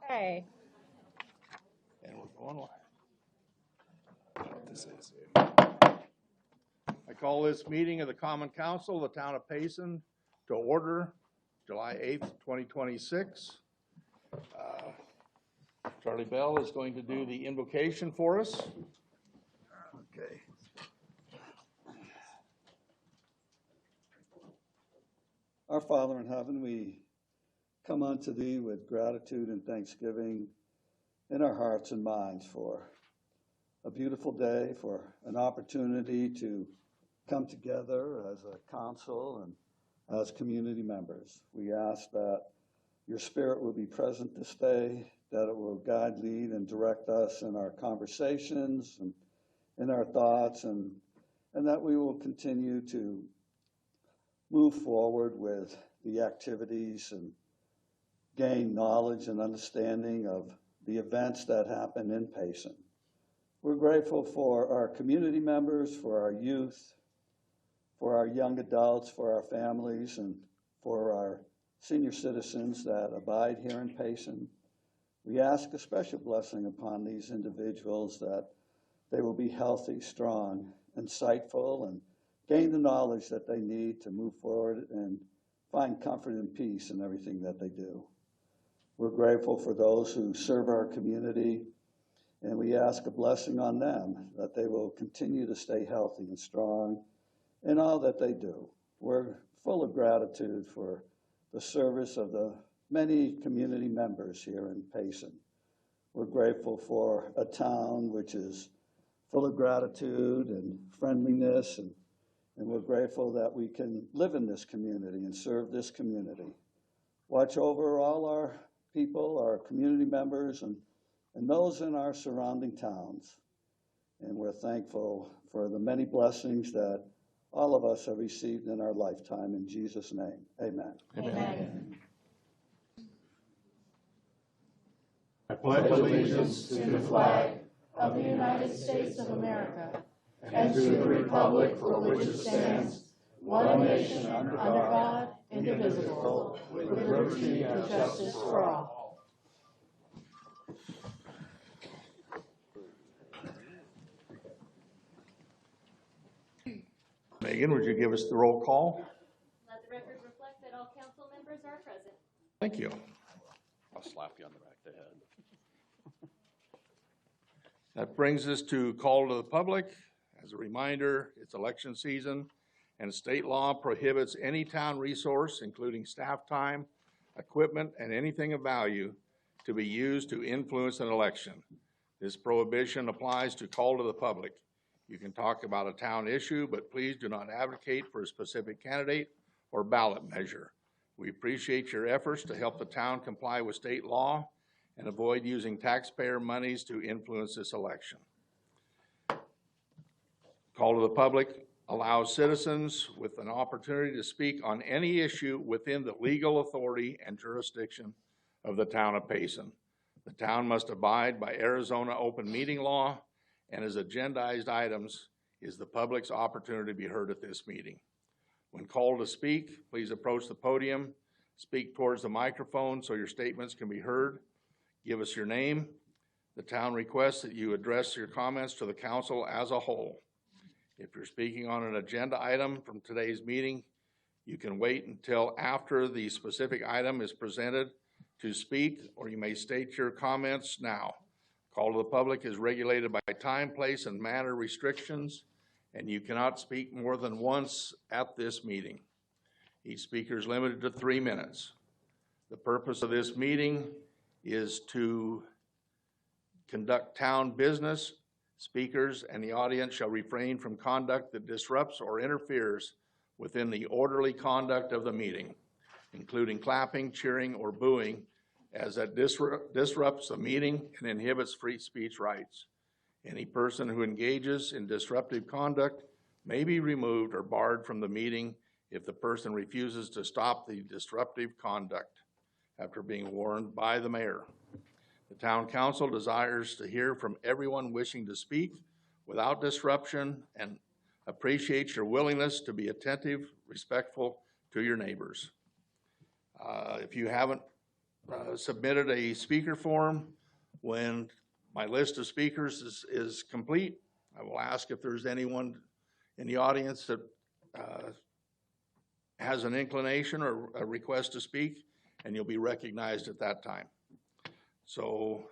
Okay. And we're going live. I don't know what this is. I call this meeting of the Common Council of the Town of Payson to order July 8th, 2026. Charlie Bell is going to do the invocation for us. Okay. Our Father in heaven, we come unto thee with gratitude and thanksgiving in our hearts and minds for a beautiful day, for an opportunity to come together as a council and as community members. We ask that your Spirit will be present this day, that it will guide, lead, and direct us in our conversations and in our thoughts, and that we will continue to move forward with the activities and gain knowledge and understanding of the events that happen in Payson. We're grateful for our community members, for our youth, for our young adults, for our families, and for our senior citizens that abide here in Payson. We ask a special blessing upon these individuals, that they will be healthy, strong, insightful, and gain the knowledge that they need to move forward and find comfort and peace in everything that they do. We're grateful for those who serve our community, and we ask a blessing on them, that they will continue to stay healthy and strong in all that they do. We're full of gratitude for the service of the many community members here in Payson. We're grateful for a town which is full of gratitude and friendliness, and we're grateful that we can live in this community and serve this community. Watch over all our people, our community members, and those in our surrounding towns. And we're thankful for the many blessings that all of us have received in our lifetime. In Jesus' name, amen. Amen. I pledge allegiance to the flag of the United States of America and to the republic for which it stands, one nation under God, indivisible, with liberty and justice for all. Megan, would you give us the roll call? Let the record reflect that all council members are present. Thank you. I'll slap you on the back of the head. That brings us to call to the public. As a reminder, it's election season, and state law prohibits any town resource, including staff time, equipment, and anything of value, to be used to influence an election. This prohibition applies to call to the public. You can talk about a town issue, but please do not advocate for a specific candidate or ballot measure. We appreciate your efforts to help the town comply with state law and avoid using taxpayer monies to influence this election. Call to the public allows citizens with an opportunity to speak on any issue within the legal authority and jurisdiction of the town of Payson. The town must abide by Arizona open meeting law, and as agendized items is the public's opportunity to be heard at this meeting. When called to speak, please approach the podium, speak towards the microphone so your statements can be heard. Give us your name. The town requests that you address your comments to the council as a whole. If you're speaking on an agenda item from today's meeting, you can wait until after the specific item is presented to speak, or you may state your comments now. Call to the public is regulated by time, place, and manner restrictions, and you cannot speak more than once at this meeting. Each speaker is limited to 3 minutes. The purpose of this meeting is to conduct town business. Speakers and the audience shall refrain from conduct that disrupts or interferes within the orderly conduct of the meeting, including clapping, cheering, or booing, as that disrupts the meeting and inhibits free speech rights. Any person who engages in disruptive conduct may be removed or barred from the meeting if the person refuses to stop the disruptive conduct after being warned by the mayor. The town council desires to hear from everyone wishing to speak without disruption and appreciates your willingness to be attentive, respectful to your neighbors. If you haven't submitted a speaker form. When my list of speakers is complete, I will ask if there's anyone in the audience that has an inclination or a request to speak, and you'll be recognized at that time. So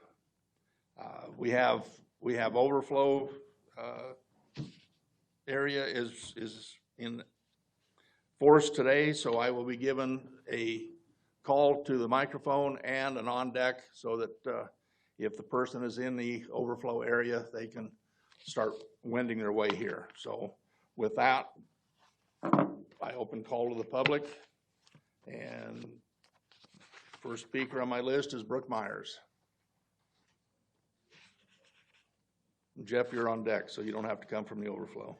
we have overflow area is in force today, so I will be given a call to the microphone and an on deck so that if the person is in the overflow area, they can start wending their way here. So with that, I open call to the public, and first speaker on my list is Brooke Myers. Jeff, you're on deck, so you don't have to come from the overflow.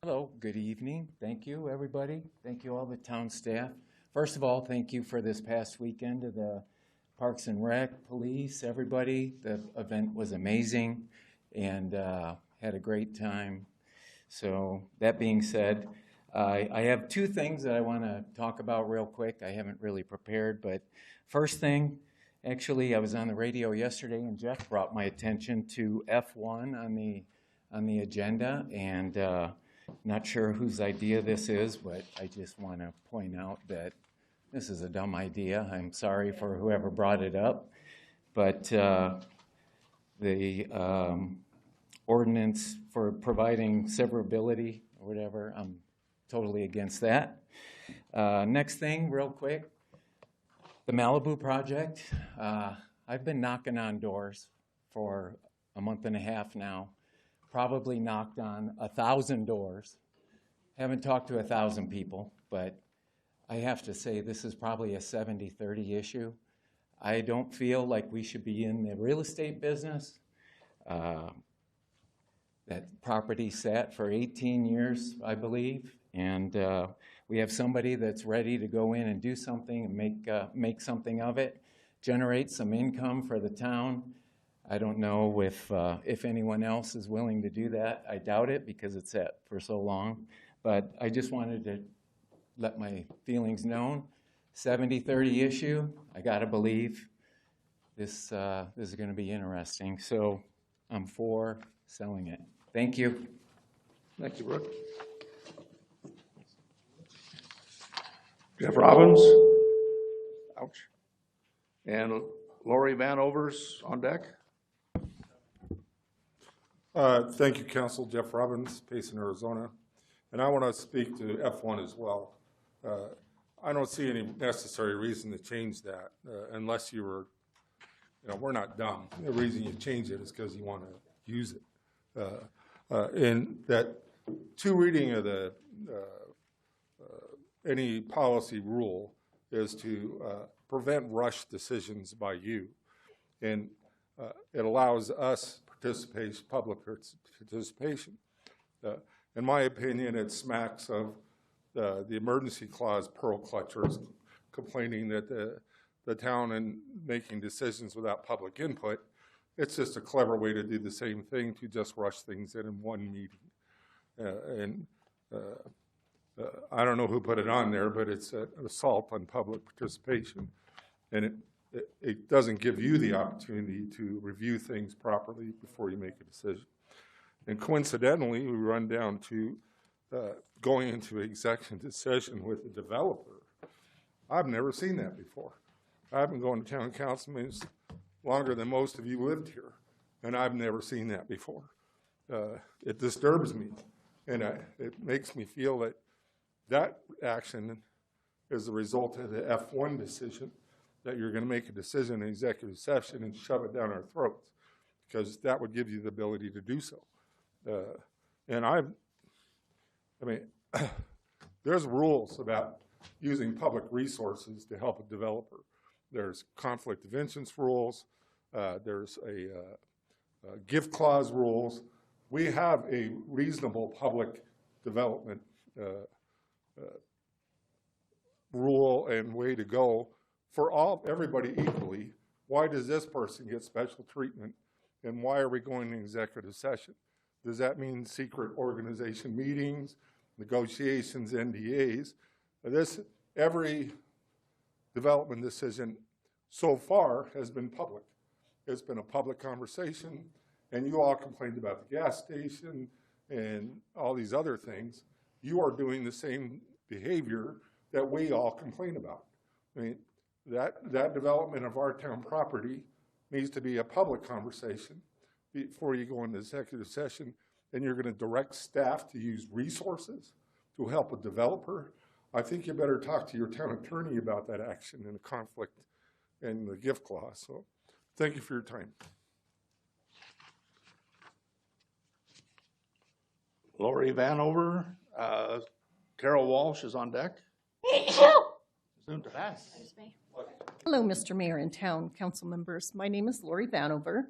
Hello, good evening. Thank you, everybody. Thank you, all the town staff. First of all, thank you for this past weekend to the Parks and Rec, police, everybody. The event was amazing and had a great time. So that being said, I have two things that I want to talk about real quick. I haven't really prepared, but first thing, actually, I was on the radio yesterday and Jeff brought my attention to F1 on the agenda, and not sure whose idea this is, but I just want to point out that this is a dumb idea. I'm sorry for whoever brought it up, but the ordinance for providing severability or whatever, I'm totally against that. Next thing, real quick, the Malibu project. I've been knocking on doors for a month and a half now. Probably knocked on 1,000 doors. Haven't talked to 1,000 people, but I have to say this is probably a 70-30 issue. I don't feel like we should be in the real estate business. That property sat for 18 years, I believe, and we have somebody that's ready to go in and do something and make something of it, generate some income for the town. I don't know if anyone else is willing to do that. I doubt it because it's sat for so long. But I just wanted to let my feelings known. 70-30 issue. I got to believe this is going to be interesting. So I'm for selling it. Thank you. Thank you, Brooke. Jeff Robbins. Ouch. And Lori Van Overs on deck. Thank you, Council. Jeff Robbins, Payson, Arizona. And I want to speak to F1 as well. I don't see any necessary reason to change that unless you were, we're not dumb. The reason you change it is because you want to use it. And that two reading of the any policy rule is to prevent rush decisions by you. And it allows us public participation. In my opinion, it smacks of the emergency clause pearl clutchers complaining that the town and making decisions without public input. It's just a clever way to do the same thing, to just rush things in one meeting. I don't know who put it on there, but it's an assault on public participation. And it doesn't give you the opportunity to review things properly before you make a decision. And coincidentally, we run down to going into executive session with the developer. I've never seen that before. I've been going to town council meetings longer than most of you lived here, and I've never seen that before. It disturbs me, and it makes me feel that that action is the result of the F1 decision, that you're going to make a decision in executive session and shove it down our throats, because that would give you the ability to do so. And I mean, there's rules about using public resources to help a developer. There's conflict of interest rules. There's a gift clause rules. We have a reasonable public development rule and way to go for everybody equally. Why does this person get special treatment, and why are we going to executive session? Does that mean secret organization meetings, negotiations, NDAs? every development decision so far has been public. It's been a public conversation, and you all complained about the gas station and all these other things. You are doing the same behavior that we all complain about. I mean, that development of our town property needs to be a public conversation before you go into executive session, and you're going to direct staff to use resources to help a developer. I think you better talk to your town attorney about that action and the conflict and the gift clause. So thank you for your time. Lori Vanover, Carol Walsh is on deck. Soon to pass. Hello, Mr. Mayor and Town Council members. My name is Lori Vanover.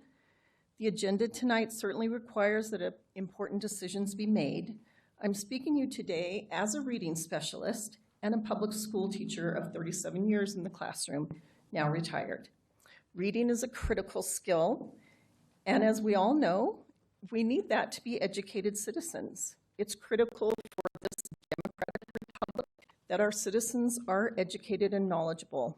The agenda tonight certainly requires that important decisions be made. I'm speaking to you today as a reading specialist and a public school teacher of 37 years in the classroom, now retired. Reading is a critical skill, and as we all know, we need that to be educated citizens. It's critical for this democratic republic that our citizens are educated and knowledgeable.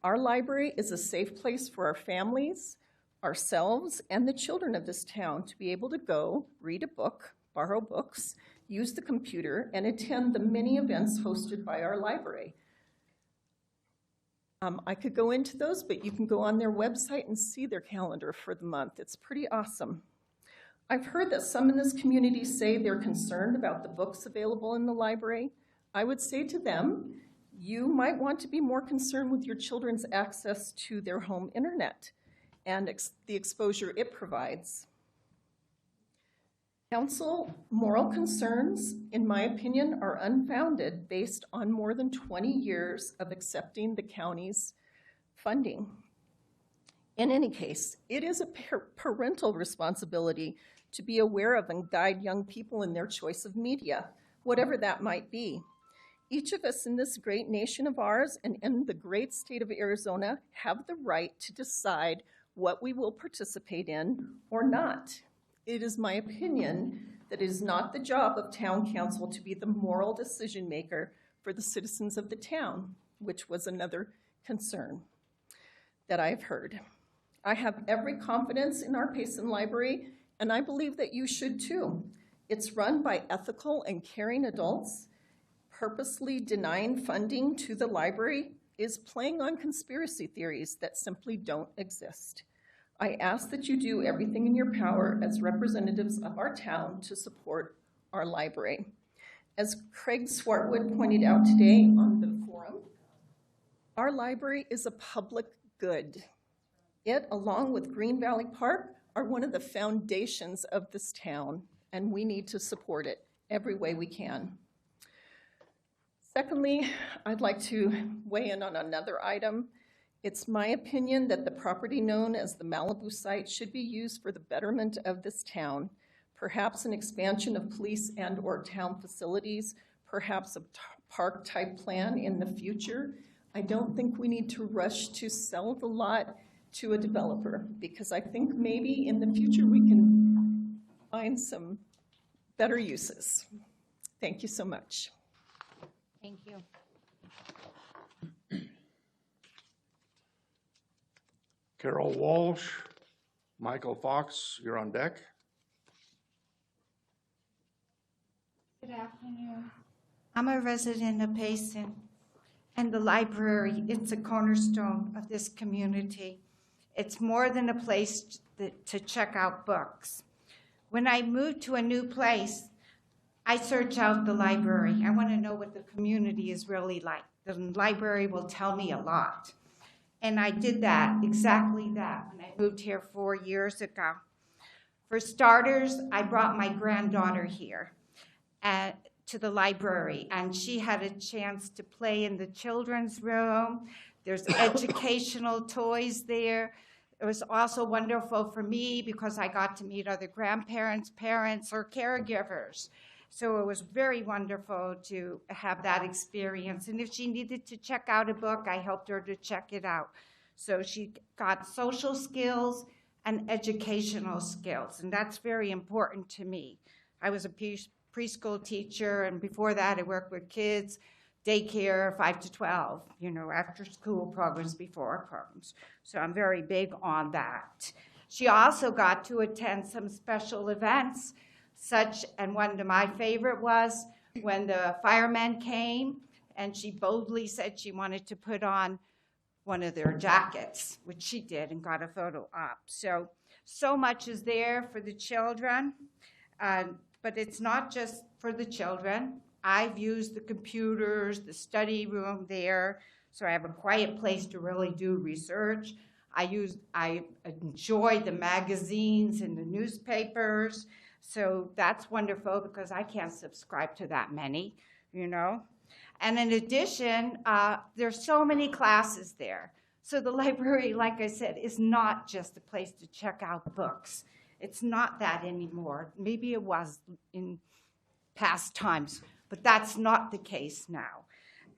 Our library is a safe place for our families, ourselves, and the children of this town to be able to go, read a book, borrow books, use the computer, and attend the many events hosted by our library. I could go into those, but you can go on their website and see their calendar for the month. It's pretty awesome. I've heard that some in this community say they're concerned about the books available in the library. I would say to them, you might want to be more concerned with your children's access to their home internet and the exposure it provides. Council moral concerns, in my opinion, are unfounded based on more than 20 years of accepting the county's funding. In any case, it is a parental responsibility to be aware of and guide young people in their choice of media, whatever that might be. Each of us in this great nation of ours and in the great state of Arizona have the right to decide what we will participate in or not. It is my opinion that it is not the job of town council to be the moral decision maker for the citizens of the town, which was another concern that I've heard. I have every confidence in our Payson Library, and I believe that you should too. It's run by ethical and caring adults. Purposely denying funding to the library is playing on conspiracy theories that simply don't exist. I ask that you do everything in your power as representatives of our town to support our library. As Craig Swartwood pointed out today on the forum, our library is a public good. It, along with Green Valley Park, are one of the foundations of this town, and we need to support it every way we can. Secondly, I'd like to weigh in on another item. It's my opinion that the property known as the Malibu site should be used for the betterment of this town, perhaps an expansion of police and/or town facilities, perhaps a park-type plan in the future. I don't think we need to rush to sell the lot to a developer, because I think maybe in the future we can find some better uses. Thank you so much. Thank you. Carol Walsh, Michael Fox, you're on deck. Good afternoon. I'm a resident of Payson, and the library is a cornerstone of this community. It's more than a place to check out books. When I move to a new place, I search out the library. I want to know what the community is really like. The library will tell me a lot. And I did that, exactly that, when I moved here 4 years ago. For starters, I brought my granddaughter here to the library, and she had a chance to play in the children's room. There's educational toys there. It was also wonderful for me because I got to meet other grandparents, parents, or caregivers. So it was very wonderful to have that experience. And if she needed to check out a book, I helped her to check it out. So she got social skills and educational skills, and that's very important to me. I was a preschool teacher, and before that I worked with kids daycare, 5 to 12, after school programs, before programs. So I'm very big on that. She also got to attend some special events, and one of my favorite was when the firemen came, and she boldly said she wanted to put on one of their jackets, which she did and got a photo up. So much is there for the children, but it's not just for the children. I've used the computers, the study room there, so I have a quiet place to really do research. I enjoy the magazines and the newspapers, so that's wonderful because I can't subscribe to that many, And in addition, there's so many classes there. So the library, like I said, is not just a place to check out books. It's not that anymore. Maybe it was in past times, but that's not the case now.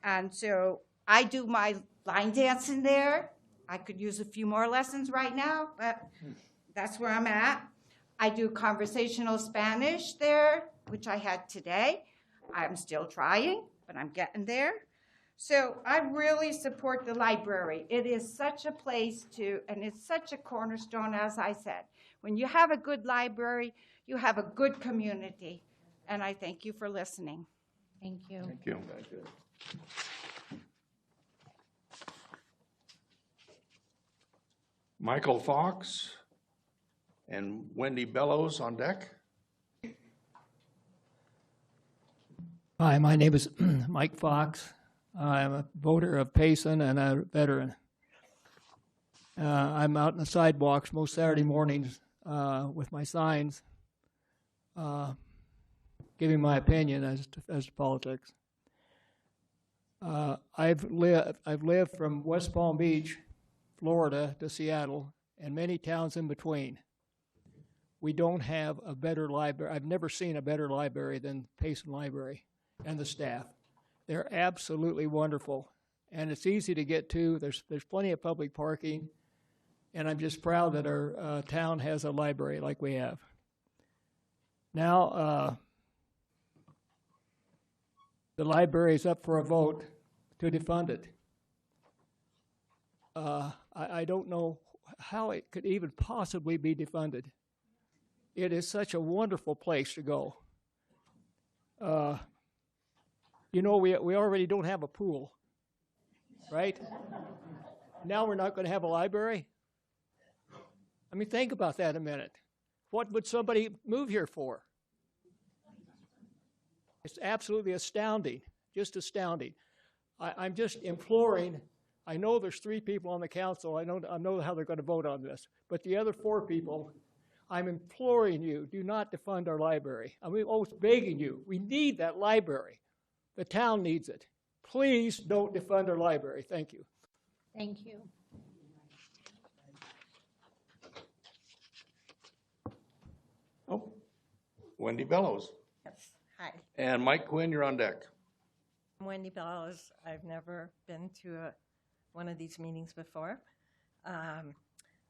And so I do my line dancing there. I could use a few more lessons right now, but that's where I'm at. I do conversational Spanish there, which I had today. I'm still trying, but I'm getting there. So I really support the library. It is such a place and it's such a cornerstone, as I said. When you have a good library, you have a good community. And I thank you for listening. Thank you. Thank you. Michael Fox and Wendy Bellows on deck. Hi, my name is Mike Fox. I'm a voter of Payson and a veteran. I'm out in the sidewalks most Saturday mornings with my signs, giving my opinion as to politics. I've lived from West Palm Beach, Florida, to Seattle, and many towns in between. We don't have a better library. I've never seen a better library than Payson Library and the staff. They're absolutely wonderful, and it's easy to get to. There's plenty of public parking, and I'm just proud that our town has a library like we have. Now, the library is up for a vote to defund it. I don't know how it could even possibly be defunded. It is such a wonderful place to go. We already don't have a pool, right? Now we're not going to have a library? I mean, think about that a minute. What would somebody move here for? It's absolutely astounding, just astounding. I'm just imploring. I know there's 3 people on the council. I know how they're going to vote on this. But the other 4 people, I'm imploring you, do not defund our library. I'm almost begging you. We need that library. The town needs it. Please don't defund our library. Thank you. Thank you. Oh, Wendy Bellows. Yes, hi. And Mike Quinn, you're on deck. I'm Wendy Bellows. I've never been to one of these meetings before,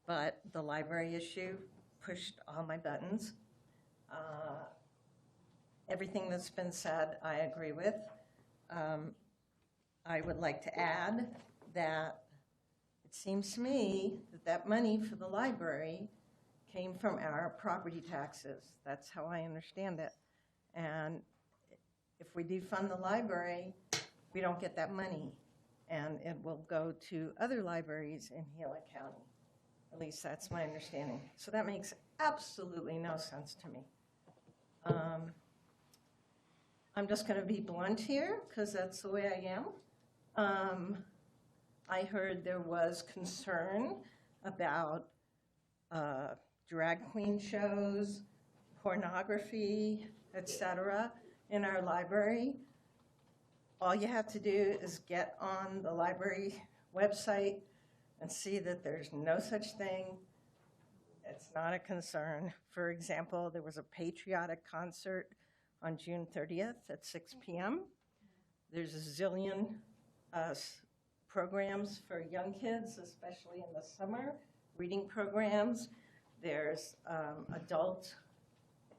but the library issue pushed all my buttons. Everything that's been said, I agree with. I would like to add that it seems to me that money for the library came from our property taxes. That's how I understand it. And if we defund the library, we don't get that money. And it will go to other libraries in Gila County. At least that's my understanding. So that makes absolutely no sense to me. I'm just going to be blunt here because that's the way I am. I heard there was concern about drag queen shows, pornography, etc. in our library. All you have to do is get on the library website and see that there's no such thing. It's not a concern. For example, there was a patriotic concert on June 30th at 6 p.m. There's a zillion programs for young kids, especially in the summer, reading programs. There's adult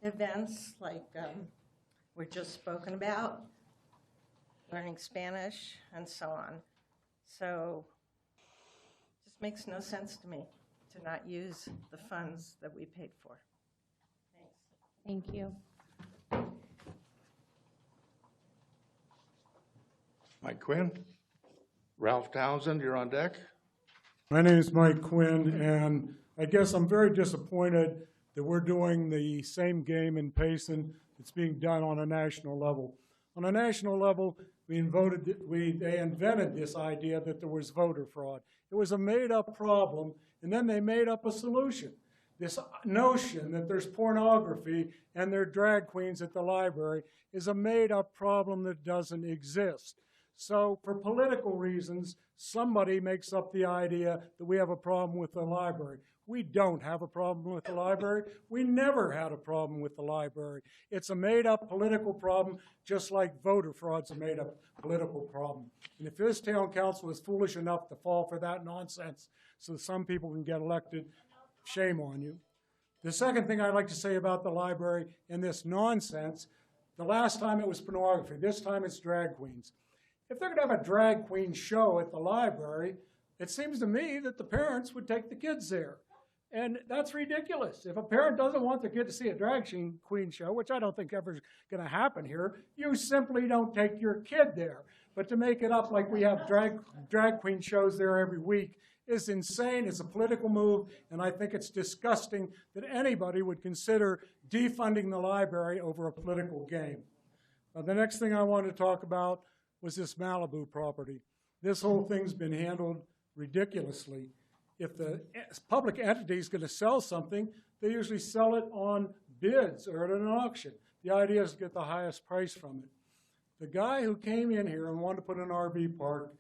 events like we're just spoken about. learning Spanish, and so on. So it just makes no sense to me to not use the funds that we paid for. Thanks. Thank you. Mike Quinn. Ralph Townsend, you're on deck. My name is Mike Quinn, and I guess I'm very disappointed that we're doing the same game in Payson that's being done on a national level. On a national level, they invented this idea that there was voter fraud. It was a made-up problem, and then they made up a solution. This notion that there's pornography and there are drag queens at the library is a made-up problem that doesn't exist. So for political reasons, somebody makes up the idea that we have a problem with the library. We don't have a problem with the library. We never had a problem with the library. It's a made-up political problem, just like voter fraud's a made-up political problem. And if this town council is foolish enough to fall for that nonsense so some people can get elected, shame on you. The second thing I'd like to say about the library and this nonsense, the last time it was pornography, this time it's drag queens. If they're going to have a drag queen show at the library, it seems to me that the parents would take the kids there. And that's ridiculous. If a parent doesn't want their kid to see a drag queen show, which I don't think ever is going to happen here, you simply don't take your kid there. But to make it up like we have drag queen shows there every week is insane. It's a political move, and I think it's disgusting that anybody would consider defunding the library over a political game. The next thing I wanted to talk about was this Malibu property. This whole thing's been handled ridiculously. If the public entity is going to sell something, they usually sell it on bids or at an auction. The idea is to get the highest price from it. The guy who came in here and wanted to put an RV park,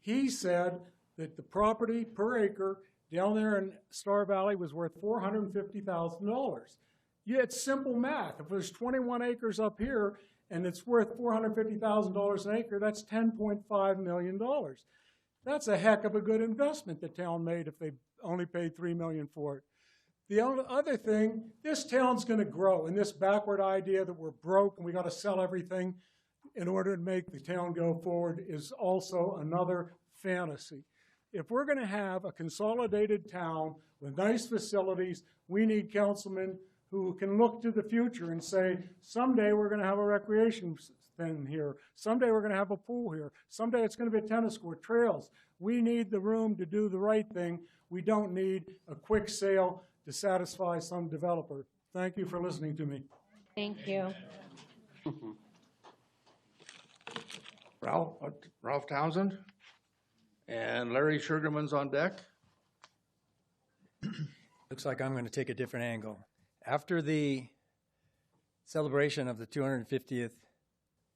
he said that the property per acre down there in Star Valley was worth $450,000. Yeah, it's simple math. If there's 21 acres up here and it's worth $450,000 an acre, that's $10.5 million. That's a heck of a good investment the town made if they only paid $3 million for it. The other thing, this town's going to grow, and this backward idea that we're broke and we got to sell everything in order to make the town go forward is also another fantasy. If we're going to have a consolidated town with nice facilities, we need councilmen who can look to the future and say, someday we're going to have a recreation thing here. Someday we're going to have a pool here. Someday it's going to be a tennis court, trails. We need the room to do the right thing. We don't need a quick sale to satisfy some developer. Thank you for listening to me. Thank you. Ralph Townsend. And Larry Sugarman's on deck. Looks like I'm going to take a different angle. After the celebration of the 250th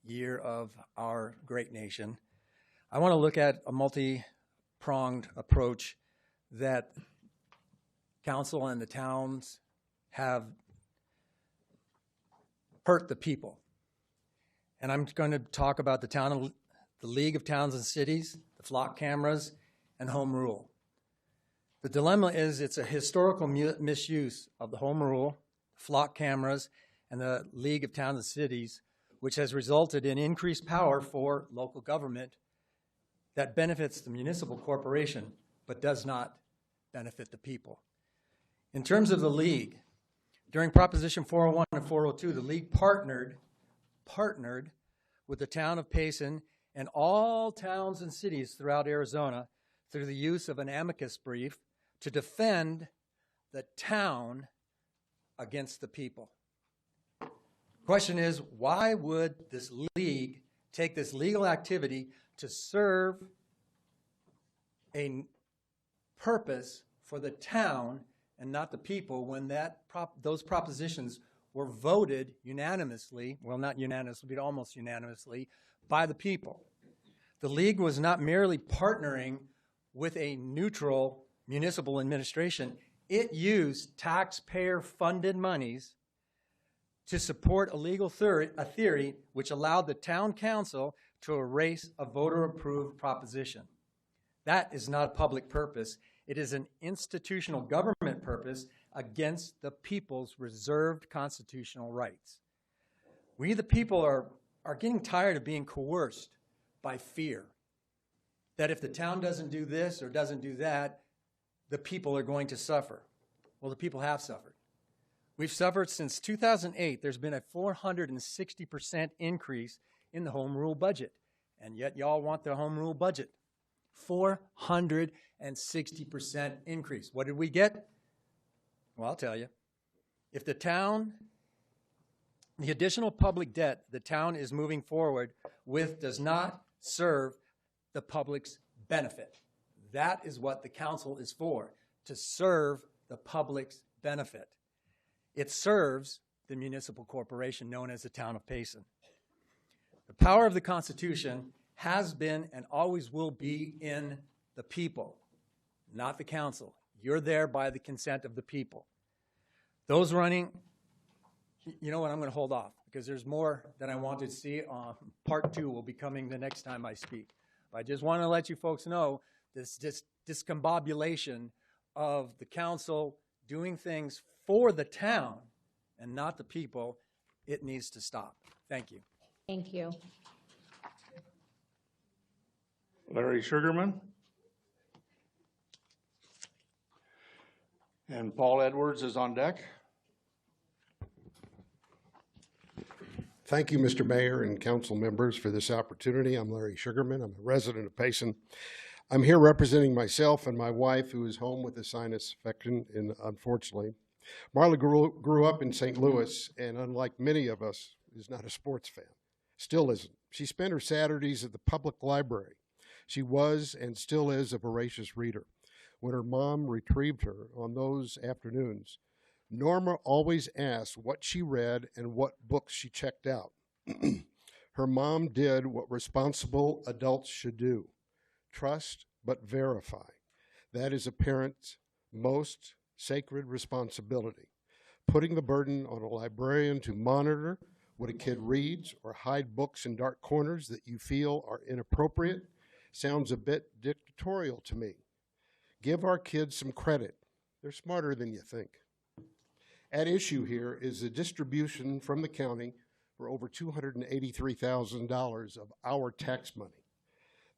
year of our great nation, I want to look at a multi-pronged approach that council and the towns have hurt the people. And I'm going to talk about the League of Towns and Cities, the flock cameras, and home rule. The dilemma is it's a historical misuse of the home rule, flock cameras, and the League of Towns and Cities, which has resulted in increased power for local government that benefits the municipal corporation, but does not benefit the people. In terms of the League, during Proposition 401 and 402, the League partnered with the town of Payson and all towns and cities throughout Arizona through the use of an amicus brief to defend the town against the people. Question is, why would this league take this legal activity to serve a purpose for the town and not the people when those propositions were voted unanimously, well, not unanimously, but almost unanimously, by the people? The league was not merely partnering with a neutral municipal administration. It used taxpayer-funded monies to support a legal theory which allowed the town council to erase a voter-approved proposition. That is not a public purpose. It is an institutional government purpose against the people's reserved constitutional rights. We, the people, are getting tired of being coerced by fear. That if the town doesn't do this or doesn't do that, the people are going to suffer. Well, the people have suffered. We've suffered since 2008. There's been a 460% increase in the home rule budget. And yet y'all want the home rule budget. 460% increase. What did we get? Well, I'll tell you. If the additional public debt the town is moving forward with does not serve the public's benefit. That is what the council is for, to serve the public's benefit. It serves the municipal corporation known as the town of Payson. The power of the Constitution has been and always will be in the people, not the council. You're there by the consent of the people. Those running, you know what, I'm going to hold off because there's more that I wanted to see. Part 2 will be coming the next time I speak. But I just want to let you folks know this discombobulation of the council doing things for the town and not the people, it needs to stop. Thank you. Thank you. Larry Sugarman. And Paul Edwards is on deck. Thank you, Mr. Mayor and council members, for this opportunity. I'm Larry Sugarman. I'm a resident of Payson. I'm here representing myself and my wife, who is home with a sinus infection, unfortunately. Marla grew up in St. Louis, and unlike many of us, is not a sports fan. Still isn't. She spent her Saturdays at the public library. She was and still is a voracious reader. When her mom retrieved her on those afternoons, Norma always asked what she read and what books she checked out. Her mom did what responsible adults should do: trust but verify. That is a parent's most sacred responsibility. Putting the burden on a librarian to monitor what a kid reads or hide books in dark corners that you feel are inappropriate sounds a bit dictatorial to me. Give our kids some credit. They're smarter than you think. At issue here is the distribution from the county for over $283,000 of our tax money.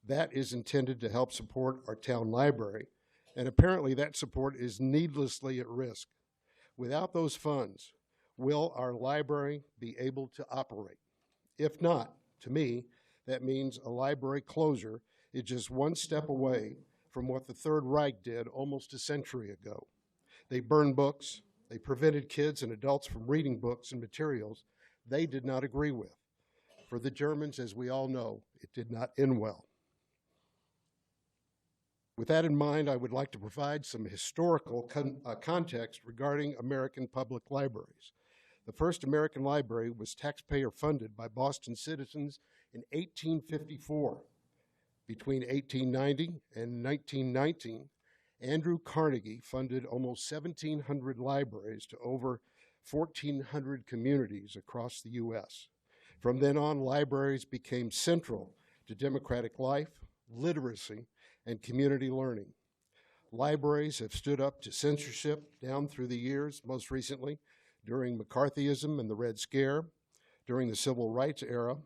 That is intended to help support our town library, and apparently that support is needlessly at risk. Without those funds, will our library be able to operate? If not, to me, that means a library closure is just one step away from what the Third Reich did almost a century ago. They burned books. They prevented kids and adults from reading books and materials they did not agree with. For the Germans, as we all know, it did not end well. With that in mind, I would like to provide some historical context regarding American public libraries. The first American library was taxpayer funded by Boston citizens in 1854. Between 1890 and 1919, Andrew Carnegie funded almost 1,700 libraries to over 1,400 communities across the U.S. From then on, libraries became central to democratic life, literacy, and community learning. Libraries have stood up to censorship down through the years, most recently during McCarthyism and the Red Scare, during the Civil Rights era,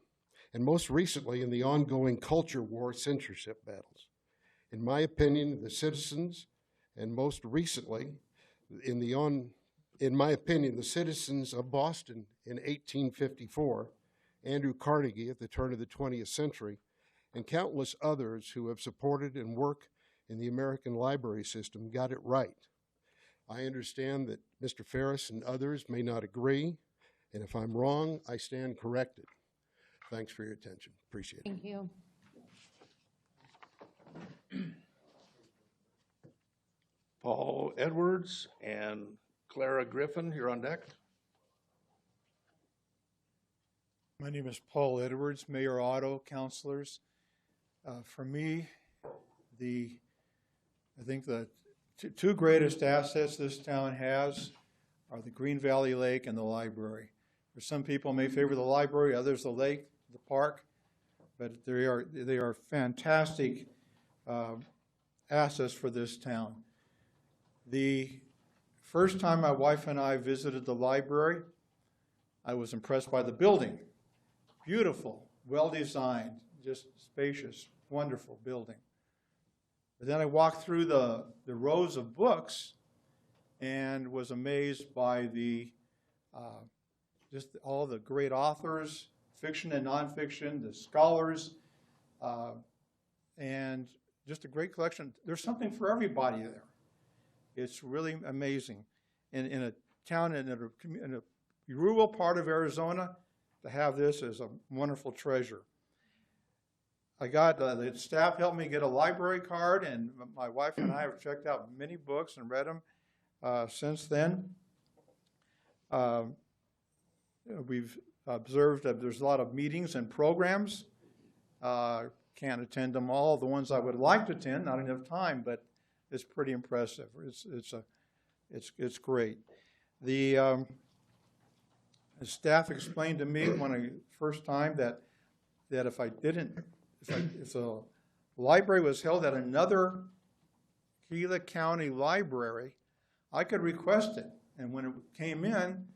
and most recently in the ongoing culture war censorship battles. In my opinion, the citizens, and most recently, in my opinion, the citizens of Boston in 1854, Andrew Carnegie at the turn of the 20th century, and countless others who have supported and work in the American library system got it right. I understand that Mr. Ferris and others may not agree, and if I'm wrong, I stand corrected. Thanks for your attention. Appreciate it. Thank you. Paul Edwards and Clara Griffin, you're on deck. My name is Paul Edwards, Mayor Otto, councilors. For me, I think the two greatest assets this town has are the Green Valley Lake and the library. For some people may favor the library, others the lake, the park, but they are fantastic assets for this town. The first time my wife and I visited the library, I was impressed by the building. Beautiful, well-designed, just spacious, wonderful building. But then I walked through the rows of books and was amazed by just all the great authors, fiction and nonfiction, the scholars, and just a great collection. There's something for everybody there. It's really amazing. In a town, in a rural part of Arizona, to have this is a wonderful treasure. I got, the staff helped me get a library card, and my wife and I have checked out many books and read them since then. We've observed that there's a lot of meetings and programs. Can't attend them all. The ones I would like to attend, not enough time, but it's pretty impressive. It's great. The staff explained to me first time that if the library was held at another Gila County library, I could request it. And when it came in,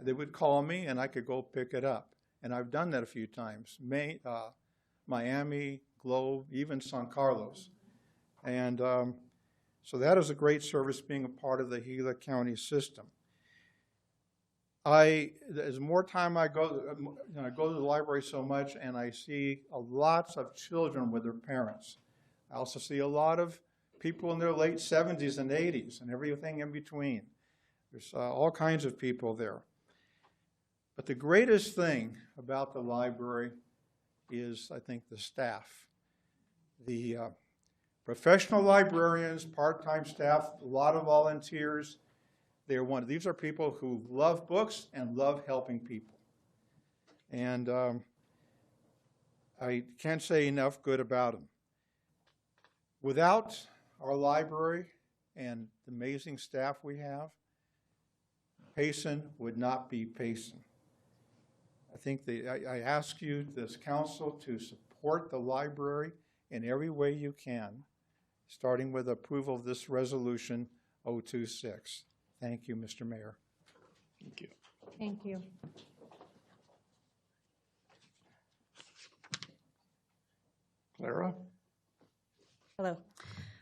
they would call me and I could go pick it up. And I've done that a few times. Miami, Globe, even San Carlos. And so that is a great service, being a part of the Gila County system. As more time I go to the library so much, and I see lots of children with their parents. I also see a lot of people in their late 70s and 80s and everything in between. There's all kinds of people there. But the greatest thing about the library is, I think, the staff. The professional librarians, part-time staff, a lot of volunteers. These are people who love books and love helping people. And I can't say enough good about them. Without our library and the amazing staff we have, Payson would not be Payson. I think I ask you, this council, to support the library in every way you can, starting with approval of this resolution 026. Thank you, Mr. Mayor. Thank you. Thank you. Clara? Hello.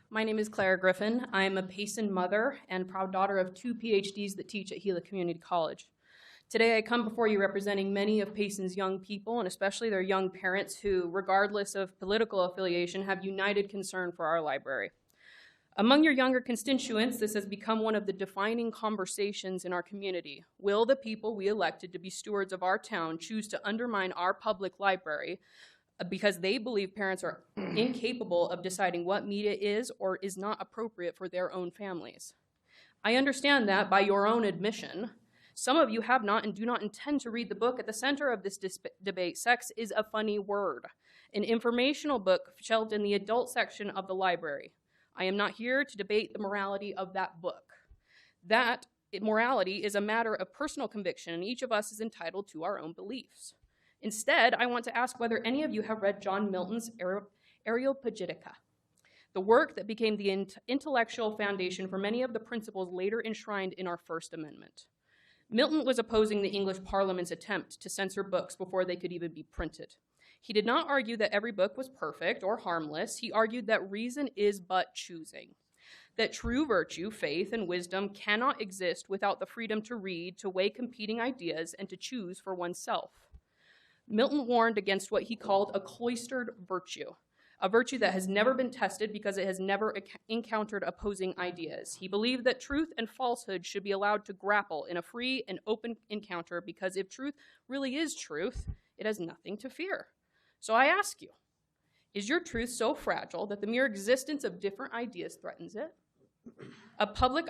My name is Clara Griffin. I am a Payson mother and proud daughter of 2 PhDs that teach at Gila Community College. Today I come before you representing many of Payson's young people, and especially their young parents who, regardless of political affiliation, have united concern for our library. Among your younger constituents, this has become one of the defining conversations in our community. Will the people we elected to be stewards of our town choose to undermine our public library because they believe parents are incapable of deciding what media is or is not appropriate for their own families? I understand that, by your own admission, some of you have not and do not intend to read the book at the center of this debate, Sex is a Funny Word, an informational book shelved in the adult section of the library. I am not here to debate the morality of that book. That morality is a matter of personal conviction, and each of us is entitled to our own beliefs. Instead, I want to ask whether any of you have read John Milton's Areopagitica, the work that became the intellectual foundation for many of the principles later enshrined in our First Amendment. Milton was opposing the English Parliament's attempt to censor books before they could even be printed. He did not argue that every book was perfect or harmless. He argued that reason is but choosing, that true virtue, faith, and wisdom cannot exist without the freedom to read, to weigh competing ideas, and to choose for oneself. Milton warned against what he called a cloistered virtue, a virtue that has never been tested because it has never encountered opposing ideas. He believed that truth and falsehood should be allowed to grapple in a free and open encounter, because if truth really is truth, it has nothing to fear. So I ask you, is your truth so fragile that the mere existence of different ideas threatens it? A public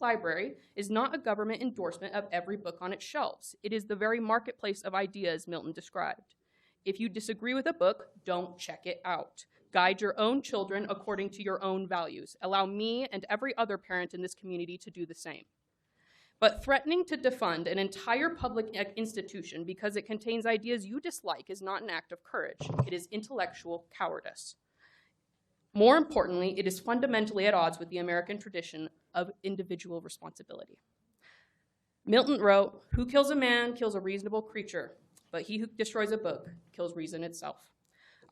library is not a government endorsement of every book on its shelves. It is the very marketplace of ideas Milton described. If you disagree with a book, don't check it out. Guide your own children according to your own values. Allow me and every other parent in this community to do the same. But threatening to defund an entire public institution because it contains ideas you dislike is not an act of courage. It is intellectual cowardice. More importantly, it is fundamentally at odds with the American tradition of individual responsibility. Milton wrote, "Who kills a man kills a reasonable creature. but he who destroys a book kills reason itself.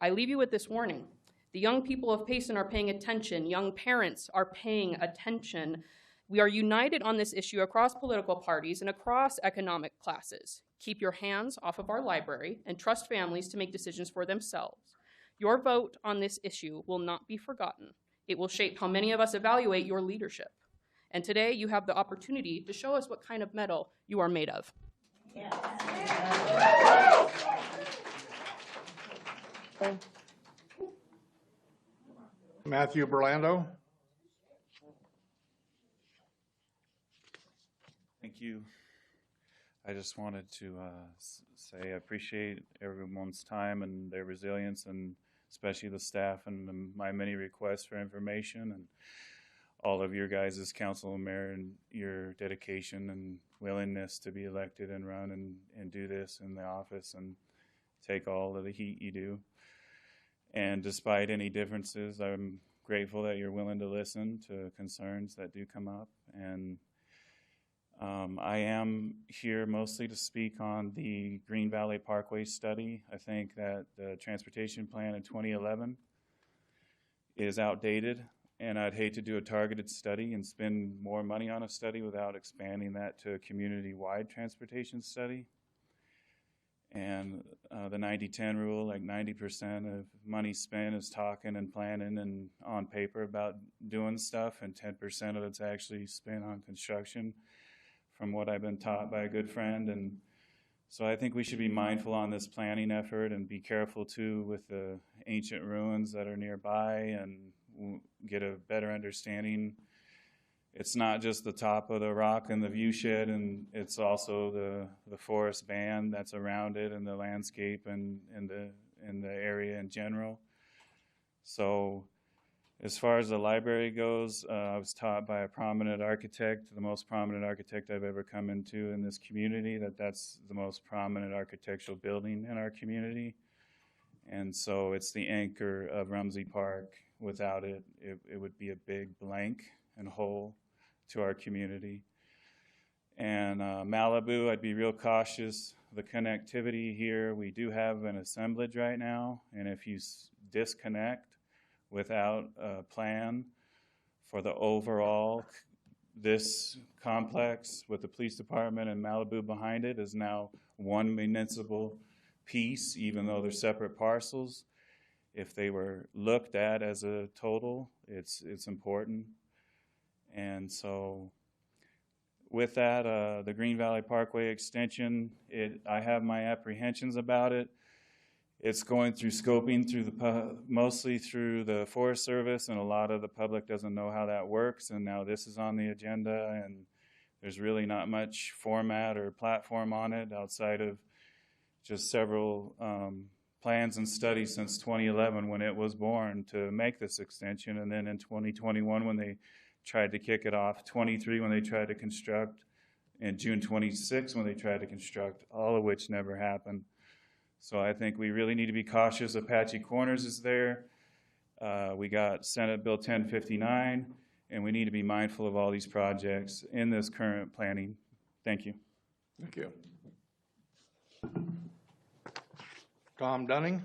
I leave you with this warning. The young people of Payson are paying attention. Young parents are paying attention. We are united on this issue across political parties and across economic classes. Keep your hands off of our library and trust families to make decisions for themselves. Your vote on this issue will not be forgotten. It will shape how many of us evaluate your leadership. And today you have the opportunity to show us what kind of metal you are made of. Matthew Burlando. Thank you. I just wanted to say I appreciate everyone's time and their resilience, and especially the staff and my many requests for information, and all of your guys' council and mayor and your dedication and willingness to be elected and run and do this in the office and take all of the heat you do. And despite any differences, I'm grateful that you're willing to listen to concerns that do come up. And I am here mostly to speak on the Green Valley Parkway study. I think that the transportation plan in 2011 is outdated, and I'd hate to do a targeted study and spend more money on a study without expanding that to a community-wide transportation study. And the 90-10 rule, like 90% of money spent is talking and planning and on paper about doing stuff, and 10% of it's actually spent on construction, from what I've been taught by a good friend. And so I think we should be mindful on this planning effort and be careful too with the ancient ruins that are nearby and get a better understanding. It's not just the top of the rock and the view shed, and it's also the forest band that's around it and the landscape and the area in general. So as far as the library goes, I was taught by a prominent architect, the most prominent architect I've ever come into in this community, that's the most prominent architectural building in our community. And so it's the anchor of Rumsey Park. Without it, it would be a big blank and hole to our community. And Malibu, I'd be real cautious. The connectivity here, we do have an assemblage right now, and if you disconnect without a plan for the overall, this complex with the police department and Malibu behind it is now one municipal piece, even though they're separate parcels. If they were looked at as a total, it's important. And so with that, the Green Valley Parkway extension, I have my apprehensions about it. It's going through scoping mostly through the Forest Service, and a lot of the public doesn't know how that works. And now this is on the agenda, and there's really not much format or platform on it outside of just several plans and studies since 2011 when it was born to make this extension, and then in 2021 when they tried to kick it off, 23 when they tried to construct, and June 26 when they tried to construct, all of which never happened. So I think we really need to be cautious. Apache Corners is there. We got Senate Bill 1059, and we need to be mindful of all these projects in this current planning. Thank you. Thank you. Tom Dunning.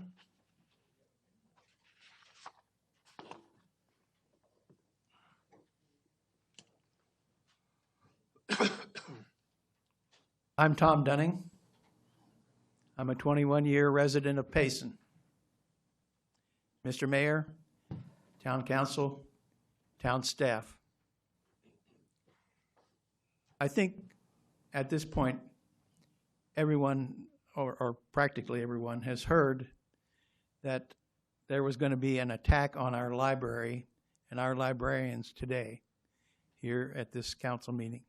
I'm Tom Dunning. I'm a 21-year resident of Payson. Mr. Mayor, Town Council, Town staff. I think at this point, everyone, or practically everyone, has heard that there was going to be an attack on our library and our librarians today here at this council meeting.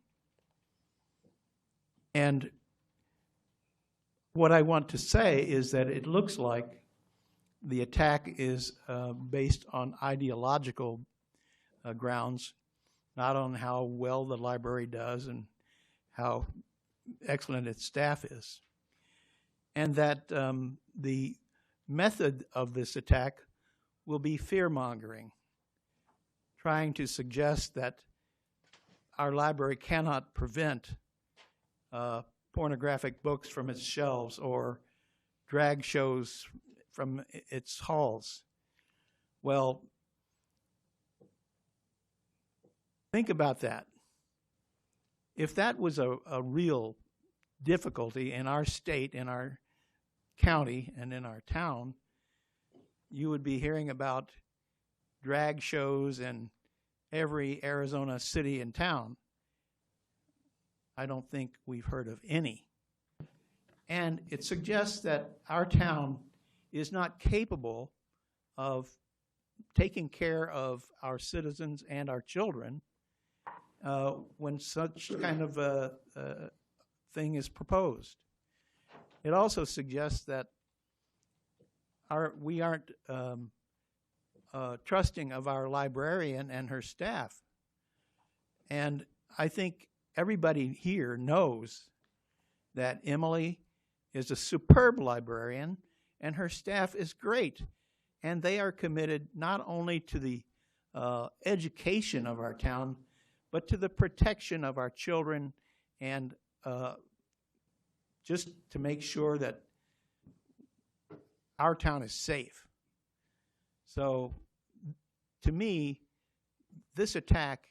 And what I want to say is that it looks like the attack is based on ideological grounds, not on how well the library does and how excellent its staff is. And that the method of this attack will be fear-mongering, trying to suggest that our library cannot prevent pornographic books from its shelves or drag shows from its halls. Well, think about that. If that was a real difficulty in our state, in our county, and in our town, you would be hearing about drag shows in every Arizona city and town. I don't think we've heard of any. And it suggests that our town is not capable of taking care of our citizens and our children when such kind of a thing is proposed. It also suggests that we aren't trusting of our librarian and her staff. And I think everybody here knows that Emily is a superb librarian and her staff is great. And they are committed not only to the education of our town, but to the protection of our children and just to make sure that our town is safe. So to me, this attack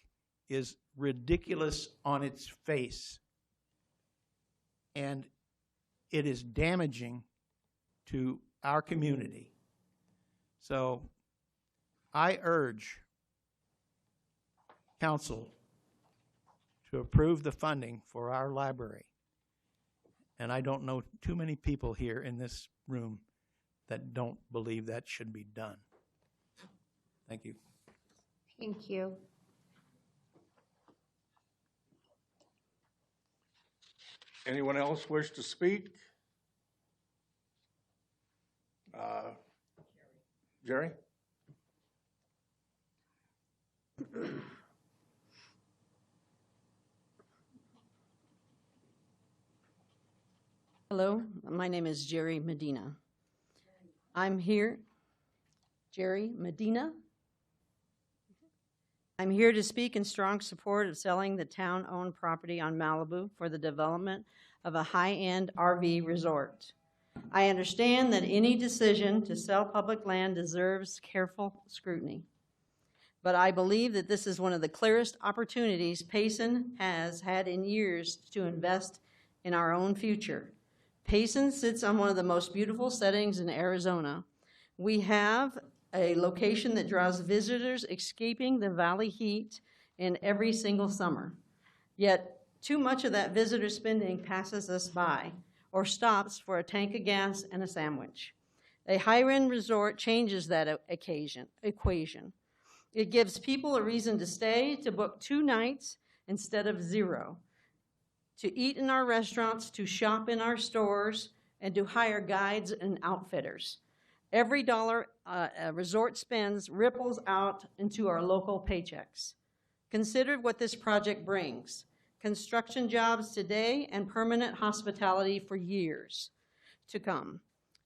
is ridiculous on its face, and it is damaging to our community. So I urge council to approve the funding for our library. And I don't know too many people here in this room that don't believe that should be done. Thank you. Thank you. Anyone else wish to speak? Jerry? Hello, my name is Jerry Medina. I'm here, Jerry Medina. I'm here to speak in strong support of selling the town-owned property on Malibu for the development of a high-end RV resort. I understand that any decision to sell public land deserves careful scrutiny, but I believe that this is one of the clearest opportunities Payson has had in years to invest in our own future. Payson sits on one of the most beautiful settings in Arizona. We have a location that draws visitors escaping the valley heat in every single summer. Yet, too much of that visitor spending passes us by or stops for a tank of gas and a sandwich. A high-end resort changes that equation. It gives people a reason to stay, to book 2 nights instead of 0, to eat in our restaurants, to shop in our stores, and to hire guides and outfitters. Every dollar a resort spends ripples out into our local paychecks. Consider what this project brings: construction jobs today and permanent hospitality for years to come.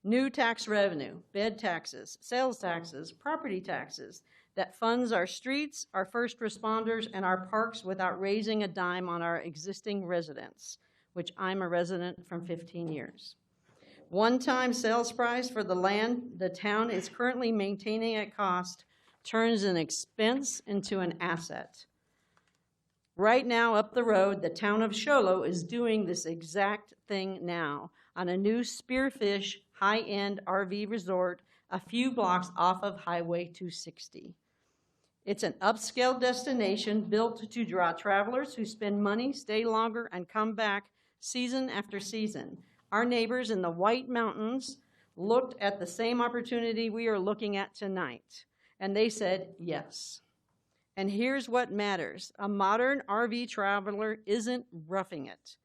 New tax revenue, bed taxes, sales taxes, property taxes that funds our streets, our first responders, and our parks without raising a dime on our existing residents, which I'm a resident from 15 years. One-time sales price for the land the town is currently maintaining at cost turns an expense into an asset. Right now, up the road, the town of Show Low is doing this exact thing now on a new Spearfish high-end RV resort a few blocks off of Highway 260. It's an upscale destination built to draw travelers who spend money, stay longer, and come back season after season. Our neighbors in the White Mountains looked at the same opportunity we are looking at tonight, and they said yes. And here's what matters: a modern RV traveler isn't roughing it.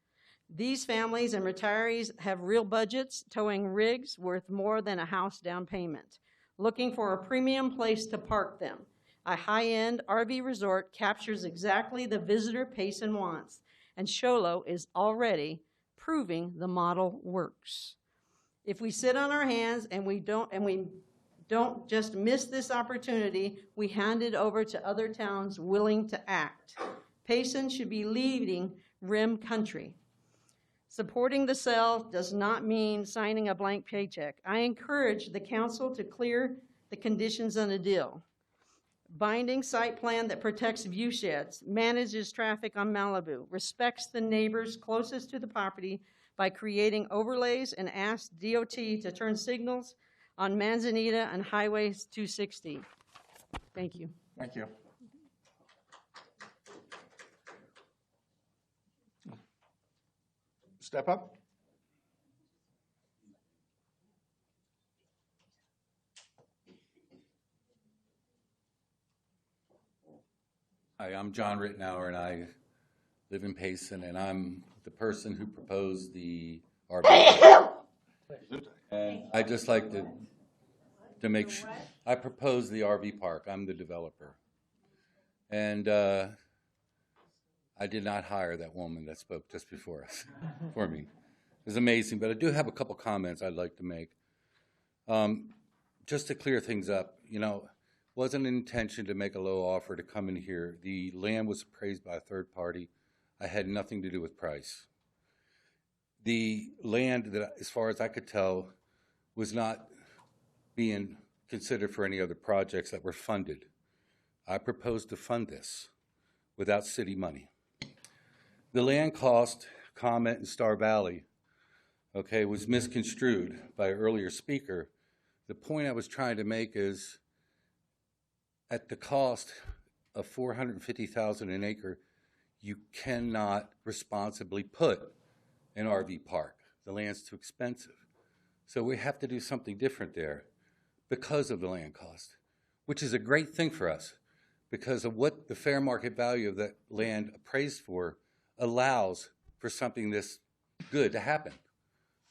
These families and retirees have real budgets, towing rigs worth more than a house down payment, looking for a premium place to park them. A high-end RV resort captures exactly the visitor Payson wants, and Show Low is already proving the model works. If we sit on our hands and we don't just miss this opportunity, we hand it over to other towns willing to act. Payson should be leading RIM country. Supporting the sale does not mean signing a blank paycheck. I encourage the council to clear the conditions on the deal. Binding site plan that protects view sheds, manages traffic on Malibu, respects the neighbors closest to the property by creating overlays, and asks DOT to turn signals on Manzanita and Highway 260. Thank you. Thank you. Step up. Hi, I'm John Rittenauer, and I live in Payson, and I'm the person who proposed the RV. And I'd just like to make sure, I proposed the RV park. I'm the developer. And I did not hire that woman that spoke just before us, for me. It was amazing, but I do have a couple comments I'd like to make. Just to clear things up, you know, wasn't an intention to make a low offer to come in here. The land was appraised by a third party. I had nothing to do with price. The land, that, as far as I could tell, was not being considered for any other projects that were funded. I proposed to fund this without city money. The land cost comment in Star Valley, okay, was misconstrued by an earlier speaker. The point I was trying to make is, at the cost of $450,000 an acre, you cannot responsibly put an RV park. The land's too expensive. So we have to do something different there because of the land cost, which is a great thing for us because of what the fair market value of that land appraised for allows for something this good to happen.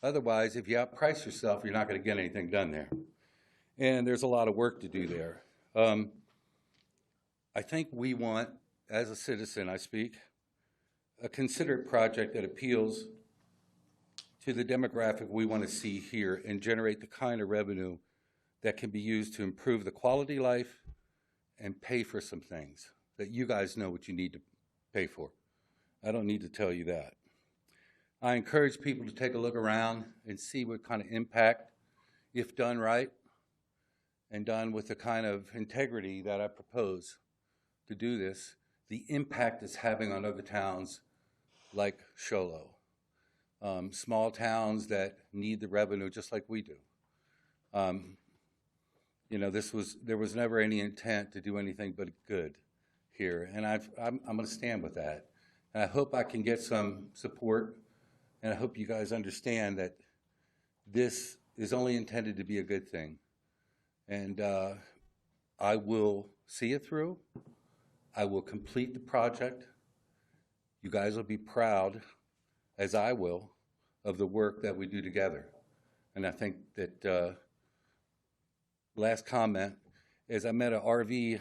Otherwise, if you outprice yourself, you're not going to get anything done there. And there's a lot of work to do there. I think we want, as a citizen I speak, a considered project that appeals to the demographic we want to see here and generate the kind of revenue that can be used to improve the quality of life and pay for some things that you guys know what you need to pay for. I don't need to tell you that. I encourage people to take a look around and see what kind of impact, if done right and done with the kind of integrity that I propose to do this, the impact it's having on other towns like Show Low. Small towns that need the revenue just like we do. You know, there was never any intent to do anything but good here, and I'm going to stand with that. And I hope I can get some support, and I hope you guys understand that this is only intended to be a good thing. And I will see it through. I will complete the project. You guys will be proud, as I will, of the work that we do together. And I think that last comment is I met an RV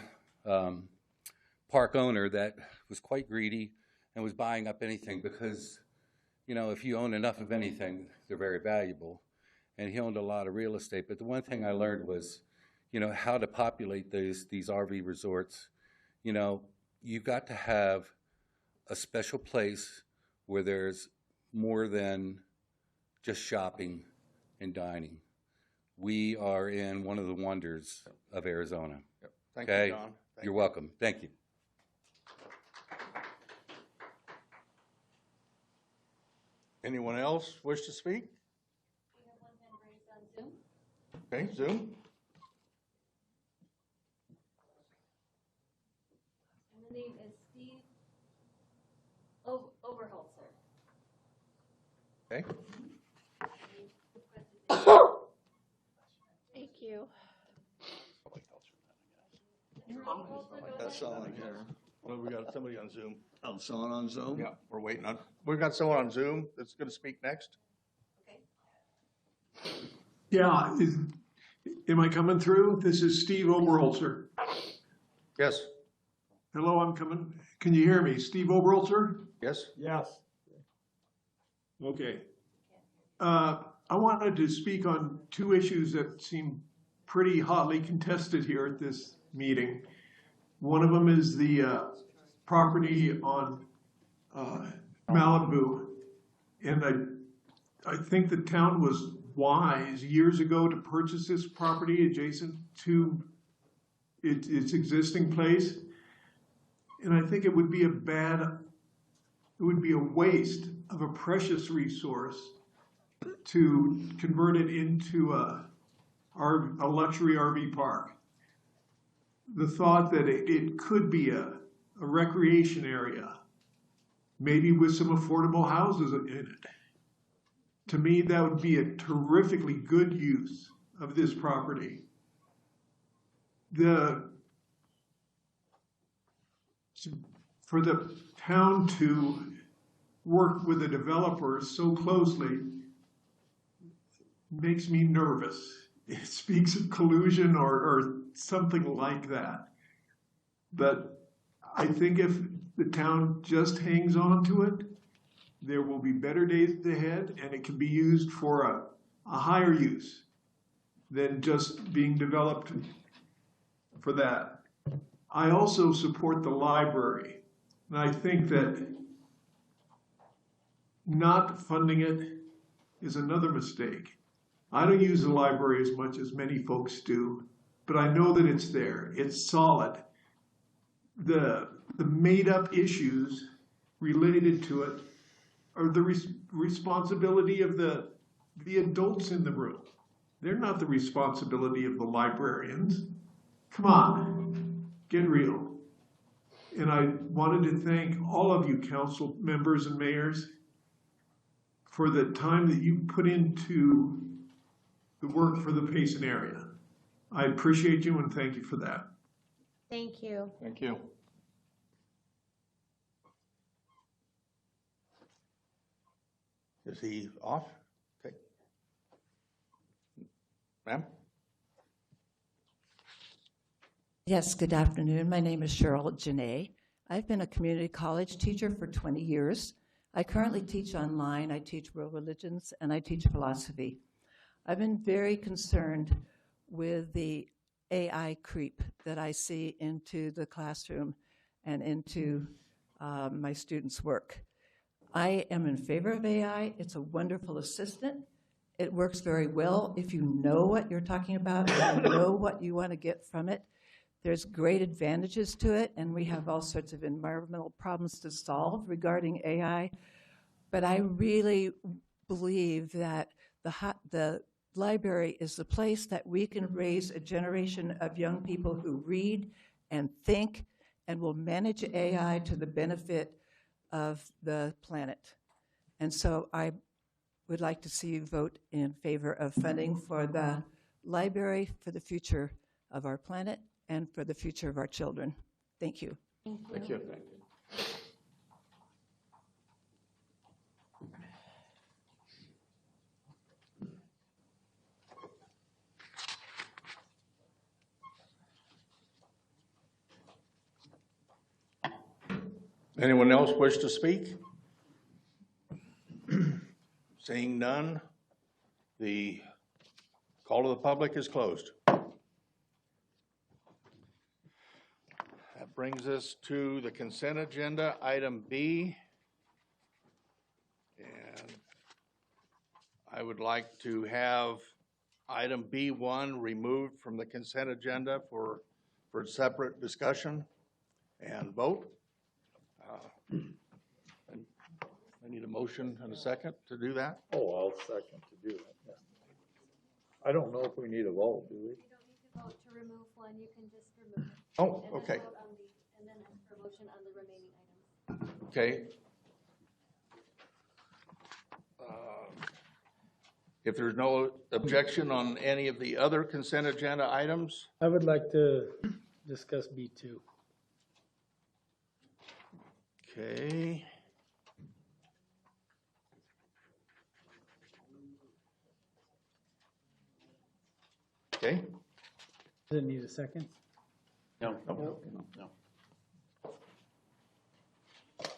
park owner that was quite greedy and was buying up anything because, you know, if you own enough of anything, they're very valuable. And he owned a lot of real estate. But the one thing I learned was, you know, how to populate these RV resorts. You know, you've got to have a special place where there's more than just shopping and dining. We are in one of the wonders of Arizona. Yep. Thank okay? you, John. You're welcome. Thank you. Anyone else wish to speak? We have one hand raised on Zoom. Okay, Zoom. And the name is Steve Oberholzer. Okay. Thank you. That's someone here. Well, we got somebody on Zoom. Oh, someone on Zoom? Yeah, we're waiting on, we've got someone on Zoom that's going to speak next. Yeah, am I coming through? This is Steve Oberholzer. Yes. Hello, I'm coming. Can you hear me? Steve Oberholzer? Yes. Yes. Okay. I wanted to speak on two issues that seem pretty hotly contested here at this meeting. One of them is the property on Malibu And I think the town was wise years ago to purchase this property adjacent to its existing place. And I think it would be a waste of a precious resource to convert it into a luxury RV park. The thought that it could be a recreation area, maybe with some affordable houses in it. To me, that would be a terrifically good use of this property. For the town to work with the developers so closely makes me nervous. It speaks of collusion or something like that. But I think if the town just hangs on to it, there will be better days ahead, and it can be used for a higher use than just being developed for that. I also support the library, and I think that not funding it is another mistake. I don't use the library as much as many folks do, but I know that it's there. It's solid. The made-up issues related to it are the responsibility of the adults in the room. They're not the responsibility of the librarians. Come on, get real. And I wanted to thank all of you council members and mayors for the time that you put into the work for the Payson area. I appreciate you and thank you for that. Thank you. Thank you. Is he off? Okay. Ma'am? Yes, good afternoon. My name is Cheryl Janae. I've been a community college teacher for 20 years. I currently teach online. I teach world religions and I teach philosophy. I've been very concerned with the AI creep that I see into the classroom and into my students' work. I am in favor of AI. It's a wonderful assistant. It works very well if you know what you're talking about and you know what you want to get from it. There's great advantages to it, and we have all sorts of environmental problems to solve regarding AI. But I really believe that the library is the place that we can raise a generation of young people who read and think and will manage AI to the benefit of the planet. And so I would like to see you vote in favor of funding for the library for the future of our planet and for the future of our children. Thank you. Thank you. Anyone else wish to speak? Seeing none, the call to the public is closed. That brings us to the consent agenda, item B. And I would like to have item B1 removed from the consent agenda for separate discussion and vote. I need a motion and a second to do that. Oh, I'll second to do that, yeah. I don't know if we need a vote, do we? You don't need to vote to remove one, you can just remove it. Oh, And then okay. vote on and then ask for a motion on the remaining items. Okay. If there's no objection on any of the other consent agenda items, I would like to discuss B2. okay. Okay. Does it need a second? No.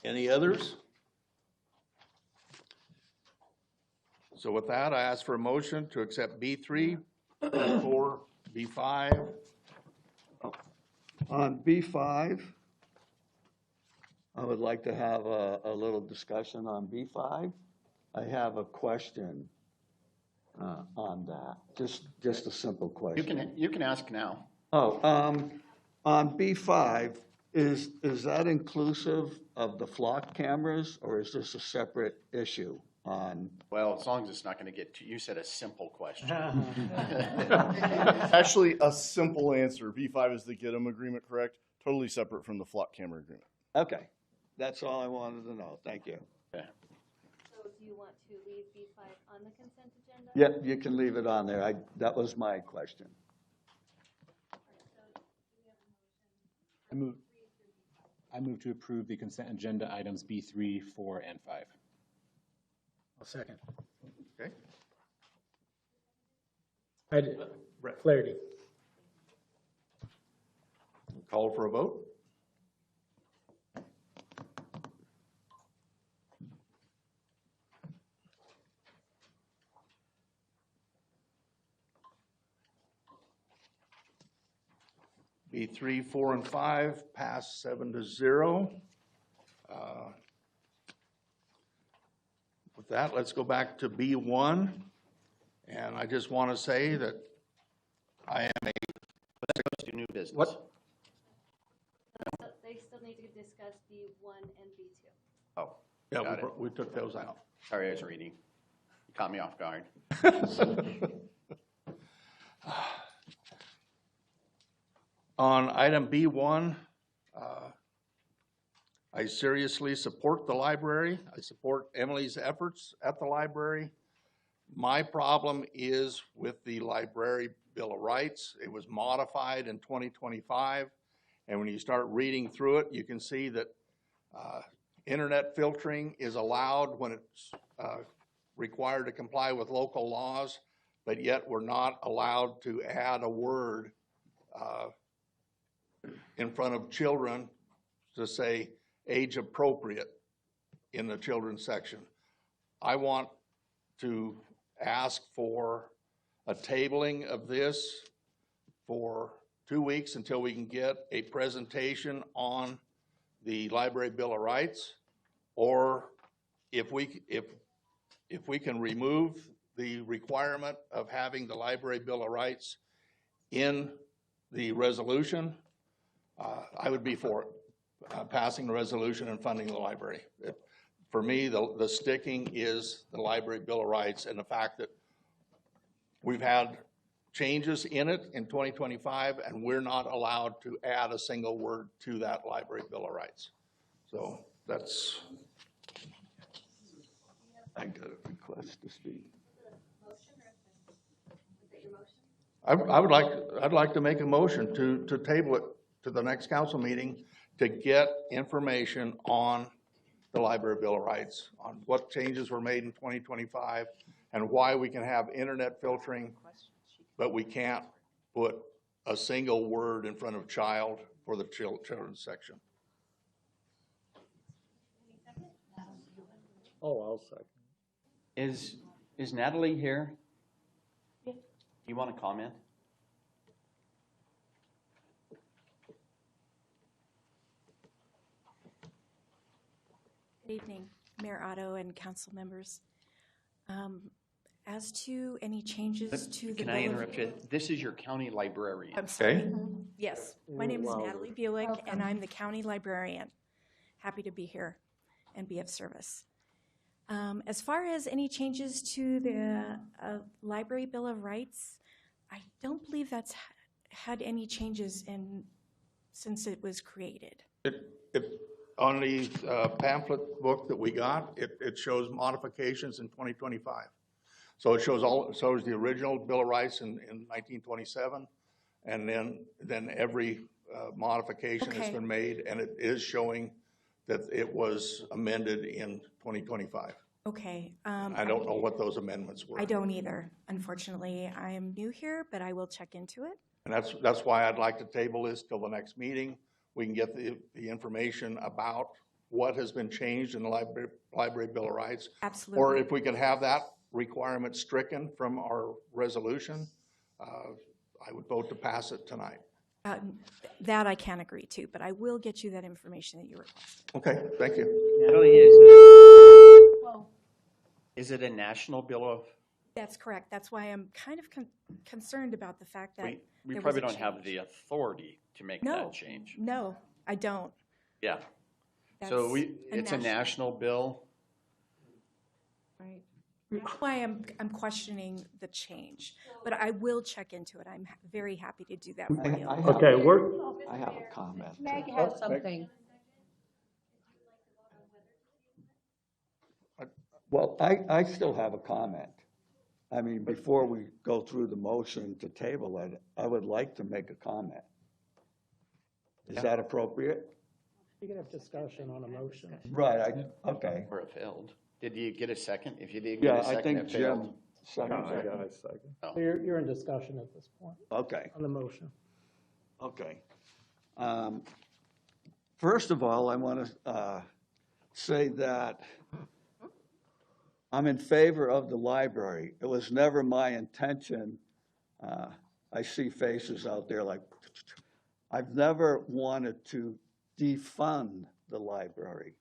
Any others? So with that, I ask for a motion to accept B3, B4, B5. On B5, I would like to have a little discussion on B5. I have a question on that, just a simple question. You can ask now. Oh, on B5, is that inclusive of the flock cameras, or is this a separate issue on? Well, as long as it's not going to get to, you said a simple question. Actually, a simple answer. B5 is the GITM agreement, correct? Totally separate from the flock camera agreement. Okay, that's all I wanted to know. Thank you. Okay. So do you want to leave B5 on the consent agenda? Yep, you can leave it on there. That was my question. I move to approve the consent agenda items B3, 4, and 5. I'll second. Okay. I did. Flaherty. Call for a vote? B3, 4, and 5 pass 7-0. With that, let's go back to B1. And I just want to say that I am a... Let's do new business. What? They still need to discuss B1 and B2. Oh, Yeah, got it. we took those out. Sorry, I was reading. You caught me off guard. On item B1, I seriously support the library. I support Emily's efforts at the library. My problem is with the Library Bill of Rights. It was modified in 2025, and when you start reading through it, you can see that internet filtering is allowed when it's required to comply with local laws, but yet we're not allowed to add a word in front of children to say age appropriate in the children's section. I want to ask for a tabling of this for 2 weeks until we can get a presentation on the Library Bill of Rights, or if we can remove the requirement of having the Library Bill of Rights in the resolution, I would be for it, passing the resolution and funding the library. For me, the sticking is the Library Bill of Rights and the fact that we've had changes in it in 2025, and we're not allowed to add a single word to that Library Bill of Rights. So that's. I got a request to speak. I'd like to make a motion to table it to the next council meeting to get information on the Library Bill of Rights, on what changes were made in 2025 and why we can have internet filtering, but we can't put a single word in front of child for the children's section. Oh, I'll second. Is Natalie here? Yeah. You want to comment? Good evening, Mayor Otto and council members. As to any changes to the Can I interrupt you? This is your county librarian. I'm sorry. Okay. Yes, my name is Natalie Buick, and I'm the county librarian. Happy to be here and be of service. As far as any changes to the Library Bill of Rights, I don't believe that's had any changes since it was created. On the pamphlet book that we got, it shows modifications in 2025. So it shows the original Bill of Rights in 1927, and then every modification has been made, and it is showing that it was amended in 2025. Okay. I don't know what those amendments were. I don't either, unfortunately. I am new here, but I will check into it. And that's why I'd like to table this till the next meeting. We can get the information about what has been changed in the Library Bill of Rights. Absolutely. Or if we can have that requirement stricken from our resolution, I would vote to pass it tonight. That I can agree to, but I will get you that information that you requested. Okay, thank you. Natalie is. Is it a national bill of, That's correct. That's why I'm kind of concerned about the fact that we there was probably a don't have change. the authority to make No. that change. No, I don't. Yeah. So That's it's a national bill. Right. That's why I'm questioning the change, but I will check into it. I'm very happy to do that for you. Okay, I have a comment. Meg has something. Well, I still have a comment. I mean, before we go through the motion to table it, I would like to make a comment. Is that appropriate? You can have discussion on a motion. Right, okay. Or it failed. Did you get a second? If you did get Yeah, a second, I think it Jim failed. seconded I got it. a second. So you're in discussion at this point Okay, on the motion. okay. First of all, I want to say that I'm in favor of the library. It was never my intention. I see faces out there like, I've never wanted to defund the library.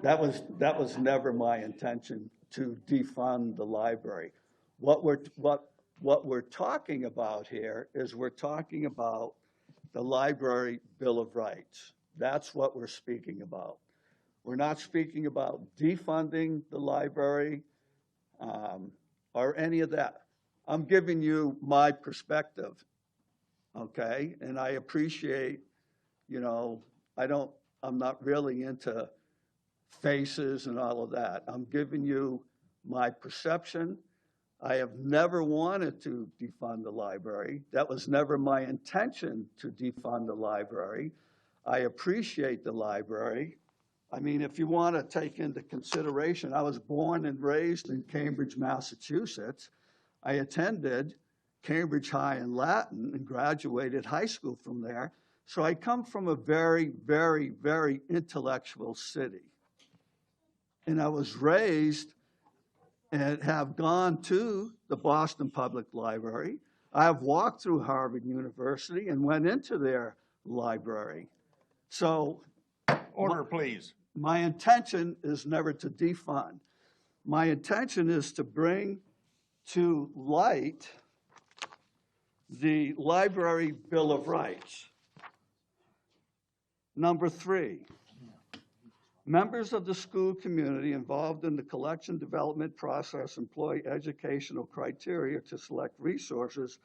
That was never my intention, to defund the library. What we're talking about here is we're talking about the Library Bill of Rights. That's what we're speaking about. We're not speaking about defunding the library or any of that. I'm giving you my perspective, okay? And I appreciate, I'm not really into faces and all of that. I'm giving you my perception. I have never wanted to defund the library. That was never my intention, to defund the library. I appreciate the library. I mean, if you want to take into consideration, I was born and raised in Cambridge, Massachusetts. I attended Cambridge High in Latin and graduated high school from there. So I come from a very, very, very intellectual city. And I was raised and have gone to the Boston Public Library. I have walked through Harvard University and went into their library. So, Order, please. My intention is never to defund. My intention is to bring to light the Library Bill of Rights. Number 3, members of the school community involved in the collection development process employ educational criteria to select resources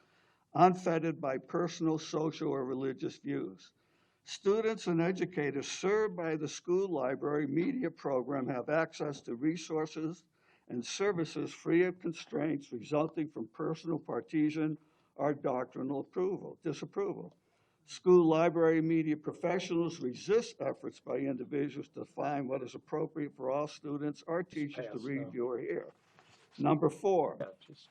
unfettered by personal, social, or religious views. Students and educators served by the school library media program have access to resources and services free of constraints resulting from personal, partisan, or doctrinal disapproval. School library media professionals resist efforts by individuals to find what is appropriate for all students or teachers to read, view, or hear. Number 4,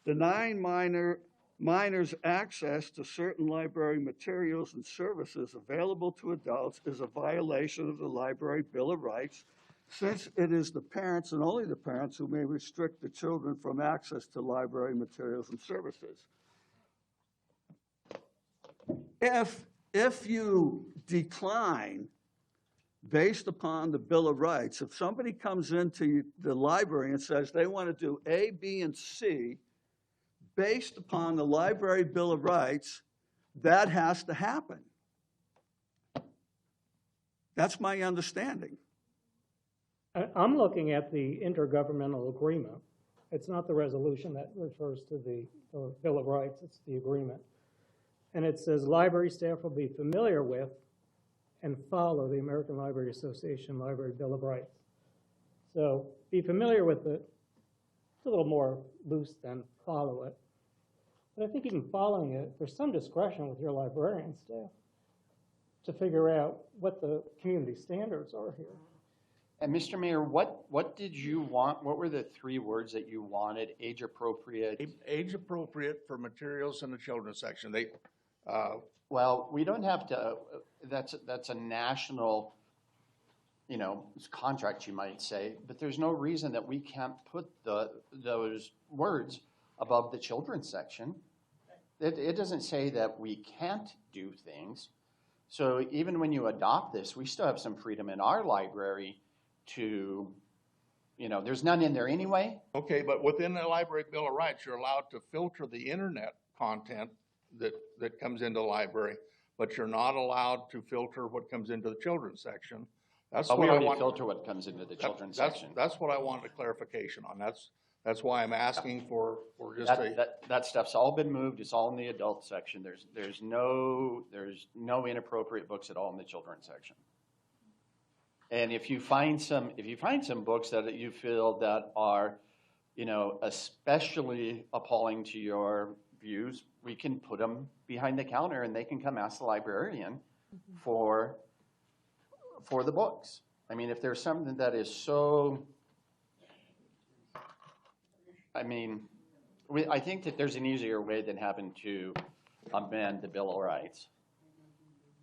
denying minors access to certain library materials and services available to adults is a violation of the Library Bill of Rights, since it is the parents and only the parents who may restrict the children from access to library materials and services. If you decline based upon the Bill of Rights, if somebody comes into the library and says they want to do A, B, and C based upon the Library Bill of Rights, that has to happen. That's my understanding. I'm looking at the intergovernmental agreement. It's not the resolution that refers to the Bill of Rights, it's the agreement. And it says library staff will be familiar with and follow the American Library Association Library Bill of Rights. So be familiar with it. It's a little more loose than follow it. But I think even following it, there's some discretion with your librarian staff to figure out what the community standards are here. And Mr. Mayor, what did you want? What were the 3 words that you wanted? Age appropriate? Age appropriate for materials in the children's section. Well, we don't have to, that's a national, contract, you might say, but there's no reason that we can't put those words above the children's section. It doesn't say that we can't do things. So even when you adopt this, we still have some freedom in our library to, there's none in there anyway. Okay, but within the Library Bill of Rights, you're allowed to filter the internet content that comes into the library, but you're not allowed to filter what comes into the children's section. That's But what we I already want. filter what comes into the children's section. That's what I wanted a clarification on. That's why I'm asking for just That stuff's all been moved. It's all in the adult section. There's no inappropriate books at all in the children's section. And if you find some books that you feel that are, especially appalling to your views, we can put them behind the counter and they can come ask the librarian for the books. I mean, if there's something that is so, I think that there's an easier way than having to amend the Bill of Rights.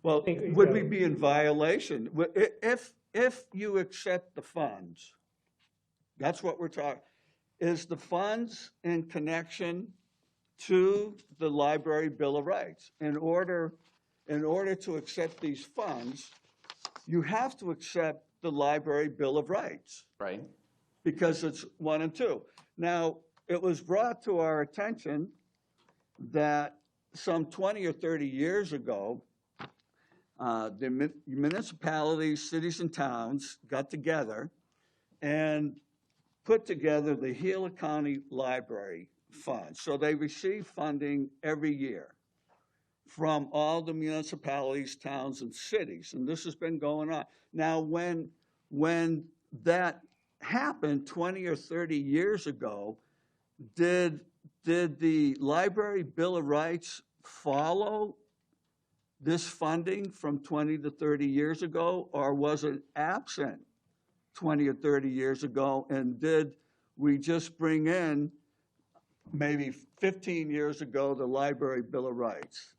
Well, would we be in violation? If you accept the funds, that's what we're talking, is the funds in connection to the Library Bill of Rights. In order to accept these funds, you have to accept the Library Bill of Rights. Right. Because it's 1 and 2. Now, it was brought to our attention that some 20 or 30 years ago, the municipalities, cities, and towns got together and put together the Gila County Library Fund. So they receive funding every year from all the municipalities, towns, and cities. And this has been going on. Now, when that happened 20 or 30 years ago, did the Library Bill of Rights follow this funding from 20 to 30 years ago, or was it absent 20 or 30 years ago? And did we just bring in maybe 15 years ago the Library Bill of Rights?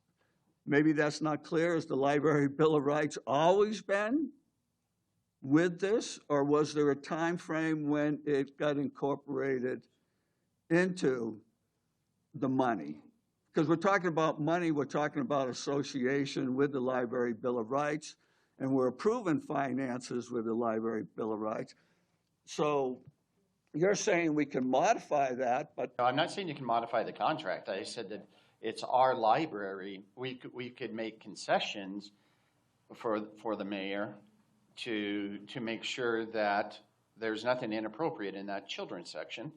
Maybe that's not clear. Has the Library Bill of Rights always been with this, or was there a time frame when it got incorporated into the money? Because we're talking about money, we're talking about association with the Library Bill of Rights, and we're approving finances with the Library Bill of Rights. So you're saying we can modify that, but... No, I'm not saying you can modify the contract. I said that it's our library. We could make concessions for the mayor to make sure that there's nothing inappropriate in that children's section.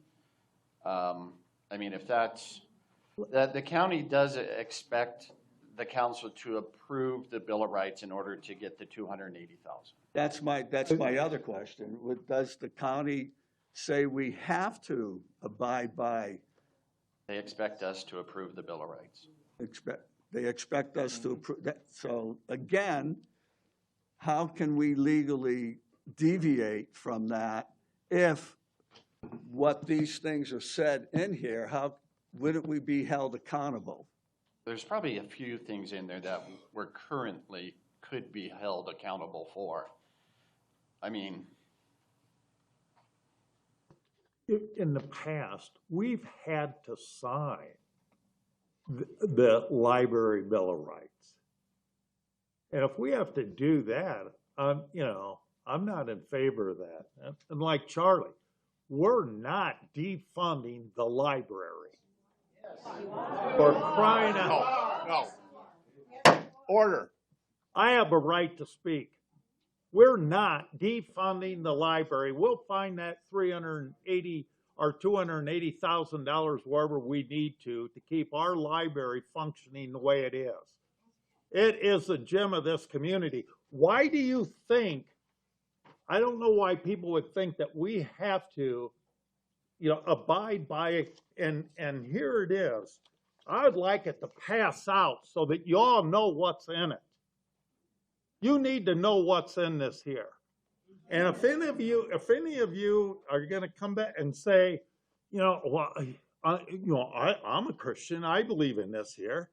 If that's... The county does expect the council to approve the Bill of Rights in order to get the $280,000. That's my other question. Does the county say we have to abide by? They expect us to approve the Bill of Rights. They expect us to approve that. So again, how can we legally deviate from that if what these things are said in here, how wouldn't we be held accountable? There's probably a few things in there that we're currently could be held accountable for. In the past, we've had to sign the Library Bill of Rights. And if we have to do that, I'm not in favor of that. And like Charlie, we're not defunding the library. For crying out. No. Order. I have a right to speak. We're not defunding the library. We'll find that $380,000 or $280,000 wherever we need to keep our library functioning the way it is. It is the gem of this community. Why do you think, I don't know why people would think that we have to abide by it, and here it is. I would like it to pass out so that you all know what's in it. You need to know what's in this here. And if any of you are going to come back and say, I'm a Christian, I believe in this here.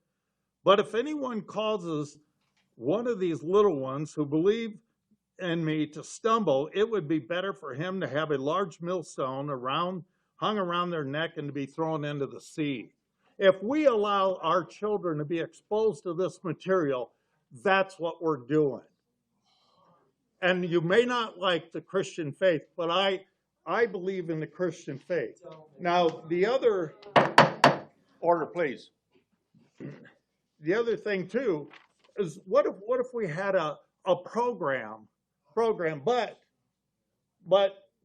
But if anyone causes one of these little ones who believe in me to stumble, it would be better for him to have a large millstone hung around their neck and to be thrown into the sea. If we allow our children to be exposed to this material, that's what we're doing. And you may not like the Christian faith, but I believe in the Christian faith. Now, the other, Order, please. the other thing too is what if we had a program, but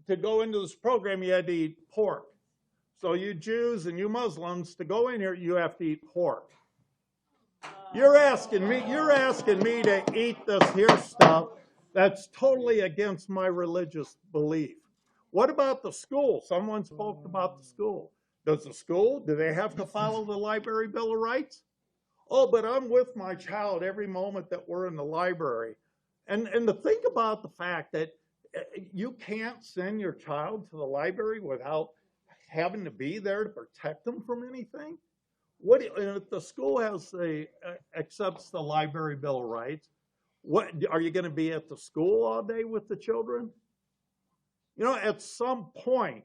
to go into this program you had to eat pork. So you Jews and you Muslims, to go in here you have to eat pork. You're asking me to eat this here stuff that's totally against my religious belief. What about the school? Someone spoke about the school. Do they have to follow the Library Bill of Rights? Oh, but I'm with my child every moment that we're in the library. And to think about the fact that you can't send your child to the library without having to be there to protect them from anything? And if the school accepts the Library Bill of Rights, what are you going to be at the school all day with the children? At some point,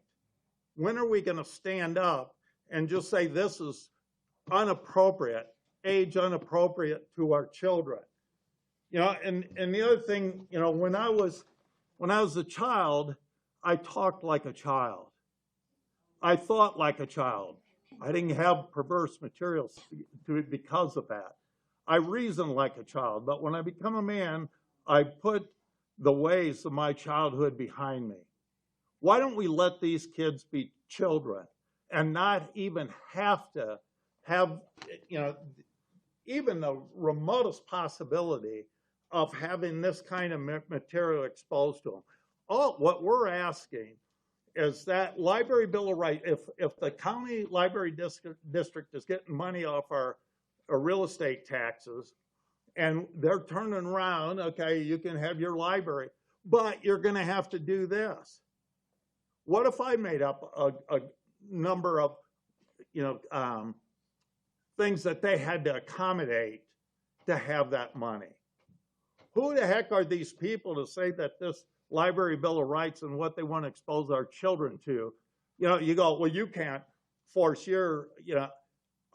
when are we going to stand up and just say this is inappropriate, age inappropriate to our children? And the other thing, when I was a child, I talked like a child. I thought like a child. I didn't have perverse materials because of that. I reasoned like a child, but when I become a man, I put the ways of my childhood behind me. Why don't we let these kids be children and not even have to have, even the remotest possibility of having this kind of material exposed to them? What we're asking is that Library Bill of Rights, if the county library district is getting money off our real estate taxes, and they're turning around, okay, you can have your library, but you're going to have to do this. What if I made up a number of, things that they had to accommodate to have that money? Who the heck are these people to say that this Library Bill of Rights and what they want to expose our children to? You go, well, you can't force your,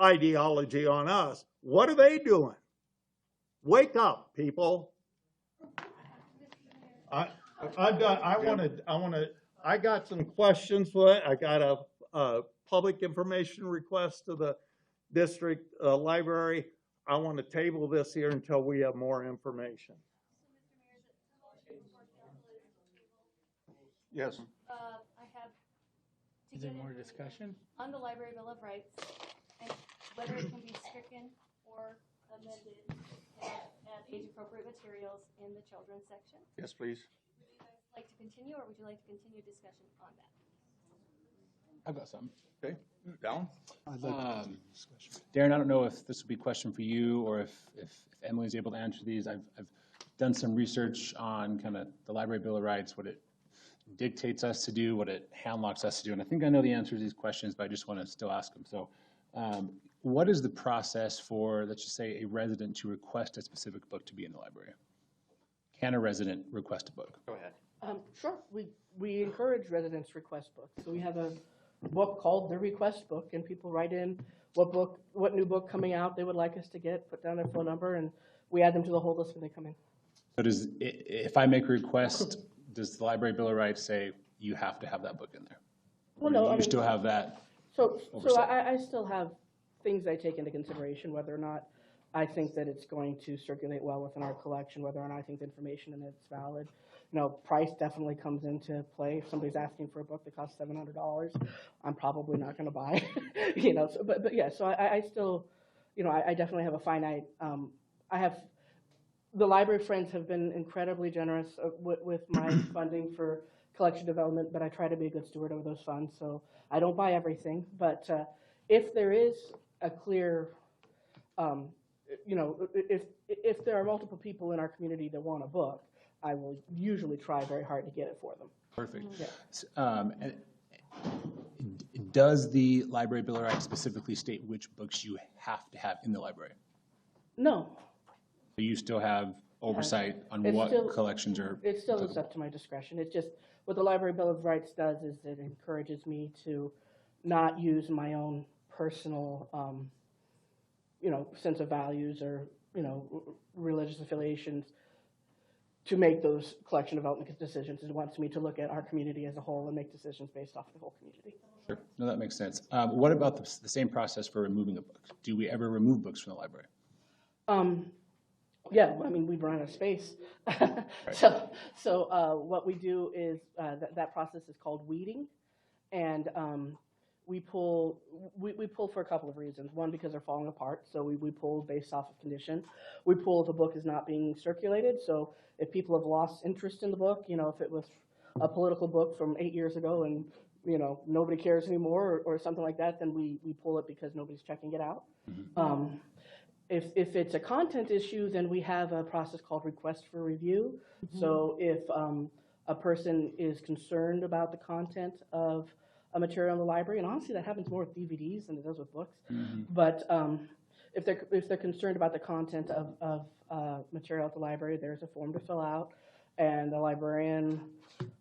ideology on us. What are they doing? Wake up, people. I got some questions for it. I got a public information request to the district library. I want to table this here until we have more information. Yes. I have. Is there more discussion? On the Library Bill of Rights, and whether it can be stricken or amended and age-appropriate materials in the children's section. Yes, please. Would you guys like to continue, or would you like to continue discussion on that? I've got some. Okay, Dallin? Darren, I don't know if this would be a question for you or if Emily's able to answer these. I've done some research on kind of the Library Bill of Rights, what it dictates us to do, what it handlocks us to do. And I think I know the answers to these questions, but I just want to still ask them. So what is the process for, let's just say, a resident to request a specific book to be in the library? Can a resident request a book? Go ahead. Sure. We encourage residents to request books. So we have a book called the request book, and people write in what new book coming out they would like us to get, put down their phone number, and we add them to the whole list when they come in. So if I make a request, does the Library Bill of Rights say you have to have that book in there? Well, no. You still have that? So I still have things I take into consideration, whether or not I think that it's going to circulate well within our collection, whether or not I think the information in it's valid. Price definitely comes into play. If somebody's asking for a book that costs $700, I'm probably not going to buy. But yeah. So I still, I definitely have a finite. The library friends have been incredibly generous with my funding for collection development, but I try to be a good steward of those funds. So I don't buy everything, but if there is a clear, if there are multiple people in our community that want a book, I will usually try very hard to get it for them. Perfect. Yeah. Does the Library Bill of Rights specifically state which books you have to have in the library? No. So you still have oversight on It's what still- collections are? It still is up to my discretion. It's just, what the Library Bill of Rights does is it encourages me to not use my own personal, sense of values or, religious affiliations to make those collection development decisions. It wants me to look at our community as a whole and make decisions based off the whole community. Sure. No, that makes sense. What about the same process for removing a book? Do we ever remove books from the library? Yeah, I mean, we run out of space. So what we do is that process is called weeding, and we pull for a couple of reasons. One, because they're falling apart, so we pull based off of condition. We pull if a book is not being circulated. So if people have lost interest in the book, you know, if it was a political book from 8 years ago and you know nobody cares anymore or something like that, then we pull it because nobody's checking it out. Mm-hmm. If it's a content issue, then we have a process called request for review. Mm-hmm. So if a person is concerned about the content of a material in the library, and honestly that happens more with DVDs than it does with books, mm-hmm. but if they're concerned about the content of material at the library, there's a form to fill out, and the librarian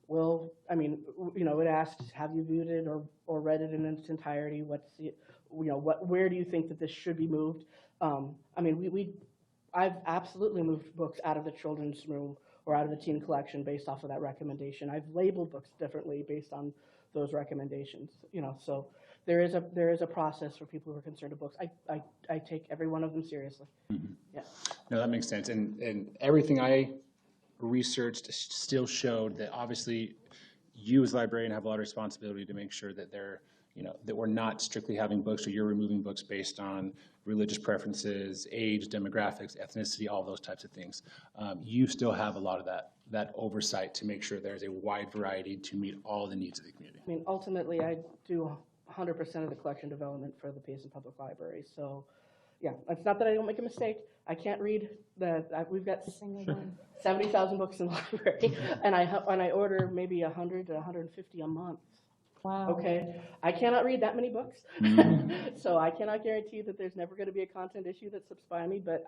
will, I mean, you know, it asks, have you viewed it or read it in its entirety? What's the, you know, where do you think that this should be moved? I mean, I've absolutely moved books out of the children's room or out of the teen collection based off of that recommendation. I've labeled books differently based on those recommendations. You know, so there is a process for people who are concerned with books. I take every one of them seriously. Mm-hmm. Yeah. No, that makes sense. And everything I researched still showed that obviously you as a librarian have a lot of responsibility to make sure that they're, you know, that we're not strictly having books or you're removing books based on religious preferences, age, demographics, ethnicity, all those types of things. You still have a lot of that oversight to make sure there's a wide variety to meet all the needs of the community. I mean, ultimately, I do 100% of the collection development for the Payson Public Library. So, yeah, it's not that I don't make a mistake. I can't read we've got 70,000 books in the library, and I order maybe 100 to 150 a month. Wow. Okay, I cannot read that many books, mm-hmm. So I cannot guarantee that there's never going to be a content issue that slips by me. But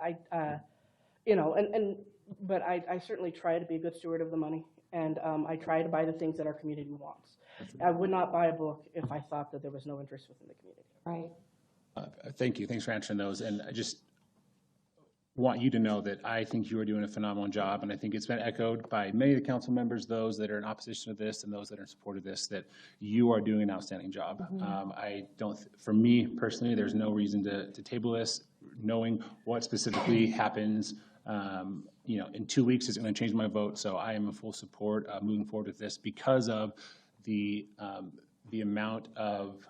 you know, but I certainly try to be a good steward of the money, and I try to buy the things that our community wants. I would not buy a book if I thought that there was no interest within the community. Right. Thank you. Thanks for answering those. And I just want you to know that I think you are doing a phenomenal job, and I think it's been echoed by many of the council members, those that are in opposition to this and those that are in support of this, that you are doing an outstanding job. Mm-hmm. I don't, for me personally, there's no reason to table this, knowing what specifically happens. You know, in 2 weeks is going to change my vote, so I am in full support of moving forward with this because of the amount of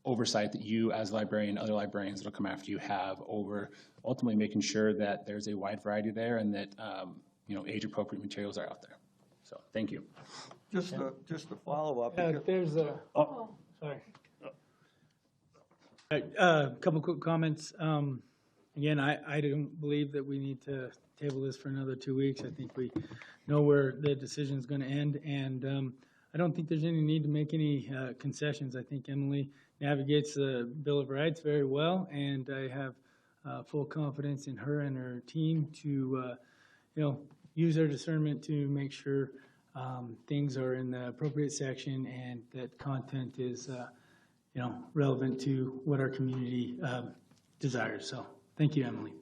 oversight that you as a librarian and other librarians that will come after you have over ultimately making sure that there's a wide variety there and that you know, age-appropriate materials are out there. So thank you. Just a follow-up. There's a sorry. A couple quick comments. Again, I don't believe that we need to table this for another 2 weeks. I think we know where the decision is going to end, and I don't think there's any need to make any concessions. I think Emily navigates the Bill of Rights very well, and I have full confidence in her and her team to, you know, use their discernment to make sure things are in the appropriate section and that content is, you know, relevant to what our community desires. So, thank you, Emily.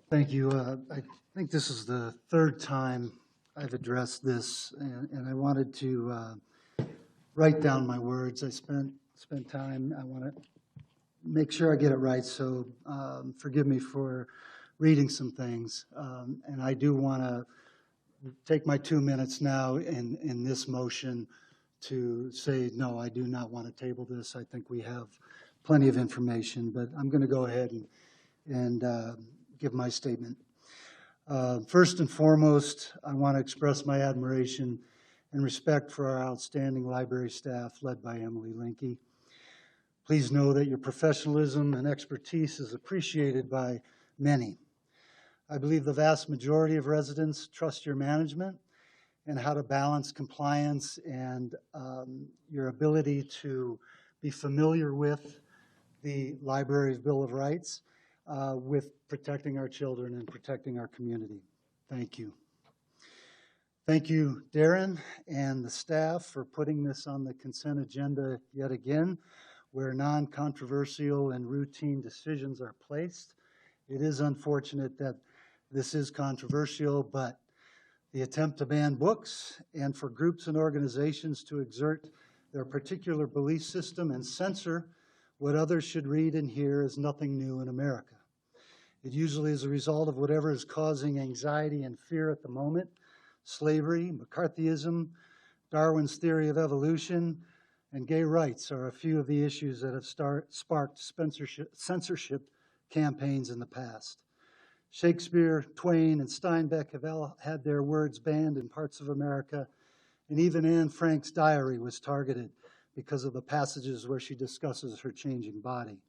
Thank you. I think this is the third time I've addressed this, and I wanted to write down my words. I spent time. I want to make sure I get it right, so forgive me for reading some things. And I do want to take my 2 minutes now in this motion to say, no, I do not want to table this. I think we have plenty of information, but I'm going to go ahead and give my statement. First and foremost, I want to express my admiration and respect for our outstanding library staff led by Emily Linke. Please know that your professionalism and expertise is appreciated by many. I believe the vast majority of residents trust your management and how to balance compliance and your ability to be familiar with the library's Bill of Rights with protecting our children and protecting our community. Thank you. Thank you, Darren and the staff, for putting this on the consent agenda yet again, where non-controversial and routine decisions are placed. It is unfortunate that this is controversial, but the attempt to ban books and for groups and organizations to exert their particular belief system and censor what others should read and hear is nothing new in America. It usually is a result of whatever is causing anxiety and fear at the moment. Slavery, McCarthyism, Darwin's theory of evolution, and gay rights are a few of the issues that have sparked censorship campaigns in the past. Shakespeare, Twain, and Steinbeck have all had their words banned in parts of America, and even Anne Frank's diary was targeted because of the passages where she discusses her changing body.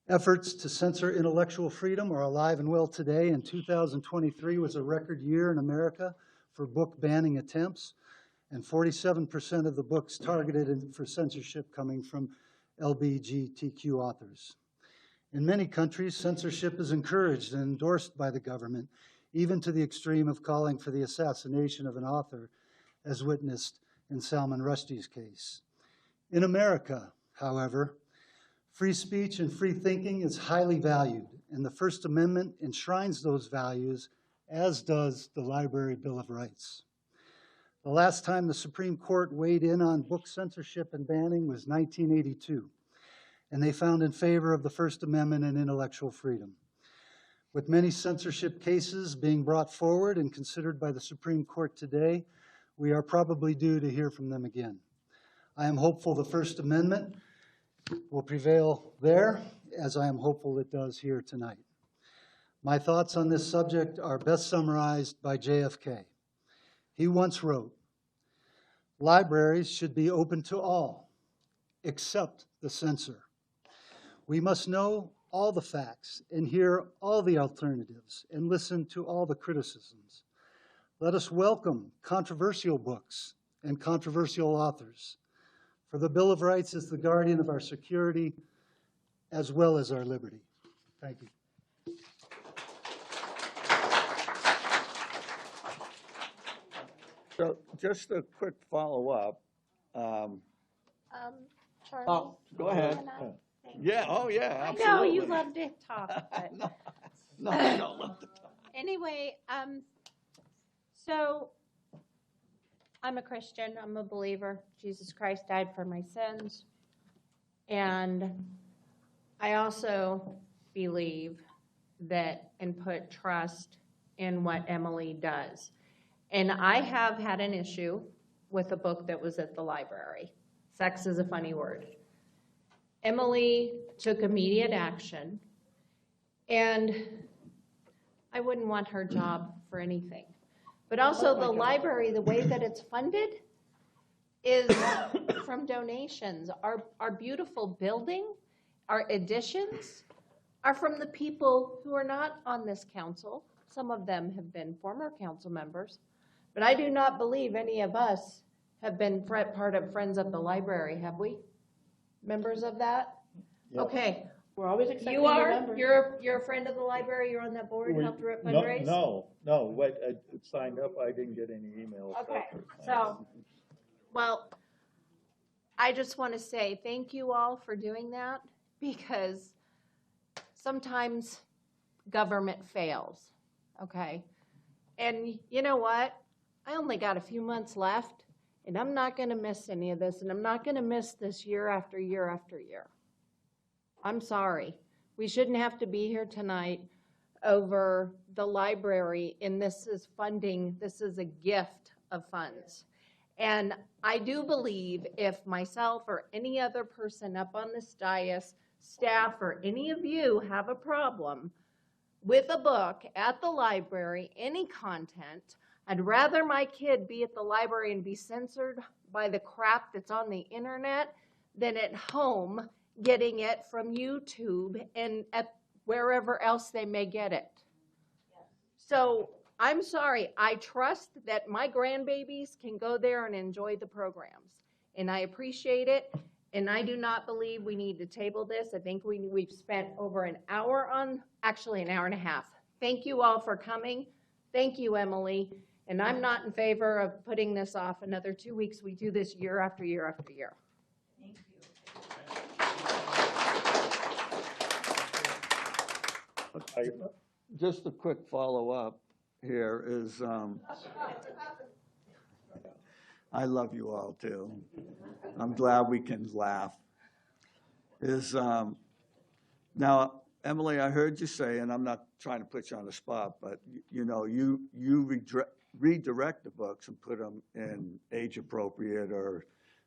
Efforts to censor intellectual freedom are alive and well today, and 2023 was a record year in America for book banning attempts, and 47% of the books targeted for censorship coming from LGBTQ authors. In many countries, censorship is encouraged and endorsed by the government, even to the extreme of calling for the assassination of an author, as witnessed in Salman Rushdie's case. In America, however, free speech and free thinking is highly valued, and the First Amendment enshrines those values, as does the Library Bill of Rights. The last time the Supreme Court weighed in on book censorship and banning was 1982, and they found in favor of the First Amendment and intellectual freedom. With many censorship cases being brought forward and considered by the Supreme Court today, we are probably due to hear from them again. I am hopeful the First Amendment will prevail there, as I am hopeful it does here tonight. My thoughts on this subject are best summarized by JFK. He once wrote, "Libraries should be open to all, except the censor. We must know all the facts and hear all the alternatives and listen to all the criticisms. Let us welcome controversial books and controversial authors, for the Bill of Rights is the guardian of our security as well as our liberty." Thank you. So just a quick follow-up. Charlie. Go ahead. can I- thank Yeah, you. oh, yeah, I know you absolutely. love to talk, but. No, I don't love to talk. Anyway, so I'm a Christian, I'm a believer. Jesus Christ died for my sins. And I also believe that and put trust in what Emily does. And I have had an issue with a book that was at the library. Sex is a funny word. Emily took immediate action, and I wouldn't want her job for anything. But also the library, the way that it's funded is from donations. Our beautiful building, our additions are from the people who are not on this council. Some of them have been former council members. But I do not believe any of us have been part of Friends of the Library, have we? Members of that? Yep. Okay. We're always accepting You new are? members. You're a friend of the library? You're on that board, helped fundraise? No, wait, I signed up, I didn't get any emails. Okay, so, well, I just want to say thank you all for doing that, because sometimes government fails, okay? And you know what? I only got a few months left, and I'm not going to miss any of this, and I'm not going to miss this year after year after year. I'm sorry. We shouldn't have to be here tonight over the library, and this is funding, this is a gift of funds. And I do believe if myself or any other person up on this dais, staff, or any of you have a problem with a book at the library, any content, I'd rather my kid be at the library and be censored by the crap that's on the internet than at home getting it from YouTube and at wherever else they may get it. So I'm sorry, I trust that my grandbabies can go there and enjoy the programs. And I appreciate it. And I do not believe we need to table this. I think we've spent over an hour actually an hour and a half. Thank you all for coming. Thank you, Emily. And I'm not in favor of putting this off another 2 weeks. We do this year after year after year. Thank you. Just a quick follow-up here is, I love you all too. I'm glad we can laugh. Now, Emily, I heard you say, and I'm not trying to put you on the spot, but you redirect the books and put them in age appropriate, or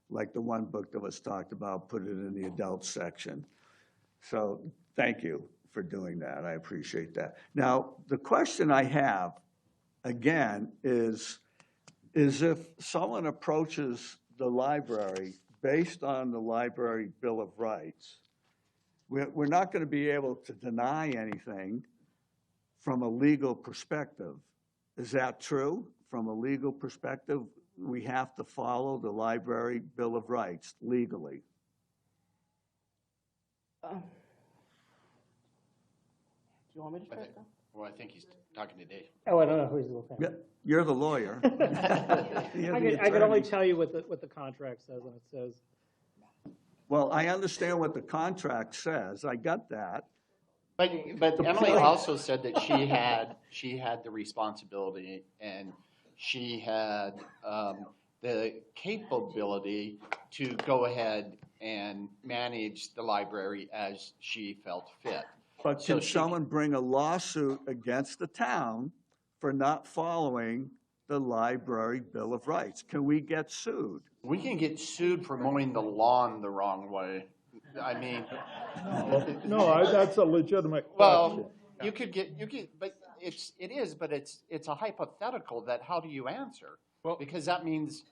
like the one book that was talked about, put it in the adult section. So thank you for doing that. I appreciate that. Now, the question I have, again, is if someone approaches the library based on the Library Bill of Rights, we're not going to be able to deny anything from a legal perspective. Is that true? From a legal perspective, we have to follow the Library Bill of Rights legally. Do you want me to start? Well, I think he's talking to Dave. Oh, I don't know who he's looking Yeah, at. you're the lawyer. I can only tell you what the contract says, and it says, Well, I understand what the contract says. I got that. But Emily also said that she had the responsibility, and she had the capability to go ahead and manage the library as she felt fit. But So can she- someone bring a lawsuit against the town for not following the Library Bill of Rights? Can we get sued? We can get sued for mowing the lawn the wrong way. I mean. No, that's a legitimate question. Well, you could, but it's a hypothetical that how do you answer? Well, because that means,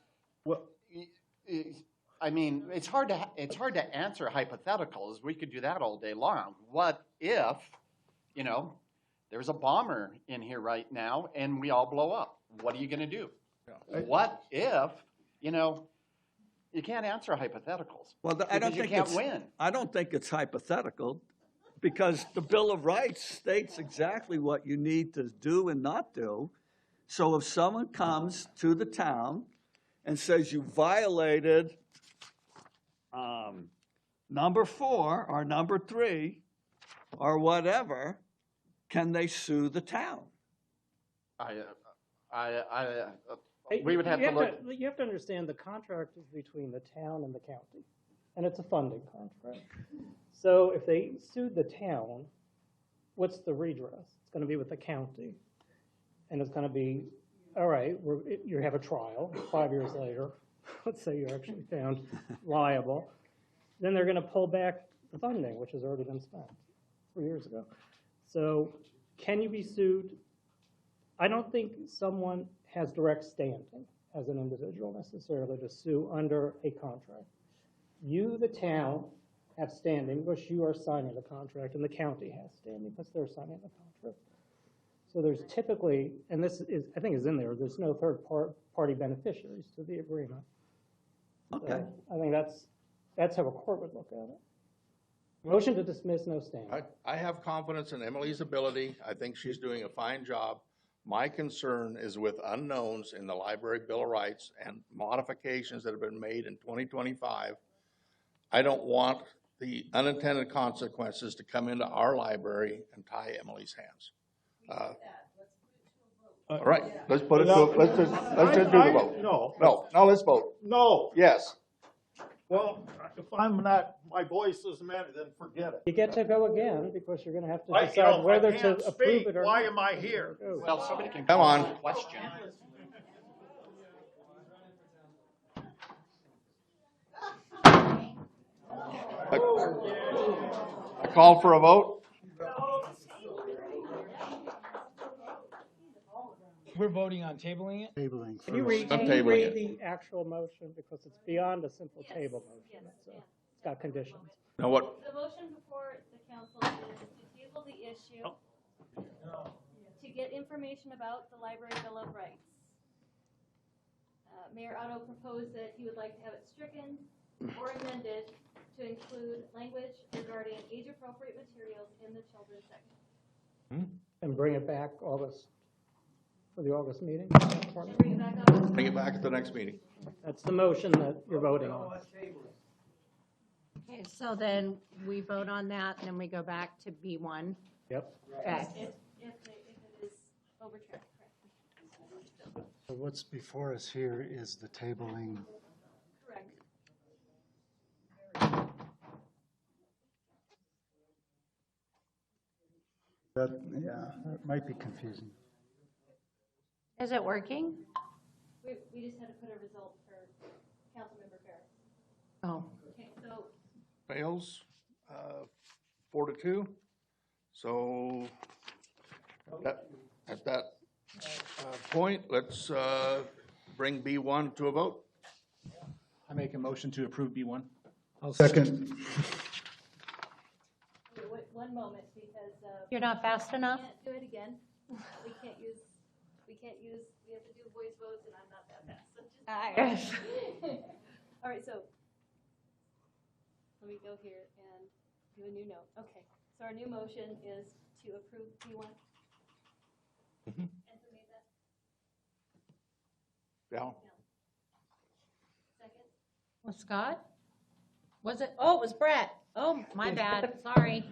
I mean, it's hard to answer hypotheticals. We could do that all day long. What if, there's a bomber in here right now and we all blow up? What are you gonna do? What if, you can't answer hypotheticals. Well, because you can't win. I don't think it's hypothetical, because the Bill of Rights states exactly what you need to do and not do. So if someone comes to the town and says you violated number 4 or number 3 or whatever, can they sue the town? We would have to look. You have to understand the contract is between the town and the county, and it's a funding contract. So if they sued the town, what's the redress? It's going to be with the county, and it's going to be, all right, you have a trial 5 years later. Let's say you're actually found liable. Then they're going to pull back the funding, which has already been spent 3 years ago. So can you be sued? I don't think someone has direct standing as an individual necessarily to sue under a contract. You, the town, have standing because you are signing the contract, and the county has standing because they're signing the contract. So there's typically, and this is, I think is in there, there's no third party beneficiaries to the agreement. Okay. So I think that's how a court would look at it. Motion to dismiss, no standing. I have confidence in Emily's ability. I think she's doing a fine job. My concern is with unknowns in the Library Bill of Rights and modifications that have been made in 2025. I don't want the unintended consequences to come into our library and tie Emily's hands. All right, let's put it to, let's just do the vote. No, let's vote. No. Yes. Well, if I'm not, my voice doesn't matter, then forget it. You get to go again because you're going to have to I decide whether I can't to approve speak. it or Why not. am I here? Well, somebody can Come call on. the question. I call for a vote. We're voting on tabling it? Tabling. Can you read the actual motion because it's beyond a simple table motion. It's got conditions. Now what? The motion before the council is to table the issue, to get information about the Library Bill of Rights. Mayor Otto proposed that he would like to have it stricken or amended to include language regarding age-appropriate materials in the children's section. And bring it back August, for the August meeting? Bring it back up. Bring it back at the next meeting. That's the motion that you're voting on. Okay, so then we vote on that, and then we go back to B1. Yep. Correct. If it is overturned, correct. So what's before us here is the tabling. Correct. That might be confusing. Is it working? We just had to put a result for Councilmember Ferris. Oh. Okay, so Fails, 4-2. So at that point, let's bring B1 to a vote. I make a motion to approve B1. I'll second. wait, one moment, because. You're not fast enough? We can't do it again. We have to do voice votes, and I'm not that fast. So just- All right, so let me go here and do a new note. Okay, so our new motion is to approve B1. And who made that? Yeah. Second? Was Scott? Was it? Oh, it was Brett. Oh, my bad. Sorry.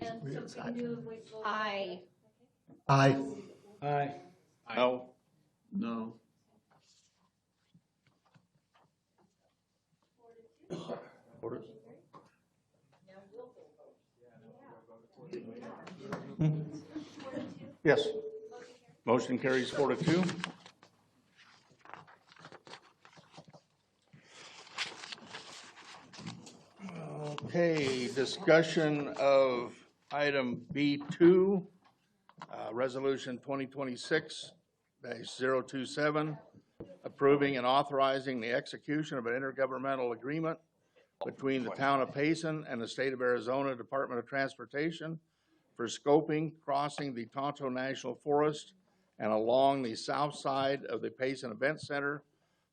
And so we can do a voice vote. Aye. Aye. Aye. No. No. Yes. Motion carries 4-2. Okay, discussion of item B2, Resolution 2026-027, approving and authorizing the execution of an intergovernmental agreement between the town of Payson and the state of Arizona Department of Transportation for scoping crossing the Tonto National Forest and along the south side of the Payson Event Center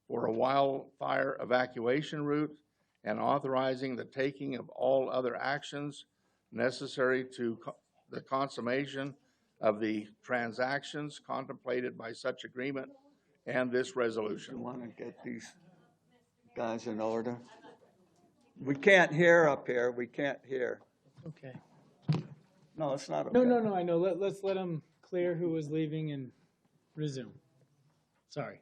for a wildfire evacuation route, and authorizing the taking of all other actions necessary to the consummation of the transactions contemplated by such agreement and this resolution. You want to get these guys in order? We can't hear up here. We can't hear. Okay. No, it's not okay. No, I know. Let's let them clear who was leaving and resume. Sorry.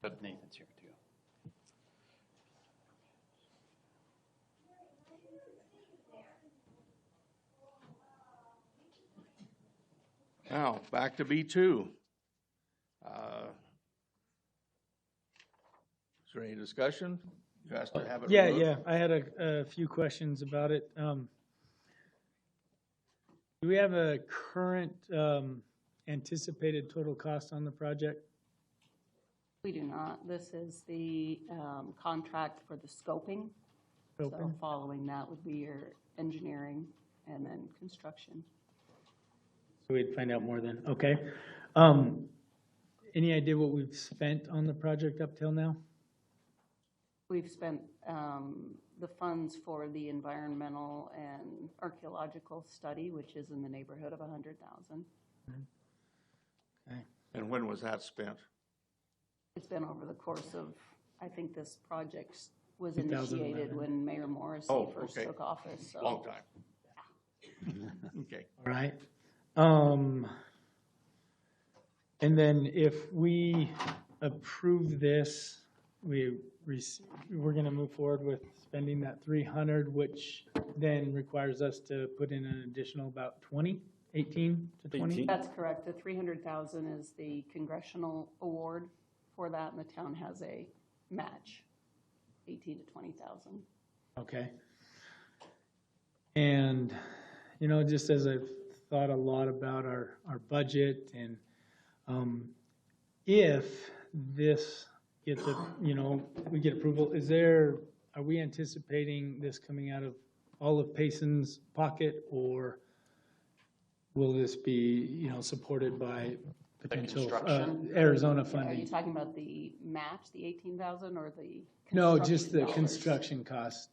But Nathan's here too. Now, back to B2. Is there any discussion? You asked to have it removed? Yeah. I had a few questions about it. Do we have a current anticipated total cost on the project? We do not. This is the contract for the scoping. So Scoping. following that would be your engineering and then construction. So we'd find out more then. Okay. Any idea what we've spent on the project up till now? We've spent the funds for the environmental and archaeological study, which is in the neighborhood of $100,000. Okay. And when was that spent? It's been over the course of, I think this project was 2011. initiated when Mayor Morrissey first took office. So. Long time. Okay. All right. And then if we approve this, we're going to move forward with spending that 300, which then requires us to put in an additional about 18 to 20? That's correct. The $300,000 is the congressional award for that, and the town has a match, 18 to 20,000. Okay. And, just as I've thought a lot about our budget, and if this gets we get approval, are we anticipating this coming out of all of Payson's pocket, or will this be, supported by potential Arizona funding? Are you talking about the match, the 18,000, or the No, just the dollars? construction cost.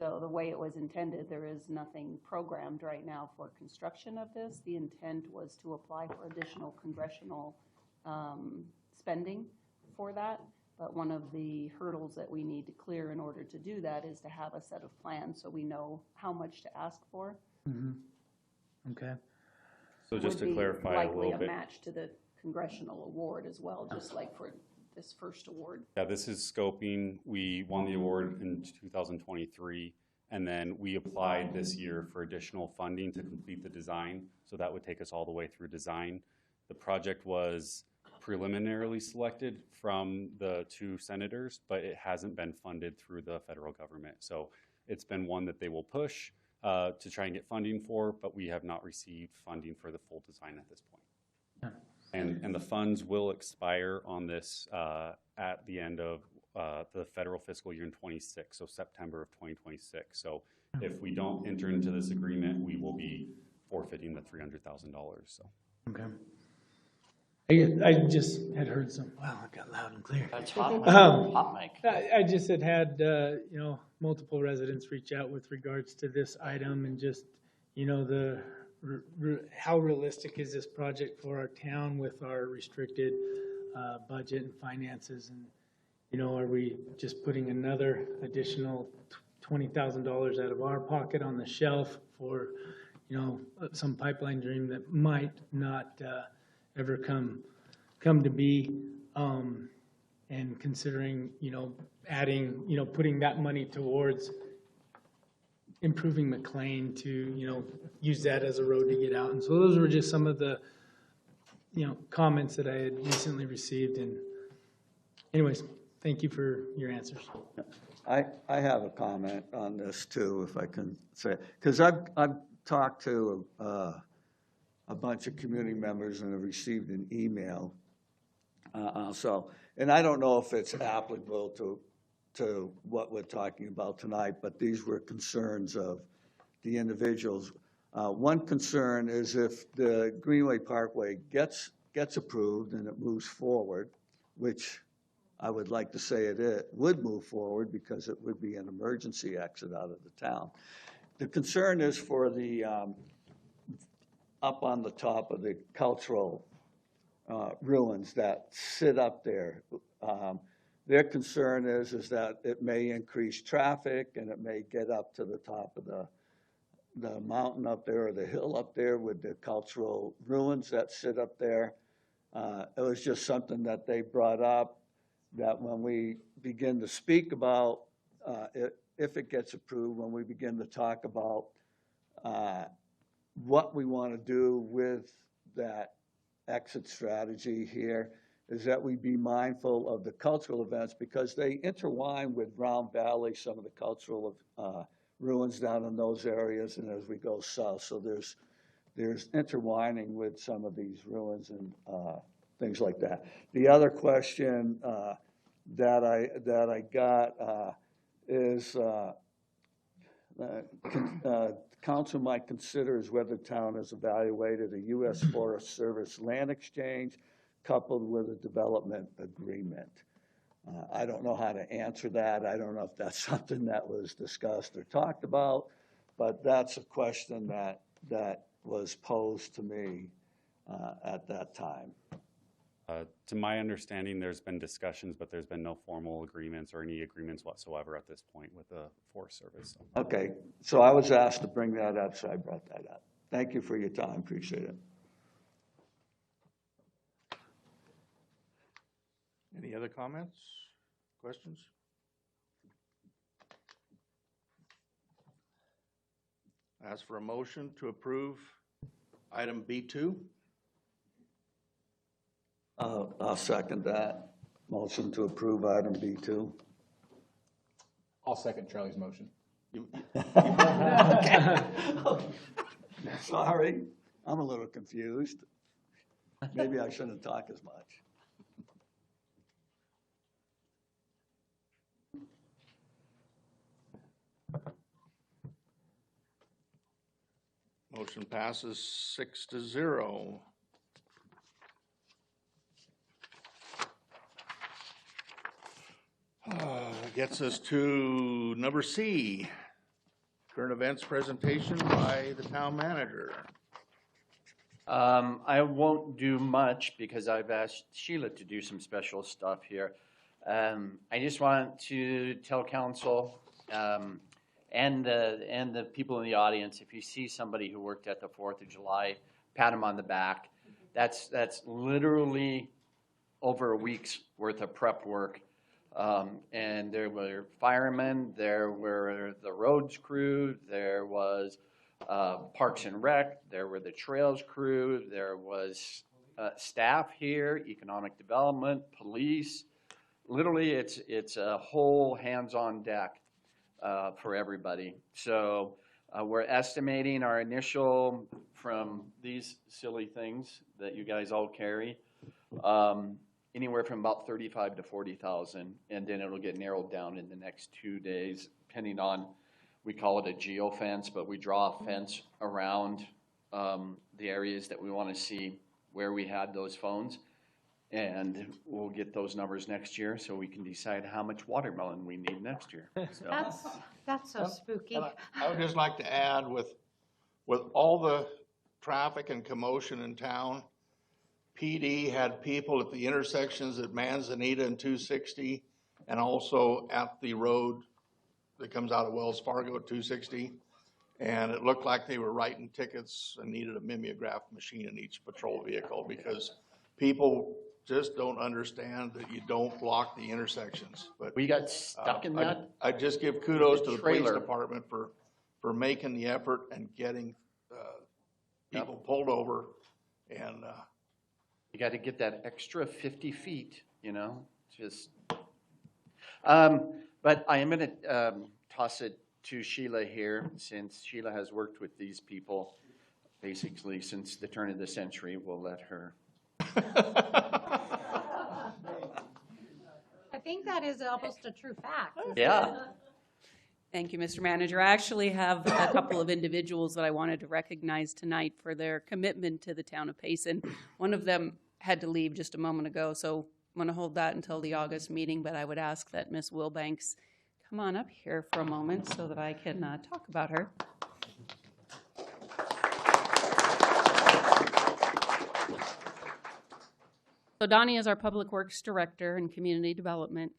So the way it was intended, there is nothing programmed right now for construction of this. The intent was to apply for additional congressional spending for that. But one of the hurdles that we need to clear in order to do that is to have a set of plans so we know how much to ask for. Okay. So just to Would be clarify a likely little bit. match to the congressional award as well, just like for this first award. Yeah, this is scoping. We won the award in 2023, and then we applied this year for additional funding to complete the design. So that would take us all the way through design. The project was preliminarily selected from the 2 senators, but it hasn't been funded through the federal government. So it's been one that they will push to try and get funding for, but we have not received funding for the full design at this point. And the funds will expire on this at the end of the federal fiscal year in 26, so September of 2026. So if we don't enter into this agreement, we will be forfeiting the $300,000. So. Okay. I just had heard some, wow, it got loud and clear. That's hot, hot mic. I just had you know, multiple residents reach out with regards to this item and just, you know, the how realistic is this project for our town with our restricted budget and finances, and you know, are we just putting another additional $20,000 out of our pocket on the shelf for, you know, some pipeline dream that might not ever come to be, and considering, you know, adding, you know, putting that money towards improving McLean to, you know, use that as a road to get out. And so those were just some of the, you know, comments that I had recently received. And anyways, thank you for your answers. I have a comment on this too, if I can say, because I've talked to a bunch of community members and have received an email. And I don't know if it's applicable to what we're talking about tonight, but these were concerns of the individuals. One concern is if the Greenway Parkway gets approved and it moves forward, which I would like to say it would move forward because it would be an emergency exit out of the town. The concern is for the up on the top of the cultural ruins that sit up there. Their concern is that it may increase traffic and it may get up to the top of the mountain up there or the hill up there with the cultural ruins that sit up there. It was just something that they brought up, that when we begin to speak about, if it gets approved, when we begin to talk about what we want to do with that exit strategy here, is that we be mindful of the cultural events because they intertwine with Round Valley, some of the cultural ruins down in those areas, and as we go south. So there's intertwining with some of these ruins and things like that. The other question that I got is council might consider is whether town has evaluated a U.S. Forest Service land exchange coupled with a development agreement. I don't know how to answer that. I don't know if that's something that was discussed or talked about, but that's a question that was posed to me at that time. To my understanding, there's been discussions, but there's been no formal agreements or any agreements whatsoever at this point with the Forest Service. So. Okay, so I was asked to bring that up, so I brought that up. Thank you for your time, appreciate it. Any other comments, questions? Ask for a motion to approve item B2. I'll second that. Motion to approve item B2. I'll second Charlie's motion. Okay. Sorry, I'm a little confused. Maybe I shouldn't talk as much. Motion passes 6-0. Gets us to number C, Current events presentation by the town manager. I won't do much because I've asked Sheila to do some special stuff here. I just want to tell council and the people in the audience, if you see somebody who worked at the 4th of July, pat them on the back. That's literally over a week's worth of prep work. And there were firemen, there were the roads crew, there was Parks and Rec, there were the trails crew, there was staff here, economic development, police. Literally, it's a whole hands-on deck for everybody. So we're estimating our initial, from these silly things that you guys all carry, anywhere from about 35 to 40,000, and then it'll get narrowed down in the next 2 days, depending on, we call it a geofence, but we draw a fence around the areas that we want to see where we had those phones, and we'll get those numbers next year so we can decide how much watermelon we need next year. So. That's so spooky. And I would just like to add, with all the traffic and commotion in town, PD had people at the intersections at Manzanita and 260, and also at the road that comes out of Wells Fargo at 260. And it looked like they were writing tickets and needed a mimeograph machine in each patrol vehicle, because people just don't understand that you don't block the intersections. But we got stuck in that. I just give kudos to the police trailer. department for making the effort and getting people pulled over. And you got to get that extra 50 feet, you know, just. But I am going to toss it to Sheila here, since Sheila has worked with these people basically since the turn of the century. We'll let her. I think that is almost a true fact. Yeah. Thank you, Mr. Manager. I actually have a couple of individuals that I wanted to recognize tonight for their commitment to the town of Payson. One of them had to leave just a moment ago, so I'm going to hold that until the August meeting, but I would ask that Ms. Wilbanks come on up here for a moment so that I can talk about her. So Donnie is our Public Works Director and Community Development.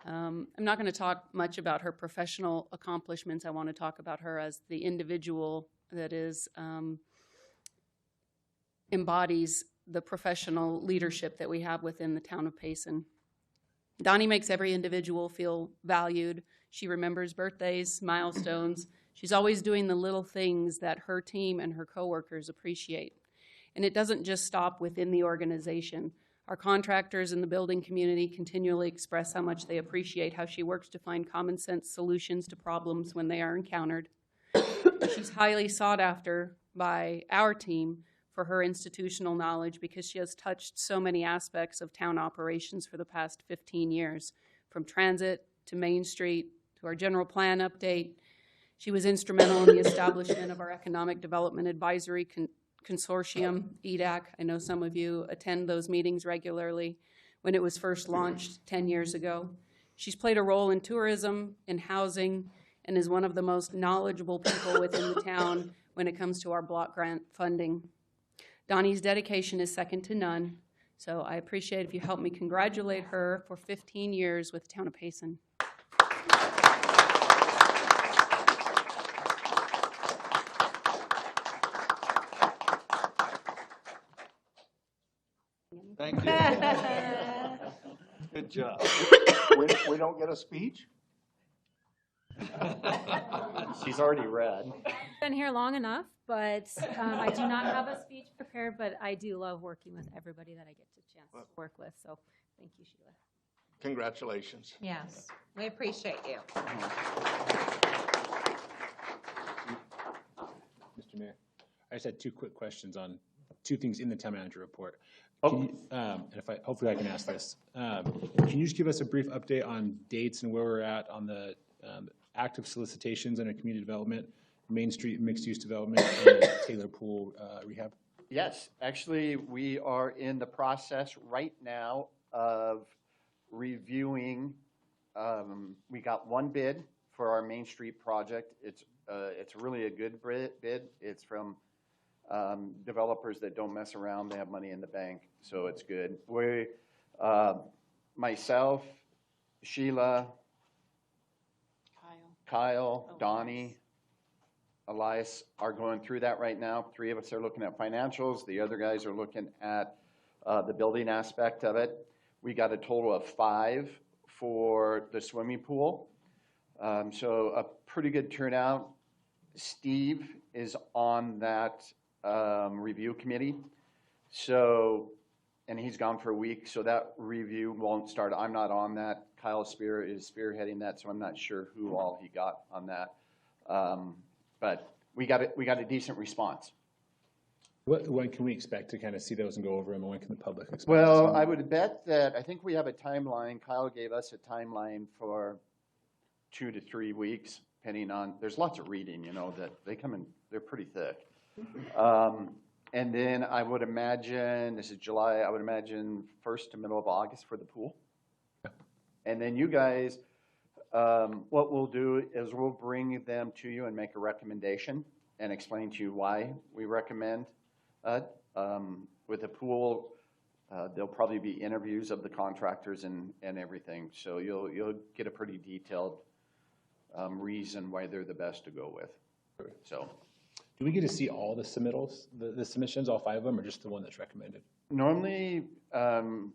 I'm not going to talk much about her professional accomplishments. I want to talk about her as the individual that is embodies the professional leadership that we have within the town of Payson. Donnie makes every individual feel valued. She remembers birthdays, milestones. She's always doing the little things that her team and her coworkers appreciate. And it doesn't just stop within the organization. Our contractors in the building community continually express how much they appreciate how she works to find common sense solutions to problems when they are encountered. She's highly sought after by our team for her institutional knowledge, because she has touched so many aspects of town operations for the past 15 years, from transit to Main Street to our general plan update. She was instrumental in the establishment of our Economic Development Advisory Consortium, EDAC. I know some of you attend those meetings regularly, when it was first launched 10 years ago. She's played a role in tourism, in housing, and is one of the most knowledgeable people within the town when it comes to our block grant funding. Donnie's dedication is second to none, so I appreciate if you help me congratulate her for 15 years with the town of Payson. thank you. Good job. We don't get a speech? She's already read. Been here long enough, but I do not have a speech prepared, but I do love working with everybody that I get the chance to work with. So thank you, Sheila. Congratulations. Yes, we appreciate you. Mr. Mayor, I just had two quick questions on two things in the town manager report. Oh. Can you, and hopefully I can ask this. Can you just give us a brief update on dates and where we're at on the active solicitations under community development, Main Street mixed-use development, and Taylor Pool rehab? Yes, actually, we are in the process right now of reviewing. We got one bid for our Main Street project. It's It's really a good bid. It's from developers that don't mess around. They have money in the bank, so it's good. Myself, Sheila, Kyle, Donnie, Elias are going through that right now. 3 of us are looking at financials. The other guys are looking at the building aspect of it. We got a total of 5 for the swimming pool. So a pretty good turnout. Steve is on that review committee. So, and he's gone for a week, so that review won't start. I'm not on that. Kyle Spear is spearheading that, so I'm not sure who all he got on that. But we got a decent response. When can we expect to kind of see those and go over them, and when can the public expect? Well, I would bet that, I think we have a timeline. Kyle gave us a timeline for 2 to 3 weeks, depending on, there's lots of reading, you know, that they come in, they're pretty thick. And then I would imagine, this is July, I would imagine 1st to middle of August for the pool. And then you guys, what we'll do is we'll bring them to you and make a recommendation and explain to you why we recommend it. With the pool, there'll probably be interviews of the contractors and everything. So you'll get a pretty detailed reason why they're the best to go with. So, do we get to see all the submittals, the submissions, all 5 of them, or just the one that's recommended? Normally,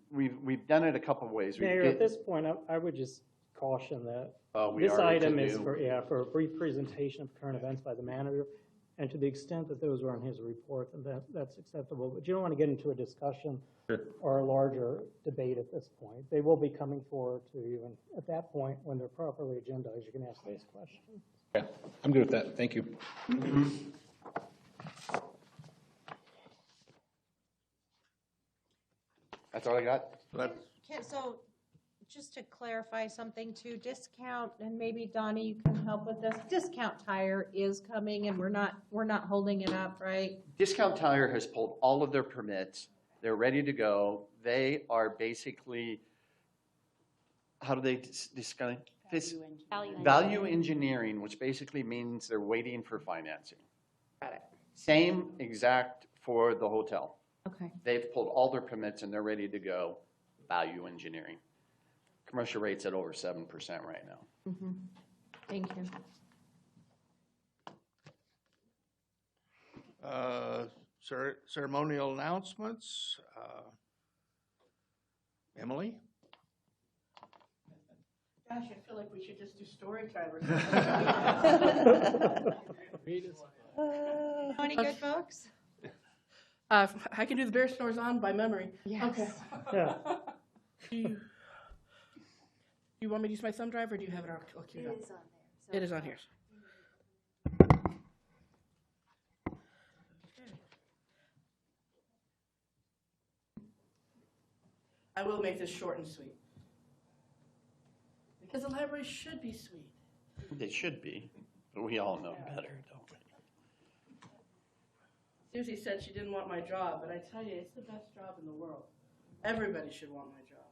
we've done it a couple of ways. Mayor, at this point, I would just caution that this item is for a brief presentation of current events by the manager, and to the extent that those are on his report, then that's acceptable. But you don't want to get into a discussion or a larger debate at this point. They will be coming forward to you, and at that point, when they're properly agendized, you can ask those questions. Okay, I'm good with that. Thank you. That's all I got. So just to clarify something too, discount, and maybe Donnie, you can help with this. Discount Tire is coming, and we're not holding it up, right? Discount Tire has pulled all of their permits. They're ready to go. They are basically, how do they describe this? Value engineering, which basically means they're waiting for financing. Got it. Same exact for the hotel. Okay. They've pulled all their permits and they're ready to go. Value engineering. Commercial rate's at over 7% right now. Mm-hmm. Thank you. Ceremonial announcements. Emily? Gosh, I feel like we should just do story time or something. Any good books? I can do the Bear Snores On by memory. Yes. Okay. Yeah. Do you want me to use my thumb drive, or do you have it on? It is on there. It is on here. I will make this short and sweet. Because the library should be sweet. They should be, but we all know better, don't we? Susie said she didn't want my job, but I tell you, it's the best job in the world. Everybody should want my job.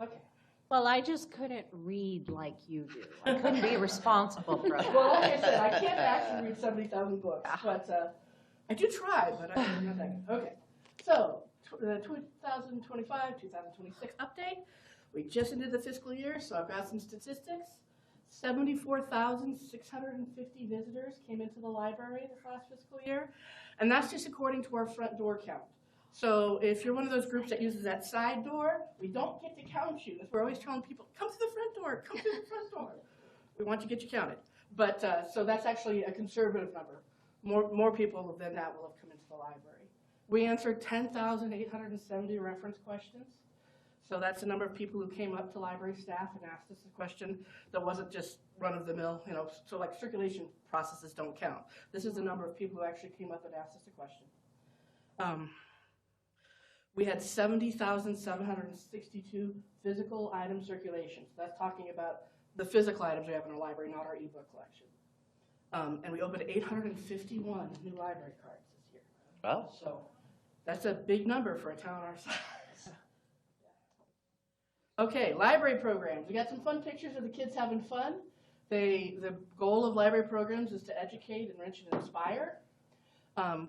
Okay. Well, I just couldn't read like you do. I couldn't be responsible for it. Well, like I said, I can't actually read 70,000 books, but I do try, but I'm not that good. Okay, so the 2025, 2026 update. We just ended the fiscal year, so I've got some statistics. 74,650 visitors came into the library this last fiscal year, and that's just according to our front door count. So if you're one of those groups that uses that side door, we don't get to count you. We're always telling people, come to the front door, come to the front door. We want to get you counted. But so that's actually a conservative number. More people than that will have come into the library. We answered 10,870 reference questions. So that's the number of people who came up to library staff and asked us a question that wasn't just run-of-the-mill, you know, so like circulation processes don't count. This is the number of people who actually came up and asked us a question. We had 70,762 physical item circulations. That's talking about the physical items we have in our library, not our ebook collection. And we opened 851 new library cards this year. Wow. So that's a big number for a town our size. Okay, library programs. We got some fun pictures of the kids having fun. The goal of library programs is to educate, enrich, and inspire.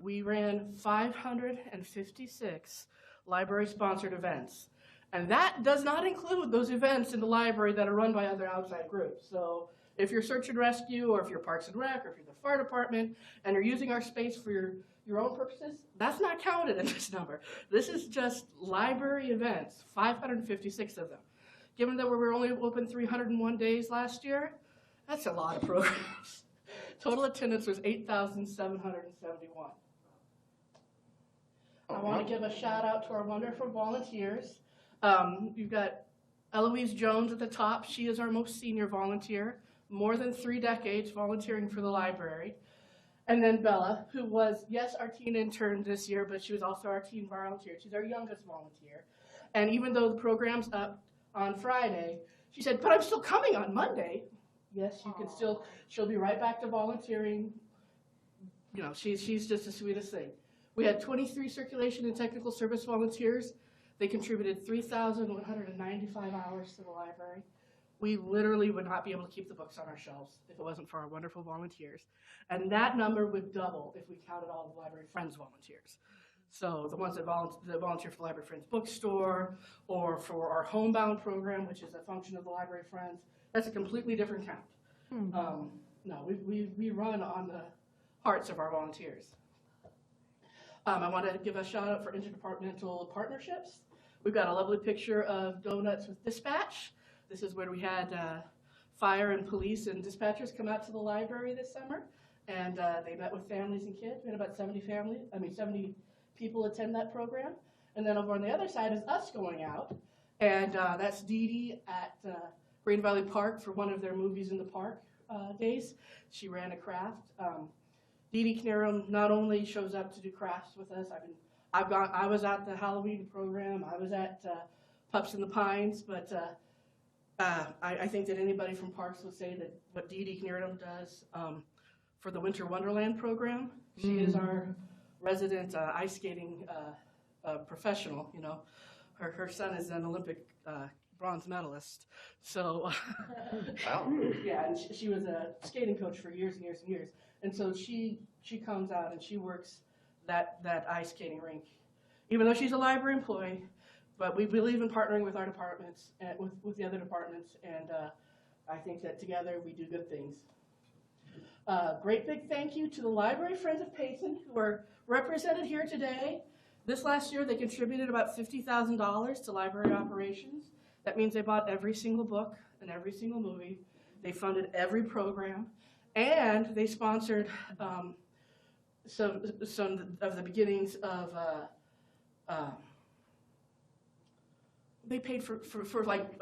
We ran 556 library-sponsored events. And that does not include those events in the library that are run by other outside groups. So if you're search and rescue, or if you're Parks and Rec, or if you're the fire department, and you're using our space for your own purposes, that's not counted in this number. This is just library events, 556 of them. Given that we were only open 301 days last year, that's a lot of programs. Total attendance was 8,771. I want to give a shout out to our wonderful volunteers. You've got Eloise Jones at the top. She is our most senior volunteer, more than 3 decades volunteering for the library. And then Bella, who was, yes, our teen intern this year, but she was also our teen volunteer. She's our youngest volunteer. And even though the program's up on Friday, she said, but I'm still coming on Monday. Yes, you can still, she'll be right back to volunteering. You know, she's just the sweetest thing. We had 23 circulation and technical service volunteers. They contributed 3,195 hours to the library. We literally would not be able to keep the books on our shelves if it wasn't for our wonderful volunteers. And that number would double if we counted all the Library Friends volunteers. So the ones that volunteer for the Library Friends bookstore, or for our Homebound program, which is a function of the Library Friends, that's a completely different count. No, we run on the hearts of our volunteers. I want to give a shout out for interdepartmental partnerships. We've got a lovely picture of Donuts with Dispatch. This is where we had fire and police and dispatchers come out to the library this summer, and they met with families and kids. We had about 70 people attend that program. And then over on the other side is us going out, and that's Dee Dee at Green Valley Park for one of their Movies in the Park days. She ran a craft. Dee Dee Knero not only shows up to do crafts with us. I was at the Halloween program. I was at Pups in the Pines, but I think that anybody from Parks would say that what Dee Dee Knero does for the Winter Wonderland program. She is our resident ice skating professional. You know, her son is an Olympic bronze medalist. So, wow. Yeah, and she was a skating coach for years and years and years. And so she comes out and she works that ice skating rink, even though she's a library employee. But we believe in partnering with our departments and with the other departments, and I think that together we do good things. Great big thank you to the Library Friends of Payson, who are represented here today. This last year they contributed about $50,000 to library operations. That means they bought every single book and every single movie. They funded every program, and they sponsored some of the beginnings of they paid for like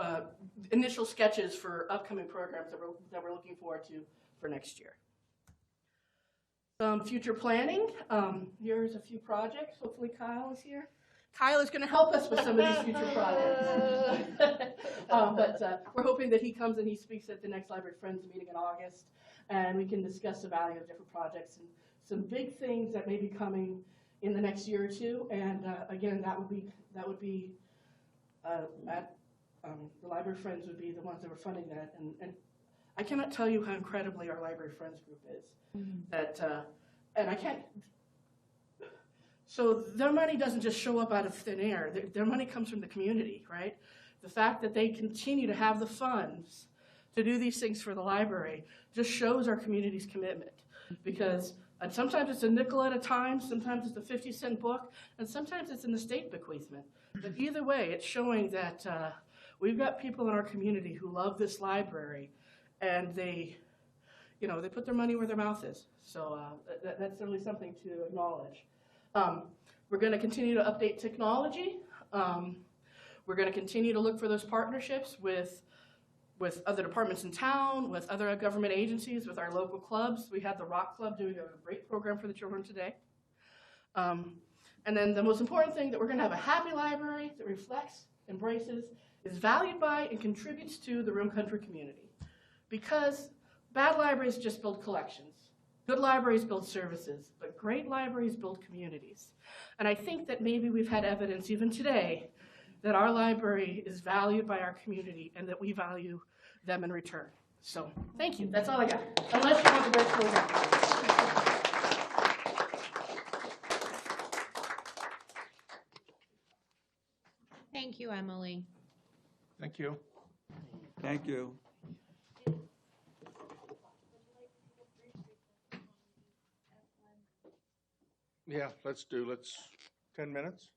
initial sketches for upcoming programs that we're looking forward to for next year. Some future planning. Here's a few projects. Hopefully Kyle is here. Kyle is going to help us with some of these future projects. But we're hoping that he comes and he speaks at the next Library Friends meeting in August, and we can discuss the value of different projects and some big things that may be coming in the next year or two. And again, that would be the Library Friends would be the ones that were funding that. And I cannot tell you how incredibly our Library Friends group is. That and I can't. So their money doesn't just show up out of thin air. Their money comes from the community, right? The fact that they continue to have the funds to do these things for the library just shows our community's commitment. Because and sometimes it's a nickel at a time, sometimes it's a 50-cent book, and sometimes it's an estate bequeathment. But either way, it's showing that we've got people in our community who love this library, and they put their money where their mouth is. So that's certainly something to acknowledge. We're going to continue to update technology. We're going to continue to look for those partnerships with other departments in town, with other government agencies, with our local clubs. We had the Rock Club doing a great program for the children today. And then the most important thing, that we're going to have a happy library that reflects, embraces, is valued by, and contributes to the Room Country community. Because bad libraries just build collections. Good libraries build services, but great libraries build communities. And I think that maybe we've had evidence even today that our library is valued by our community and that we value them in return. So, thank you. That's all I got. Unless you want to break those out. Thank you, Emily. Thank you. Thank you. Yeah, let's 10 minutes?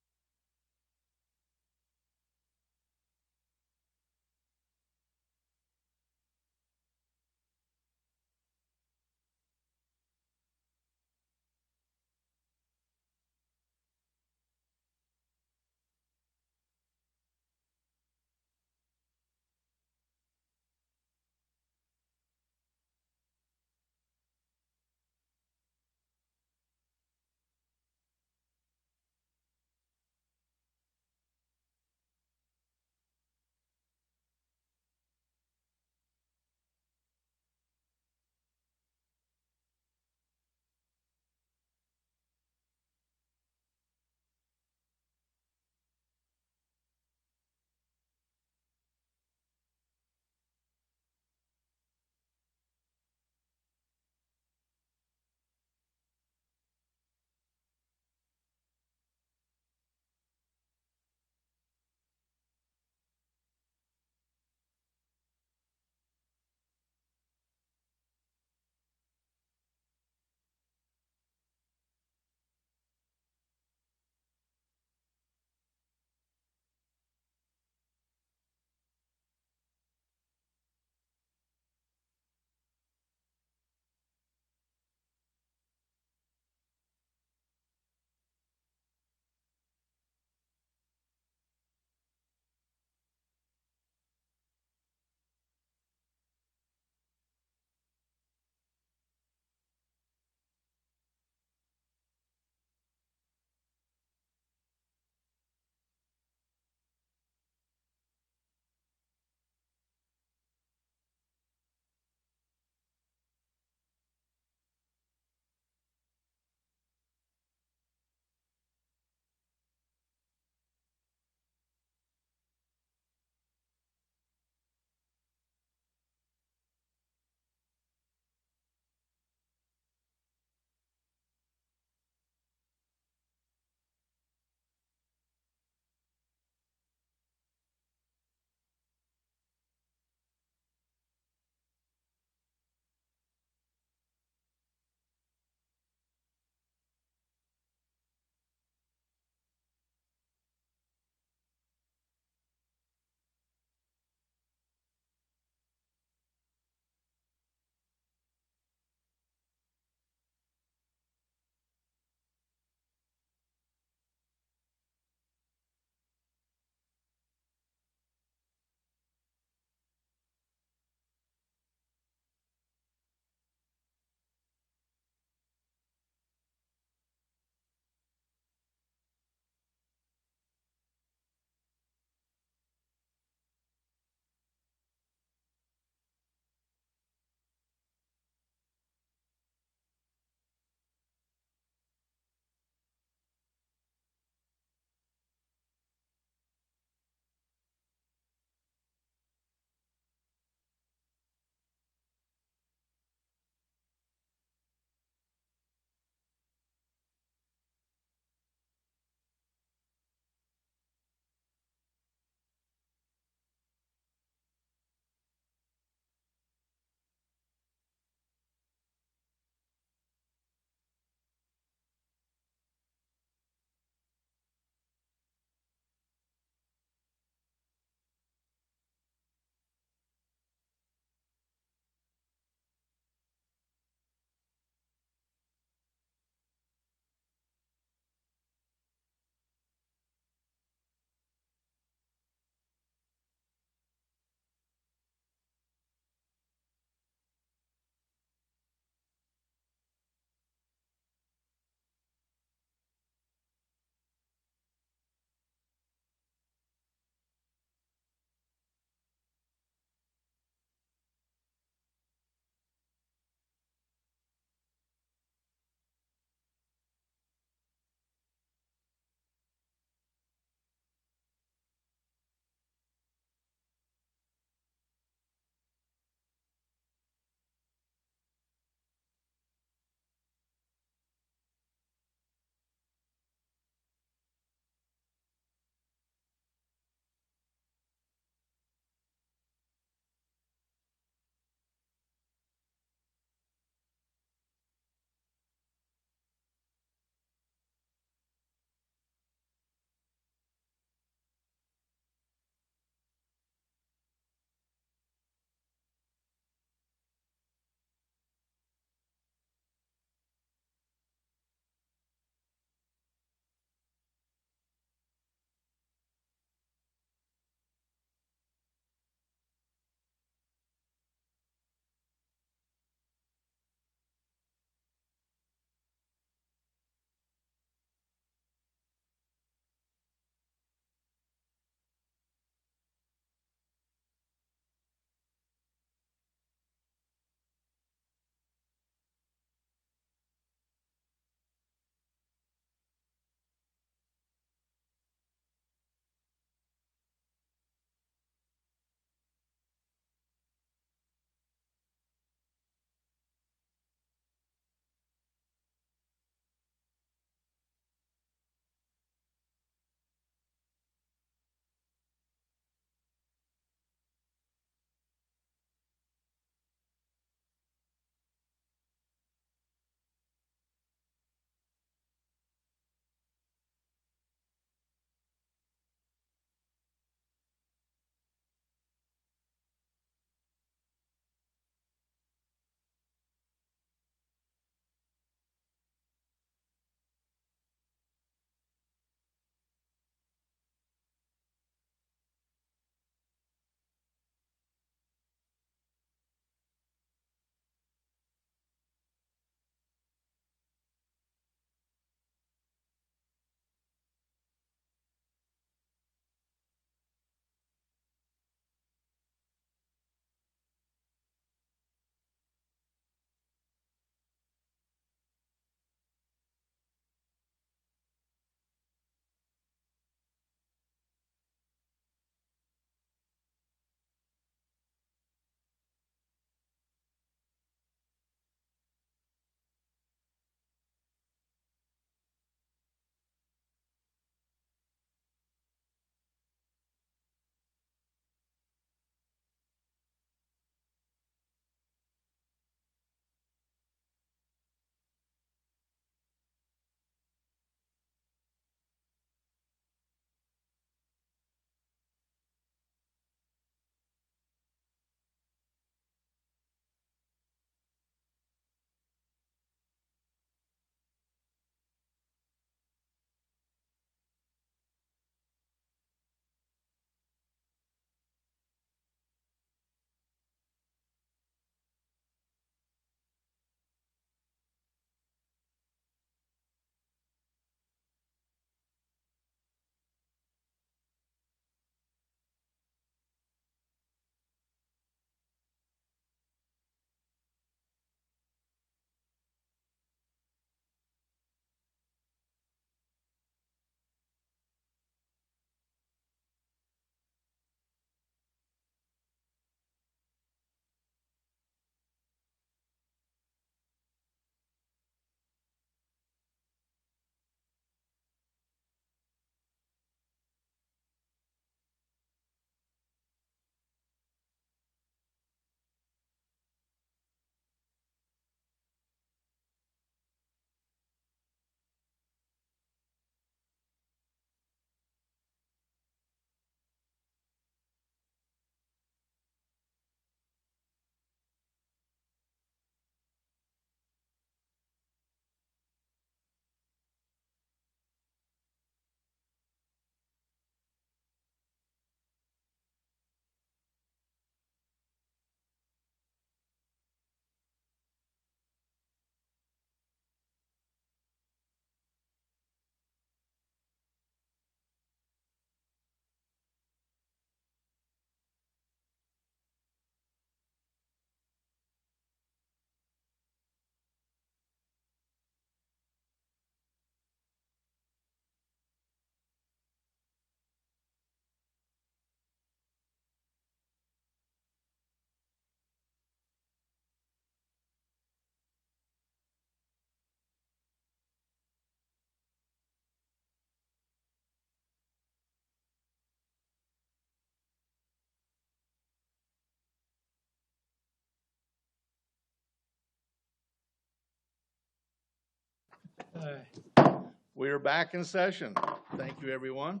We are back in session. Thank you, everyone.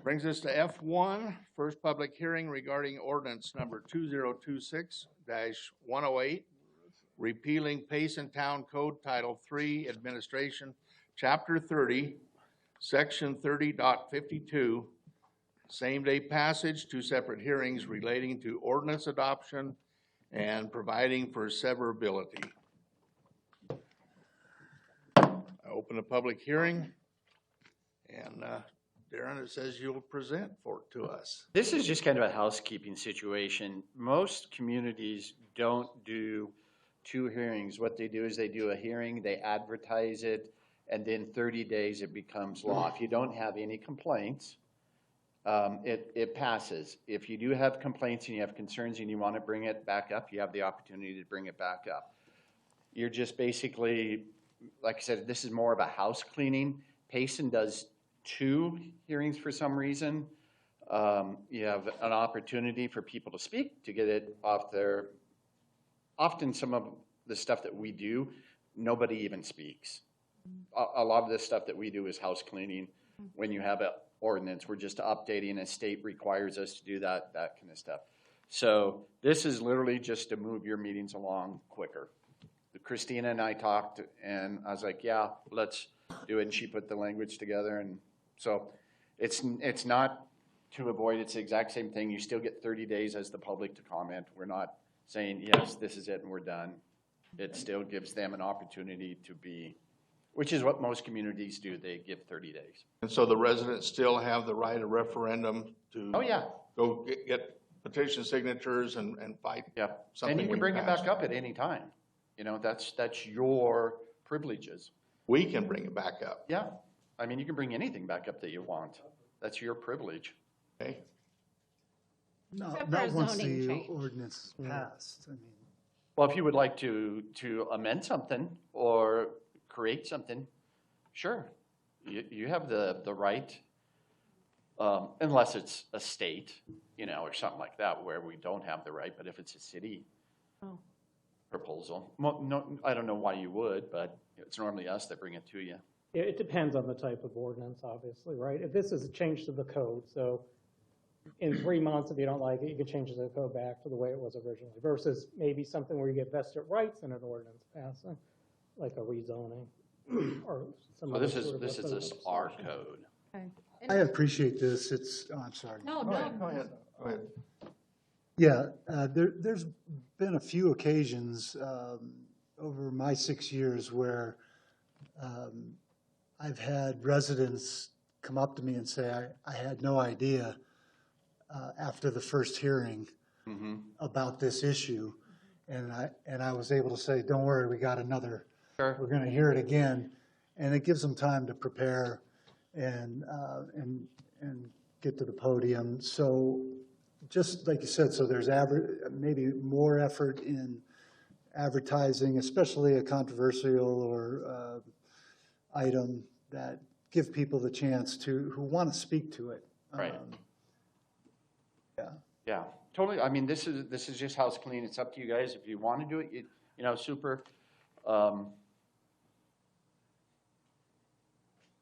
Brings us to F1, first public hearing regarding ordinance number 2026-108, repealing Payson Town Code Title III Administration, Chapter 30, Section 30.52, same-day passage, 2 separate hearings relating to ordinance adoption and providing for severability. I open a public hearing, and Darren, it says you'll present for it to us. This is just kind of a housekeeping situation. Most communities don't do 2 hearings. What they do is they do a hearing, they advertise it, and then 30 days it becomes law. If you don't have any complaints, it passes. If you do have complaints and you have concerns and you want to bring it back up, you have the opportunity to bring it back up. You're just basically, like I said, this is more of a house cleaning. Payson does 2 hearings for some reason. You have an opportunity for people to speak, to get it off their, often some of the stuff that we do, nobody even speaks. A lot of this stuff that we do is house cleaning. When you have an ordinance, we're just updating, a state requires us to do that kind of stuff. So this is literally just to move your meetings along quicker. Christina and I talked, and I was like, yeah, let's do it, and she put the language together, and so it's not to avoid, it's the exact same thing. You still get 30 days as the public to comment. We're not saying, yes, this is it and we're done. It still gives them an opportunity to be, which is what most communities do. They give 30 days. And so the residents still have the right of referendum to go get petition signatures and fight something. And you can bring it back up at any time. You know, that's your privileges. We can bring it back up. Yeah. I mean, you can bring anything back up that you want. That's your privilege. Okay. No, Except for not a once zoning the change. ordinance is passed. I mean, Well, if you would like to amend something or create something, sure. You have the right, unless it's a state, you know, or something like that where we don't have the right. But if it's a city proposal, no, I don't know why you would, but it's normally us that bring it to you. Yeah, it depends on the type of ordinance, obviously, right? If this is a change to the code, so in 3 months, if you don't like it, you could change the code back to the way it was originally, versus maybe something where you get vested rights in an ordinance passing, like a rezoning or some Well, other this is sort of this our code. I appreciate this. I'm sorry. No, Go ahead. Go ahead. Yeah, there's been a few occasions over my 6 years where I've had residents come up to me and say, I had no idea after the first hearing about this issue. And I was able to say, don't worry, we got another, we're going to hear it again. And it gives them time to prepare and get to the podium. So just like you said, so there's maybe more effort in advertising, especially a controversial or item that give people the chance who want to speak to it. Right. Yeah, totally. I mean, this is just house clean. It's up to you guys. If you want to do it, you know, super.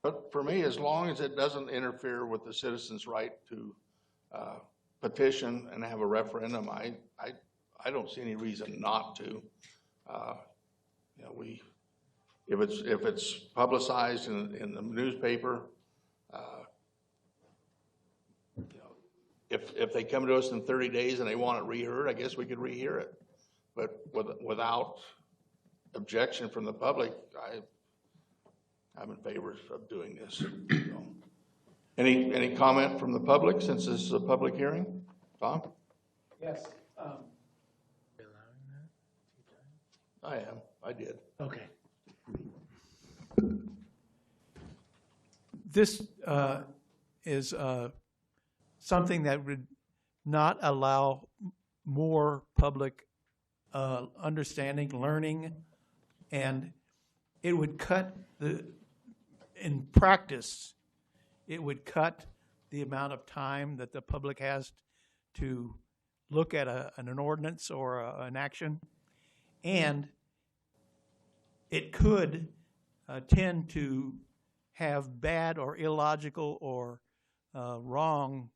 But for me, as long as it doesn't interfere with the citizens' right to petition and have a referendum, I don't see any reason not to. You know, if it's publicized in the newspaper, you know, if they come to us in 30 days and they want it reheard, I guess we could rehear it. But without objection from the public, I'm in favor of doing this. So, any comment from the public since this is a public hearing? Tom? Yes. I am. I did. Okay. This is something that would not allow more public understanding, learning, and it would cut in practice, it would cut the amount of time that the public has to look at an ordinance or an action. And it could tend to have bad or illogical or wrong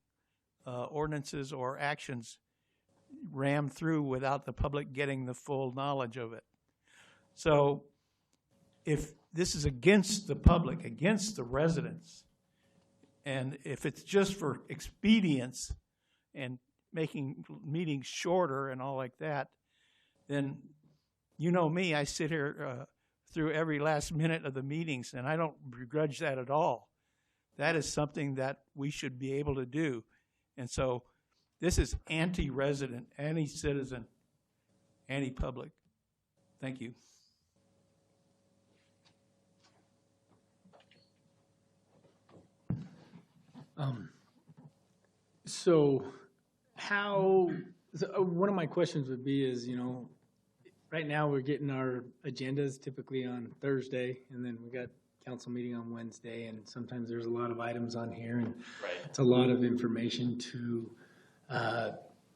ordinances or actions rammed through without the public getting the full knowledge of it. So if this is against the public, against the residents, and if it's just for expedience and making meetings shorter and all like that, then you know me, I sit here through every last minute of the meetings, and I don't begrudge that at all. That is something that we should be able to do. And so this is anti-resident, anti-citizen, anti-public. Thank you. So one of my questions would be is, you know, right now we're getting our agendas typically on Thursday, and then we got council meeting on Wednesday, and sometimes there's a lot of items on here, and it's a lot of information to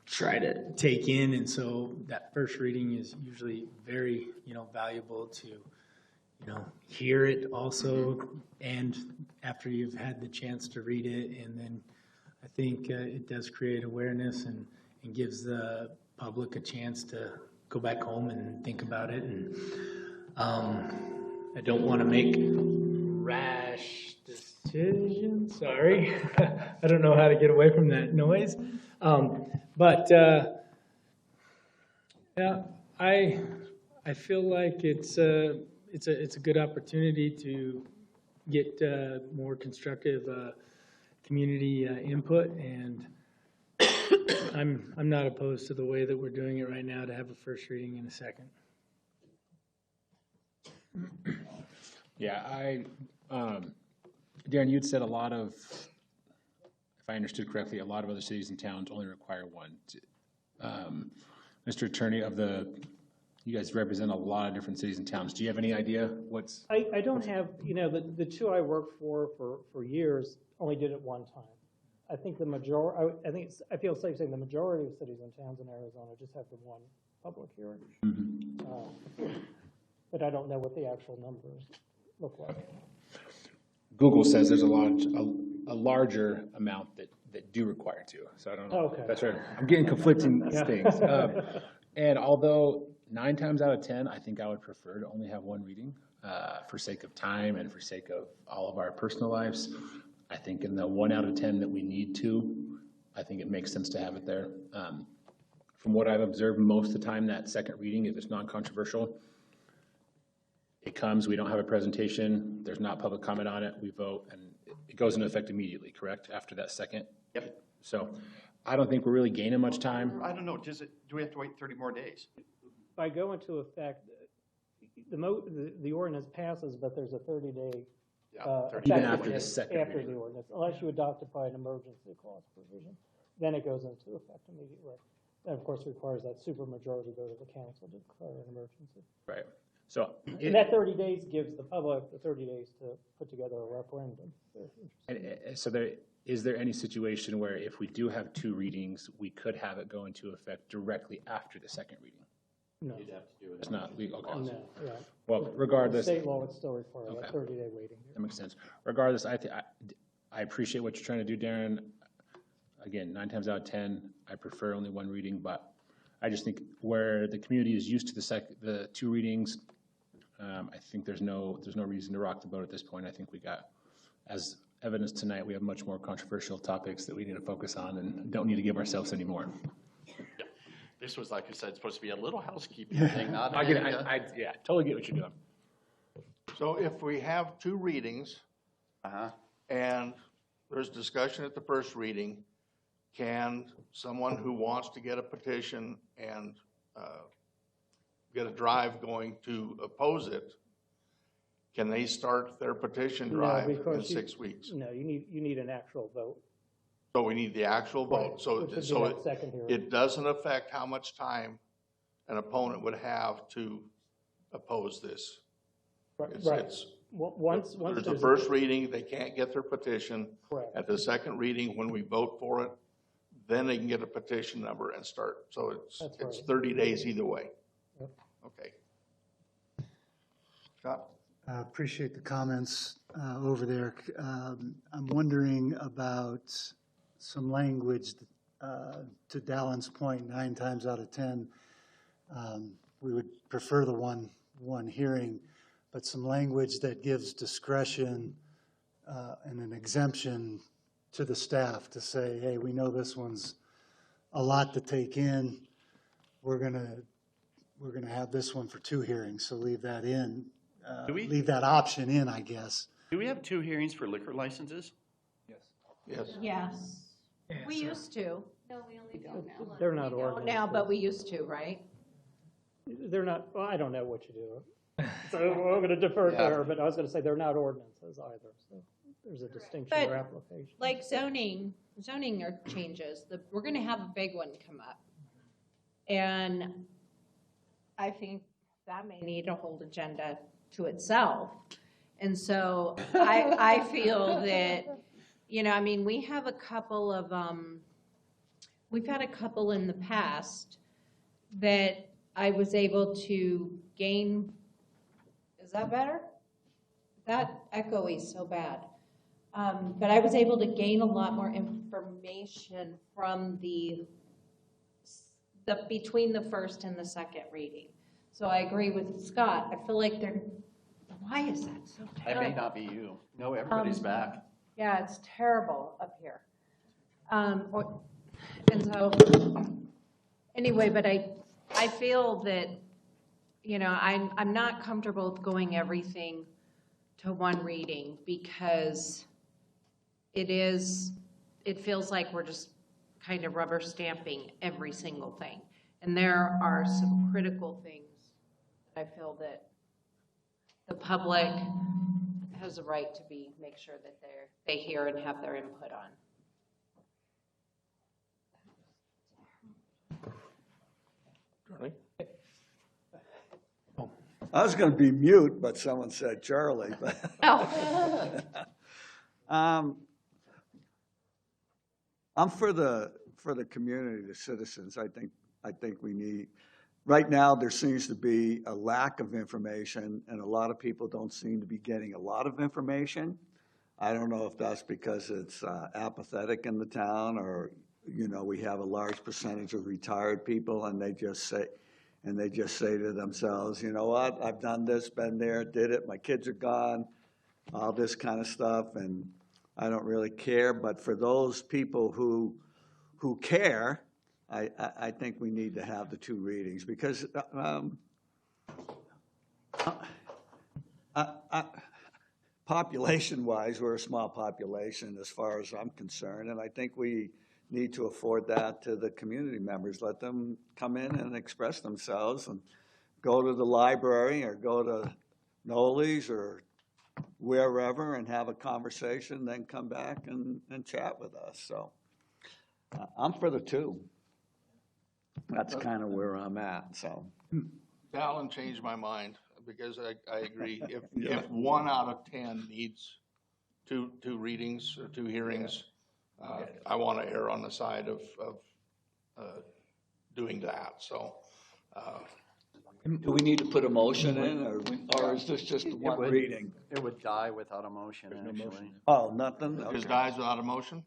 try to take in, and so that first reading is usually very, you know, valuable to, you know, hear it also, and after you've had the chance to read it, and then I think it does create awareness and gives the public a chance to go back home and think about it. And I don't want to make rash decisions. Sorry, I don't know how to get away from that noise. But yeah, I feel like it's a good opportunity to get more constructive community input, and I'm not opposed to the way that we're doing it right now, to have a first reading and a second. Yeah, Darren, you'd said a lot of, if I understood correctly, a lot of other cities and towns only require one. Mr. Attorney, you guys represent a lot of different cities and towns. Do you have any idea what's? I don't have, you know, the two I worked for years only did it one time. I think I feel safe saying the majority of cities and towns in Arizona just have the one public hearing. But I don't know what the actual numbers look like. Google says there's a larger amount that do require two. So I don't know. Okay. That's right. I'm getting conflicting things. And although 9 times out of 10, I think I would prefer to only have one reading for sake of time and for sake of all of our personal lives. I think in the 1 out of 10 that we need to, I think it makes sense to have it there. From what I've observed, most of the time that second reading, if it's non-controversial, it comes, we don't have a presentation, there's not public comment on it, we vote, and it goes into effect immediately, correct, after that second? Yep. So I don't think we're really gaining much time. I don't know, do we have to wait 30 more days? By go into effect, the ordinance passes, but there's a 30-day Even after the second after reading. the ordinance, unless you adopt it by an emergency clause provision, then it goes into effect immediately. That, of course, requires that supermajority go to the council to declare an emergency. Right. So And that 30 days gives the public the 30 days to put together a referendum. So is there any situation where if we do have 2 readings, we could have it go into effect directly after the second reading? No. You'd have to do it. It's not legal. Okay. No, right. Well, regardless. State law would still require Okay. that 30-day waiting. That makes sense. Regardless, I appreciate what you're trying to do, Darren. Again, 9 times out of 10, I prefer only one reading, but I just think where the community is used to the 2 readings, I think there's no reason to rock the boat at this point. I think we got, as evidence tonight, we have much more controversial topics that we need to focus on and don't need to give ourselves any more. This was, like I said, supposed to be a little housekeeping thing, not I totally get what you're doing. So if we have 2 readings, and there's discussion at the first reading, can someone who wants to get a petition and get a drive going to oppose it, can they start their petition drive in 6 weeks? No, you need an actual vote. So we need the actual vote. Right, So, which would be so that second hearing. it doesn't affect how much time an opponent would have to oppose this. Right. It's Once there's the there's first reading, they can't get their petition. Correct. At the second reading, when we vote for it, then they can get a petition number and start. So That's it's right. 30 days either way. Yep. Okay. Scott? Appreciate the comments over there. I'm wondering about some language, to Dallin's point, 9 times out of 10, we would prefer the one hearing, but some language that gives discretion and an exemption to the staff to say, hey, we know this one's a lot to take in. We're gonna have this one for 2 hearings, so leave that in. Leave that option in, I guess. Do we have 2 hearings for liquor licenses? Yes. Yes. We used to. No, we only do now. They're not Don't ordinance. now, but we used to, right? They're not, well, I don't know what you do. So we're going to defer to her, but I was going to say they're not ordinances either. So there's a distinction But or application. like zoning are changes. We're gonna have a big one come up. And I think that may need a whole agenda to itself. And so I feel that, you know, I mean, we have a couple of, we've had a couple in the past that I was able to gain. Is that better? That echo is so bad. But I was able to gain a lot more information from the between the first and the second reading. So I agree with Scott. I feel like why is that so terrible? That may not be you. No, everybody's back. Yeah, it's terrible up here. And so, anyway, but I feel that, you know, I'm not comfortable with going everything to one reading because it feels like we're just kind of rubber stamping every single thing. And there are some critical things that I feel that the public has a right to make sure that they hear and have their input on. Charlie? I was going to be mute, but someone said Charlie. But I'm for the community, the citizens. I think we need. Right now, there seems to be a lack of information, and a lot of people don't seem to be getting a lot of information. I don't know if that's because it's apathetic in the town, or you know, we have a large percentage of retired people, and they just say to themselves, you know what, I've done this, been there, did it, my kids are gone, all this kind of stuff, and I don't really care. But for those people who care, I think we need to have the 2 readings because population-wise, we're a small population as far as I'm concerned, and I think we need to afford that to the community members. Let them come in and express themselves and go to the library or go to Noli's or wherever and have a conversation, then come back and chat with us. So I'm for the 2. That's kind of where I'm at, so. Dallin changed my mind because I agree. If 1 out of 10 needs two readings or 2 hearings, I want to err on the side of doing that. So, do we need to put a motion in, or is this just one reading? It would die without a motion, actually. Oh, nothing? It just dies without a motion?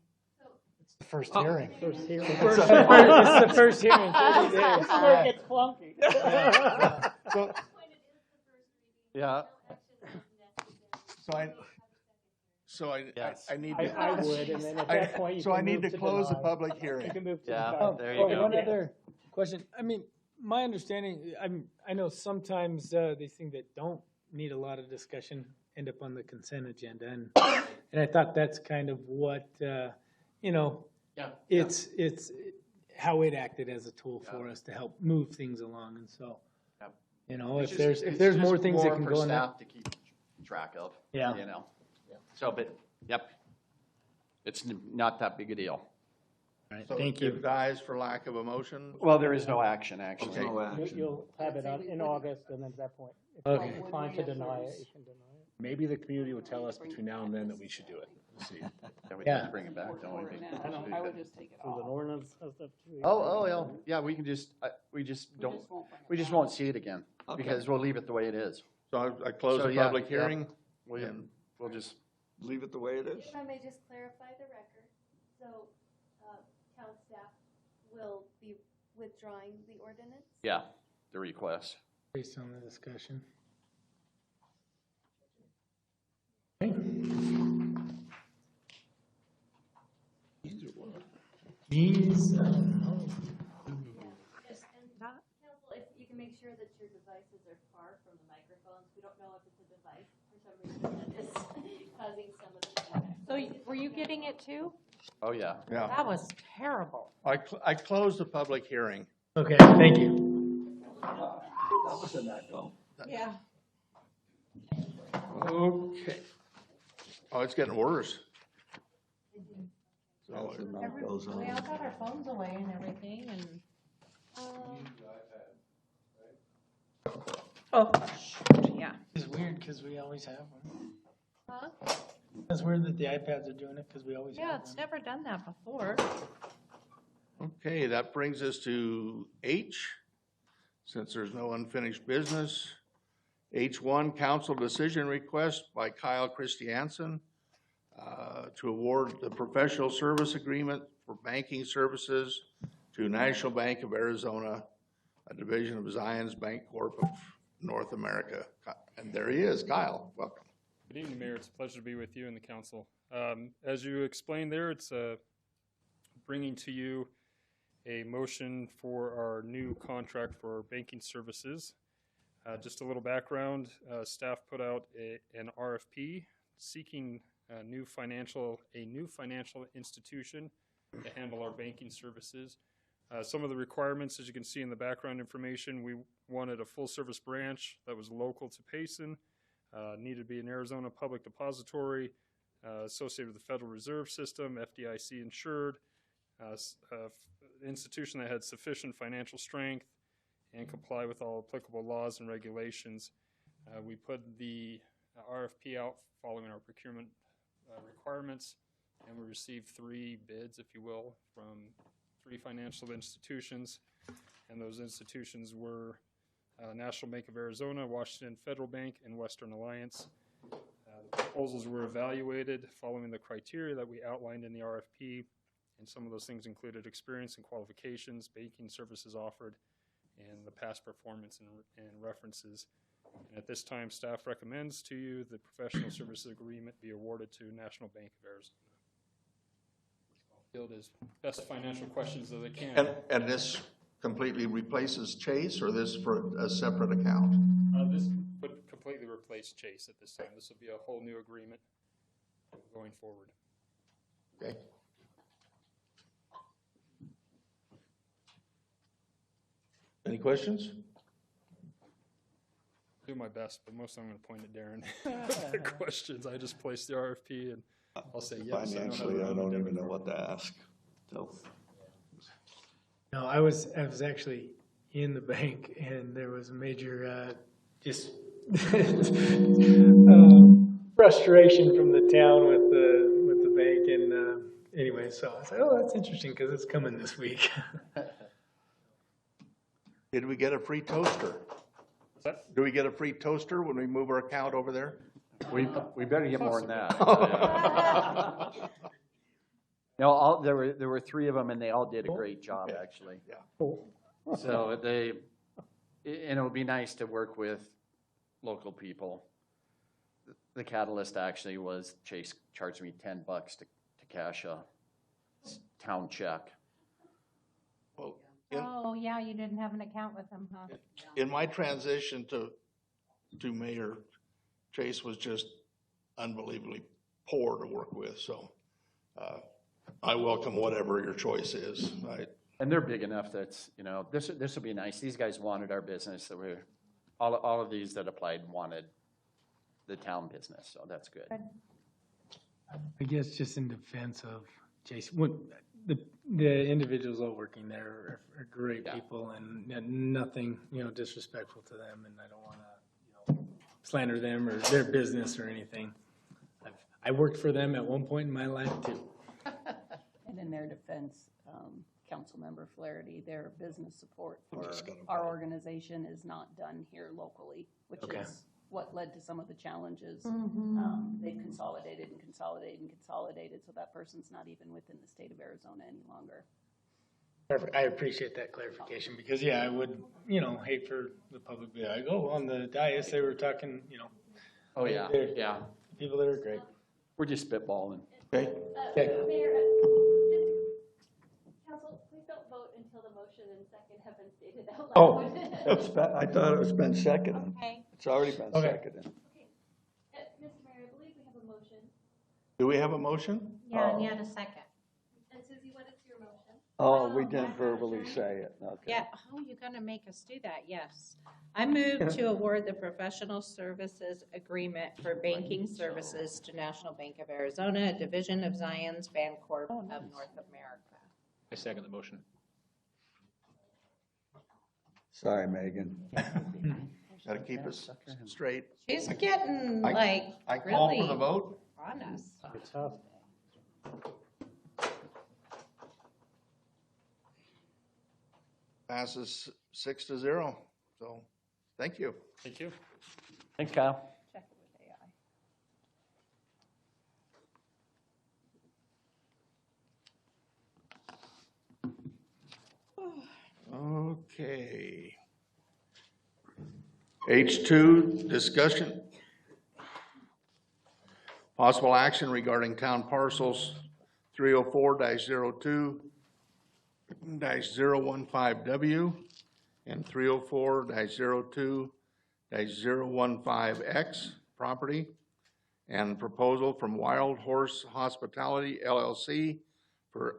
It's the first hearing. First hearing. It's the first hearing. 30 days. This is where it gets clunky. Yeah. I need to. I would, and then at that point you So I can need move to to close the deny. public hearing. You can move to Yeah, deny. there you go. One other question. I mean, my understanding, I know sometimes these things that don't need a lot of discussion end up on the consent agenda, and I thought that's kind of what you know. Yeah. It's how it acted as a tool for us to help move things along, and so you know, It's if just- there's it's more just things that more can for go in there. staff to keep track of. Yeah. You know. So, but yep, it's not that big a deal. All right, So thank you. It dies for lack of a motion? Well, there is no action, actually. Okay. You'll have it in August, and then at that point, if Okay. you're inclined to deny it, you can deny it. maybe the community will tell us between now and then that we should do it. We'll see. Yeah, we Yeah. just bring it back, don't we? I would just take it There's off. an ordinance, has that too. Yeah, we can just, we just don't, just won't bring it we just won't see it again, Okay. because we'll leave it the way it is. So I close So, the yeah, public yeah. hearing. We'll just, Leave it the way it is. If I may just clarify the record, so, town staff will be withdrawing the ordinance? yeah, the request. Based on the discussion. These, Just, and council, if you can make sure that your devices are far from the microphones, we don't know if it's a device for some reason that is causing some of the. So were you getting it too? Oh, yeah. Yeah. That was terrible. I close the public hearing. okay, thank you. That was an echo. Yeah. Okay. Oh, it's getting worse. So, That's an echoes on. We all got our phones away and everything and. Oh. Yeah. It's weird because we always have one. Huh? It's weird that the iPads are doing it because we always Yeah, have it's one. never done that before. okay, that brings us to H, since there's no unfinished business. H1, council decision request by Kyle Christiansen to award the professional service agreement for banking services to National Bank of Arizona, a division of Zions Bank Corp of North America. And there he is, Kyle, welcome. Good evening, Mayor. It's a pleasure to be with you and the council. As you explained there, it's bringing to you a motion for our new contract for banking services. Just a little background, staff put out an RFP seeking a new financial institution to handle our banking services. Some of the requirements, as you can see in the background information, we wanted a full-service branch that was local to Payson, needed to be an Arizona Public Depository, associated with the Federal Reserve System, FDIC insured, institution that had sufficient financial strength and comply with all applicable laws and regulations. We put the RFP out following our procurement requirements, and we received 3 bids, if you will, from 3 financial institutions, and those institutions were National Bank of Arizona, Washington Federal Bank, and Western Alliance. The proposals were evaluated following the criteria that we outlined in the RFP, and some of those things included experience and qualifications, banking services offered, and the past performance and references. And at this time, staff recommends to you the professional services agreement be awarded to National Bank of Arizona. Field as best financial questions as they can. And this completely replaces Chase, or this for a separate account? This would completely replace Chase at this time. This would be a whole new agreement going forward. Okay. Any questions? Do my best, but most of them I'm going to point at Darren. The questions, I just placed the RFP and I'll say yes. Financially, I don't even know what to ask. So, No, I was actually in the bank and there was a major, just frustration from the town with the bank and, anyway, so I was like, oh, that's interesting because it's coming this week. Did we get a free toaster? Do we get a free toaster when we move our account over there? We better get more than that. No, there were 3 of them, and they all did a great job, actually. Yeah. So and it would be nice to work with local people. The catalyst actually was Chase charged me $10 to cash a town check. Well, Oh, yeah, you didn't have an account with them, huh? in my transition to mayor, Chase was just unbelievably poor to work with, so I welcome whatever your choice is. And they're big enough that's, this would be nice. These guys wanted our business. That we're all of these that applied wanted the town business, so that's good. I guess just in defense of Jason, the individuals all working there are great people and nothing, disrespectful to them, and I don't want to, slander them or their business or anything. I worked for them at one point in my life too. And in their defense, Councilmember Flaherty, their business support for our organization is not done here locally, which Okay. is what led to some of the challenges. Mhm. They've consolidated and consolidated and consolidated, so that person's not even within the state of Arizona any longer. Perfect. I appreciate that clarification because, yeah, I would, hate for the public to be like, oh, on the dais, they were talking, Oh, yeah, they're yeah. people that are great. We're just spitballing. Okay. Okay. Mayor, Council, please don't vote until the motion and second have been stated out loud. I thought it was been seconded. Okay. It's already been Okay. seconded. Mr. Mayor, I believe we have a motion. Do we have a motion? Yeah, and you had a second. And Susie, what is your motion? Oh, we didn't verbally say it, okay. Yeah, oh, you're gonna make us do that, yes. I move to award the professional services agreement for banking services to National Bank of Arizona, a division of Zions Bancorp of North America. I second the motion. Sorry, Megan. Gotta keep us straight. She's getting I call for really the vote. on us. It's tough. Passes 6-0. So, thank you. Thank you. Thanks, Kyle. Check it with AI. Okay. H2, discussion. Possible action regarding town parcels 304-02-015W and 304-02-015X property, and proposal from Wild Horse Hospitality LLC for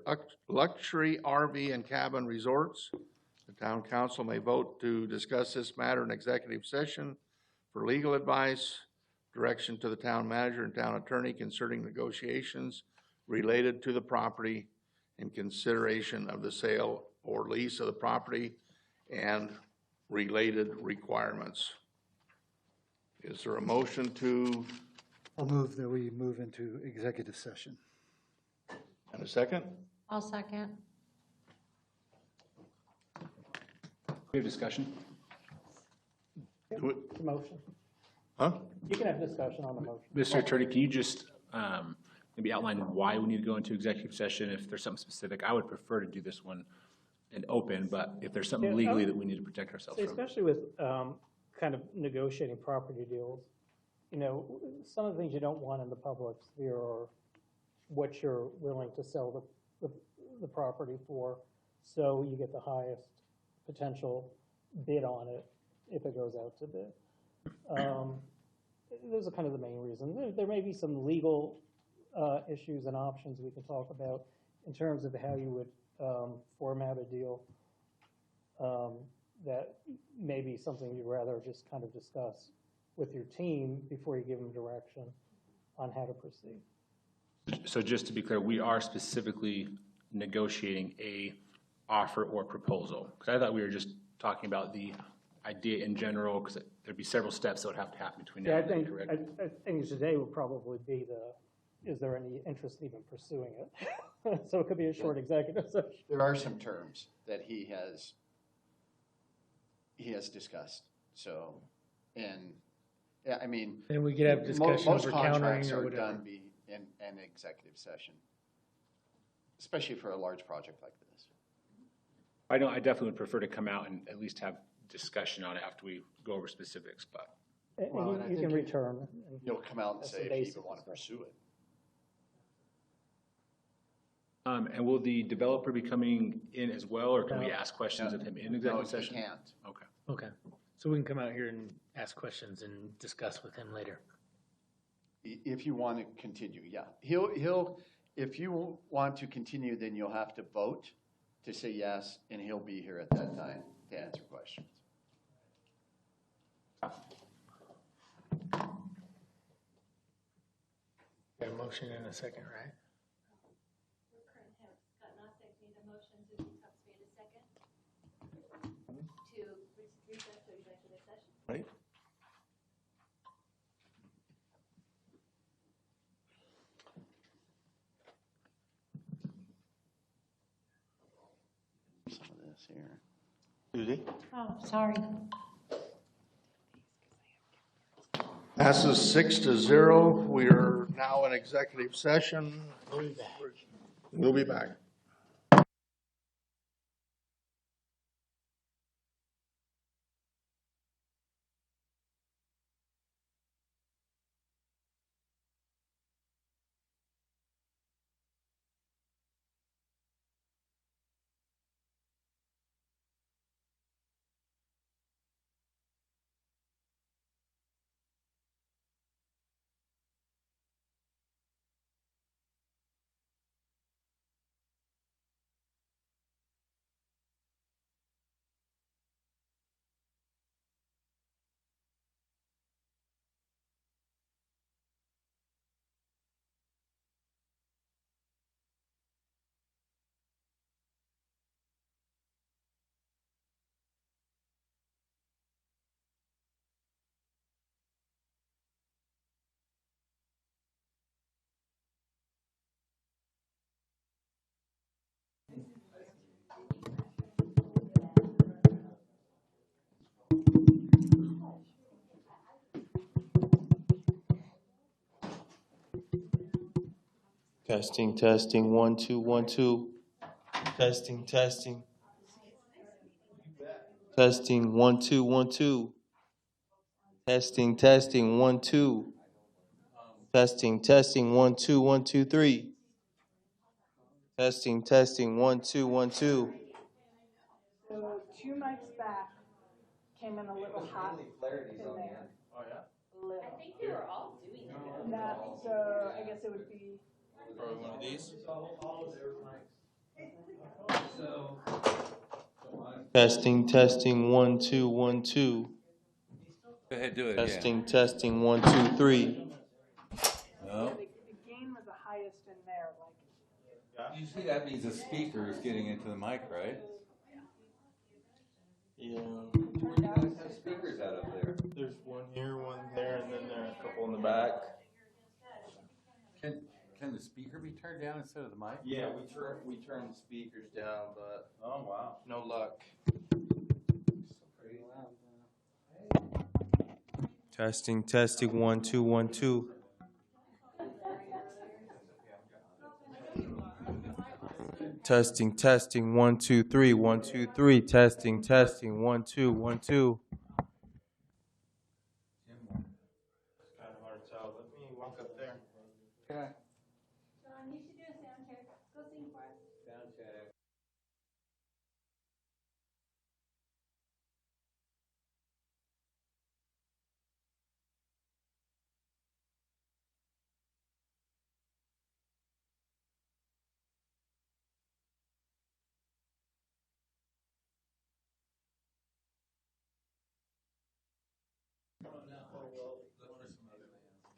luxury RV and cabin resorts. The town council may vote to discuss this matter in executive session for legal advice, direction to the town manager and town attorney concerning negotiations related to the property and consideration of the sale or lease of the property and related requirements. Is there a motion to, I'll move that we move into executive session. and a second? I'll second. We have discussion? Do it. The motion. Huh? You can have discussion on the motion. Mr. Attorney, can you just maybe outline why we need to go into executive session if there's something specific? I would prefer to do this one in open, but if there's something Yeah, legally that we need to protect ourselves See, from. especially with kind of negotiating property deals, some of the things you don't want in the public sphere are what you're willing to sell the property for, so you get the highest potential bid on it if it goes out to bid. Those are kind of the main reasons. There may be some legal issues and options we can talk about in terms of how you would format a deal that may be something you'd rather just kind of discuss with your team before you give them direction on how to proceed. So just to be clear, we are specifically negotiating a offer or proposal? Because I thought we were just talking about the idea in general, because there'd be several steps that would have to happen between now Yeah, I and then, think, correct? I think today would probably be is there any interest in even pursuing it? So it could be a short executive session. There are some terms that he has discussed, so, and, yeah, I mean. Then we could have discussion Most over countering contracts or are whatever. done in an executive session, especially for a large project like this. I know, I definitely would prefer to come out and at least have discussion on it after we go over specifics, but. Well, and I You think can return. You'll come out and That's say the if you basic even want to pursue it. And will the developer be coming in as well, or can we ask questions of him in executive session? No, you can't. Okay. Okay, so we can come out here and ask questions and discuss with him later. If you want to continue, yeah. If you want to continue, then you'll have to vote to say yes, and he'll be here at that time to answer questions. Got a motion in a second, right? Scott Nostick made a motion, Susie Tubbs made a second to recess to executive session. Right. here. Susie? Oh, sorry. Passes 6-0. We are now in executive session. We'll be back. Testing, testing, 1, 2, 1, 2. Testing, testing. Testing, 1, 2, 1, 2. Testing, testing, 1, 2. Testing, testing, 1, 2, 1, 2, 3. Testing, testing, 1, 2, 1, 2. So 2 mics back came in a little hot in there. Oh, yeah? Little. I think they were all doing it. No, so I guess it would be. Probably one of these. Testing, testing, 1, 2, 1, 2. Go ahead, do it Testing, testing, 1, 2, 3. No. The gain was the highest in there, like. Usually that means the speaker is getting into the mic, right? Yeah. Have speakers out of there. There's one here, one there, and then there are a couple in the back. Can the speaker be turned down instead of the mic? Yeah, we turn the speakers down, but Oh, wow. no luck. Testing, testing, 1, 2, 1, 2. Testing, testing, 1, 2, 3, 1, 2, 3. Testing, testing, 1, 2, 1, 2. It's kind of hard to tell. Let me walk up there. Okay. John, you should do a sound check. Go sing for us. Sound check.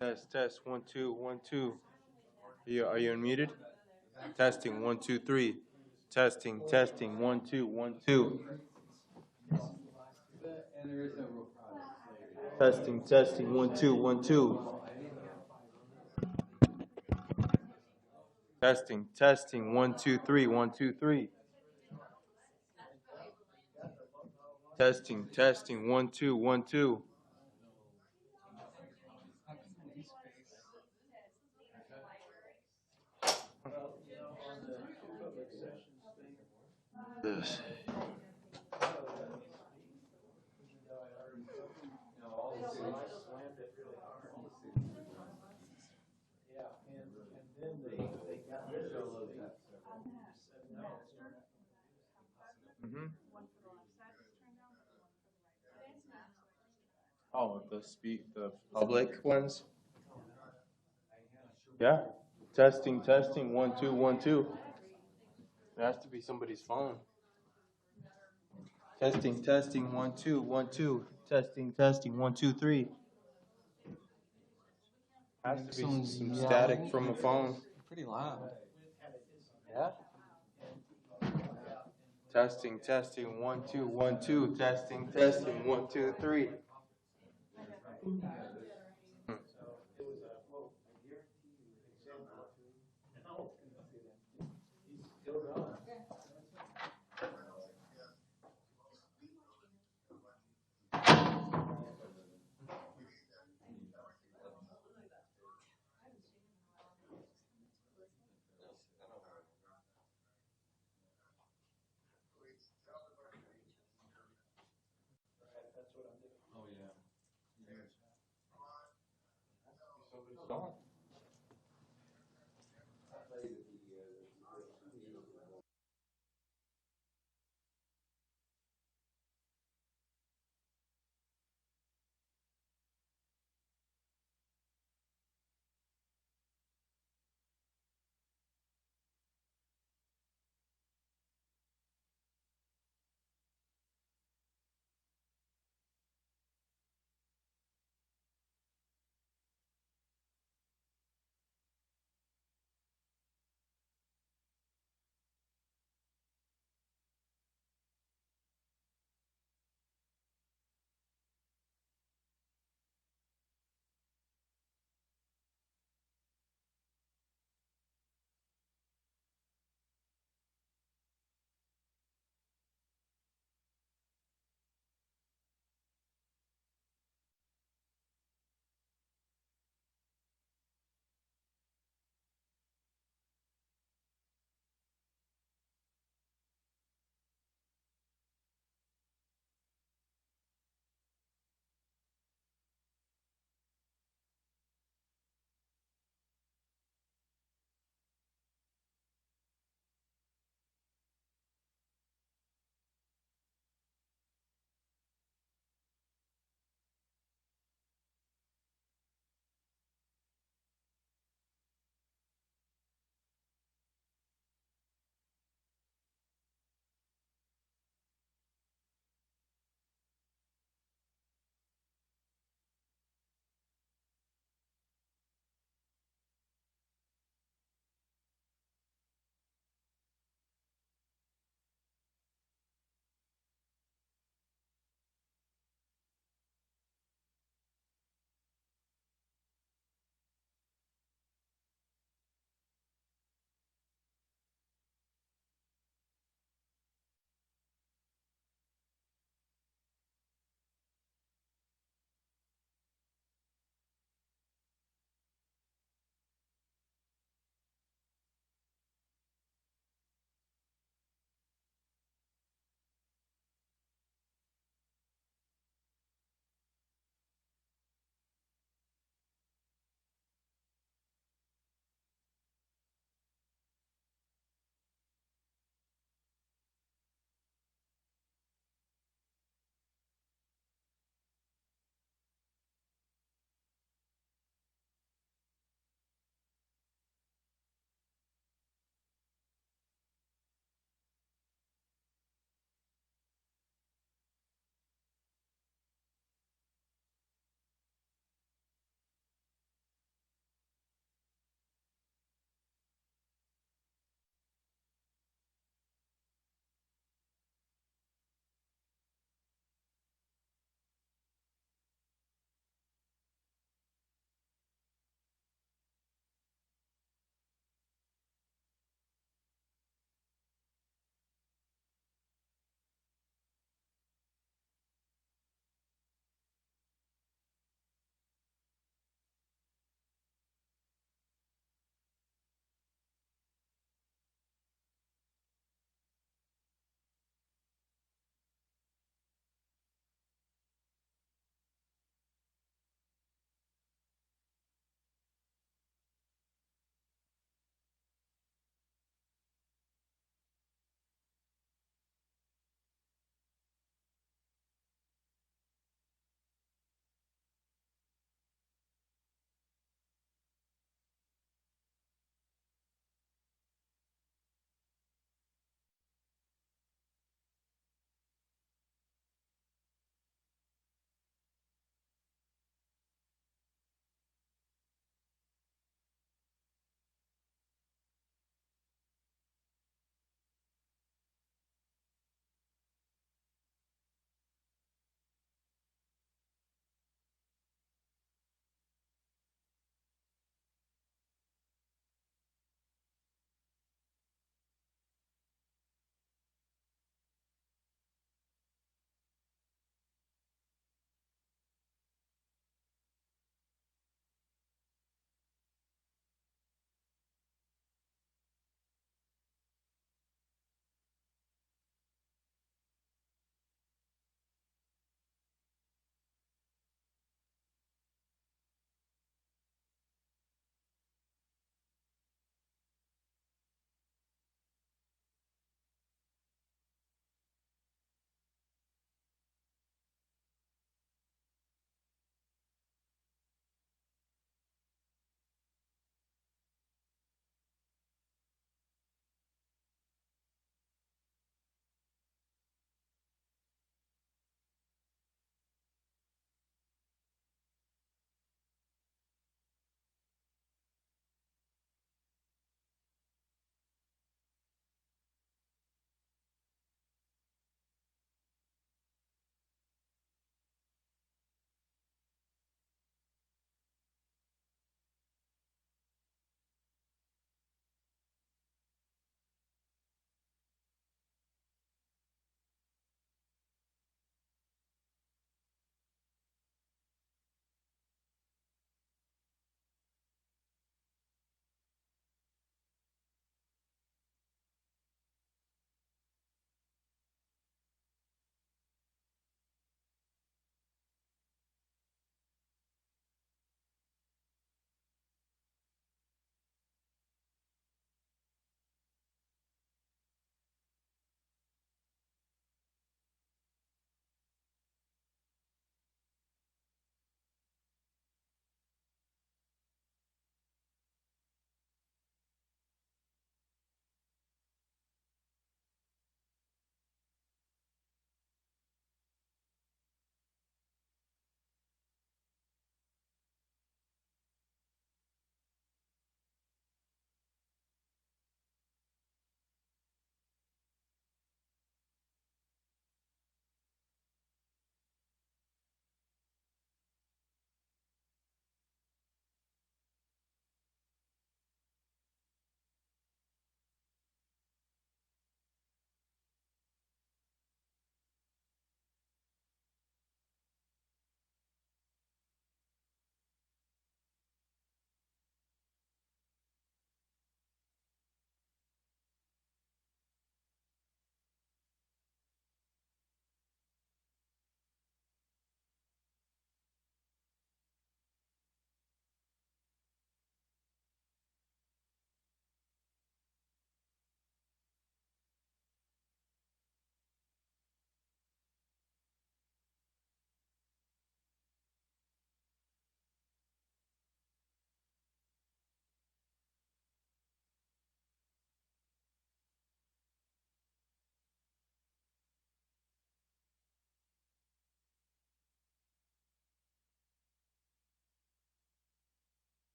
Test, test, 1, 2, 1, 2. Are you unmuted? Testing, 1, 2, 3. Testing, testing, 1, 2, 1, 2. Testing, testing, 1, 2, 1, 2. Testing, testing, 1, 2, 3, 1, 2, 3. Testing, testing, 1, 2, 1, 2. This. Oh, the public ones? Yeah. Testing, testing, 1, 2, 1, 2. It has to be somebody's phone. Testing, testing, 1, 2, 1, 2. Testing, testing, 1, 2, 3. Has to be some static from a phone. Pretty loud. Yeah. Testing, testing, 1, 2, 1, 2. Testing, testing, 1, 2, 3.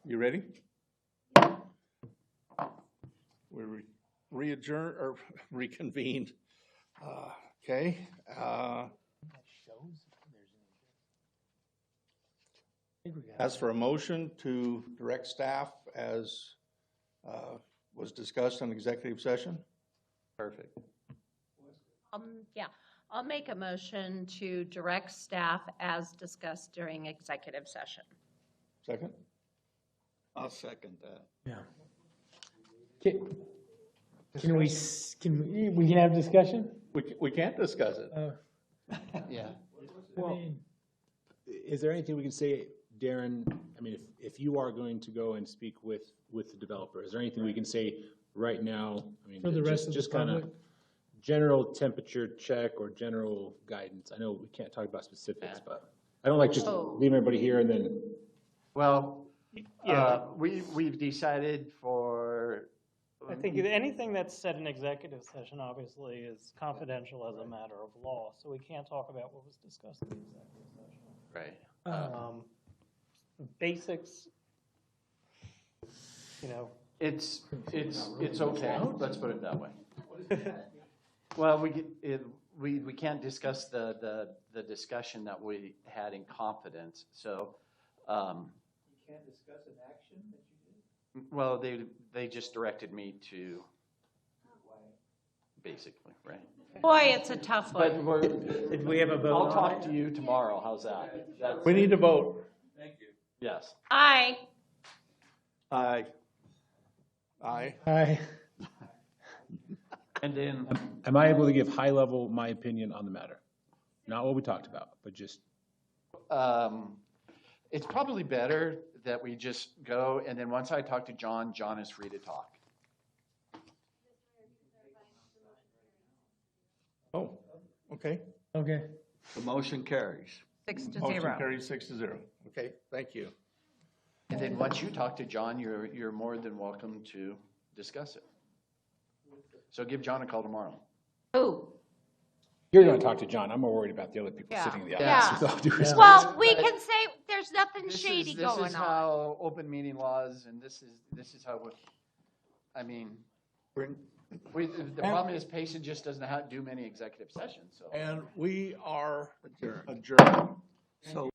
You ready? We re-adjourn, or reconvened. Okay. As for a motion to direct staff as was discussed in executive session? Perfect. Yeah, I'll make a motion to direct staff as discussed during executive session. Second? I'll second that. Yeah. Can we can have discussion? We can't discuss it. Yeah. Well, is there anything we can say, Darren? I mean, if you are going to go and speak with the developer, is there anything we can say right now? I mean, For the rest of the just kind of public? general temperature check or general guidance. I know we can't talk about specifics, but I don't like just leave everybody here and then. Well, we've decided for. I think anything that's said in executive session obviously is confidential as a matter of law, so we can't talk about what was discussed in executive session. Right. Basics, It's okay, let's put it that way. Well, we can't discuss the discussion that we had in confidence, so. You can't discuss an action that you did? Well, they just directed me to, basically, right? Boy, it's a tough But one. Did we have a vote I'll on talk it? to you tomorrow, how's that? We need to vote. Thank you. Yes. Aye. Aye. Aye. Aye. And then. Am I able to give high level my opinion on the matter? Not what we talked about, but just. It's probably better that we just go, and then once I talk to John, John is free to talk. Oh, okay. Okay. The motion carries. 6-0. Motion carries 6-0. Okay, thank you. And then once you talk to John, you're more than welcome to discuss it. So give John a call tomorrow. Who? You're going to talk to John. I'm more worried about the other people Yeah. sitting in the Yeah. audience. With all due respect. Well, we can say there's nothing This shady is going on. how open meeting laws, and this is how, I mean, the problem is Payson just doesn't do many executive sessions, so. And we are adjourned. So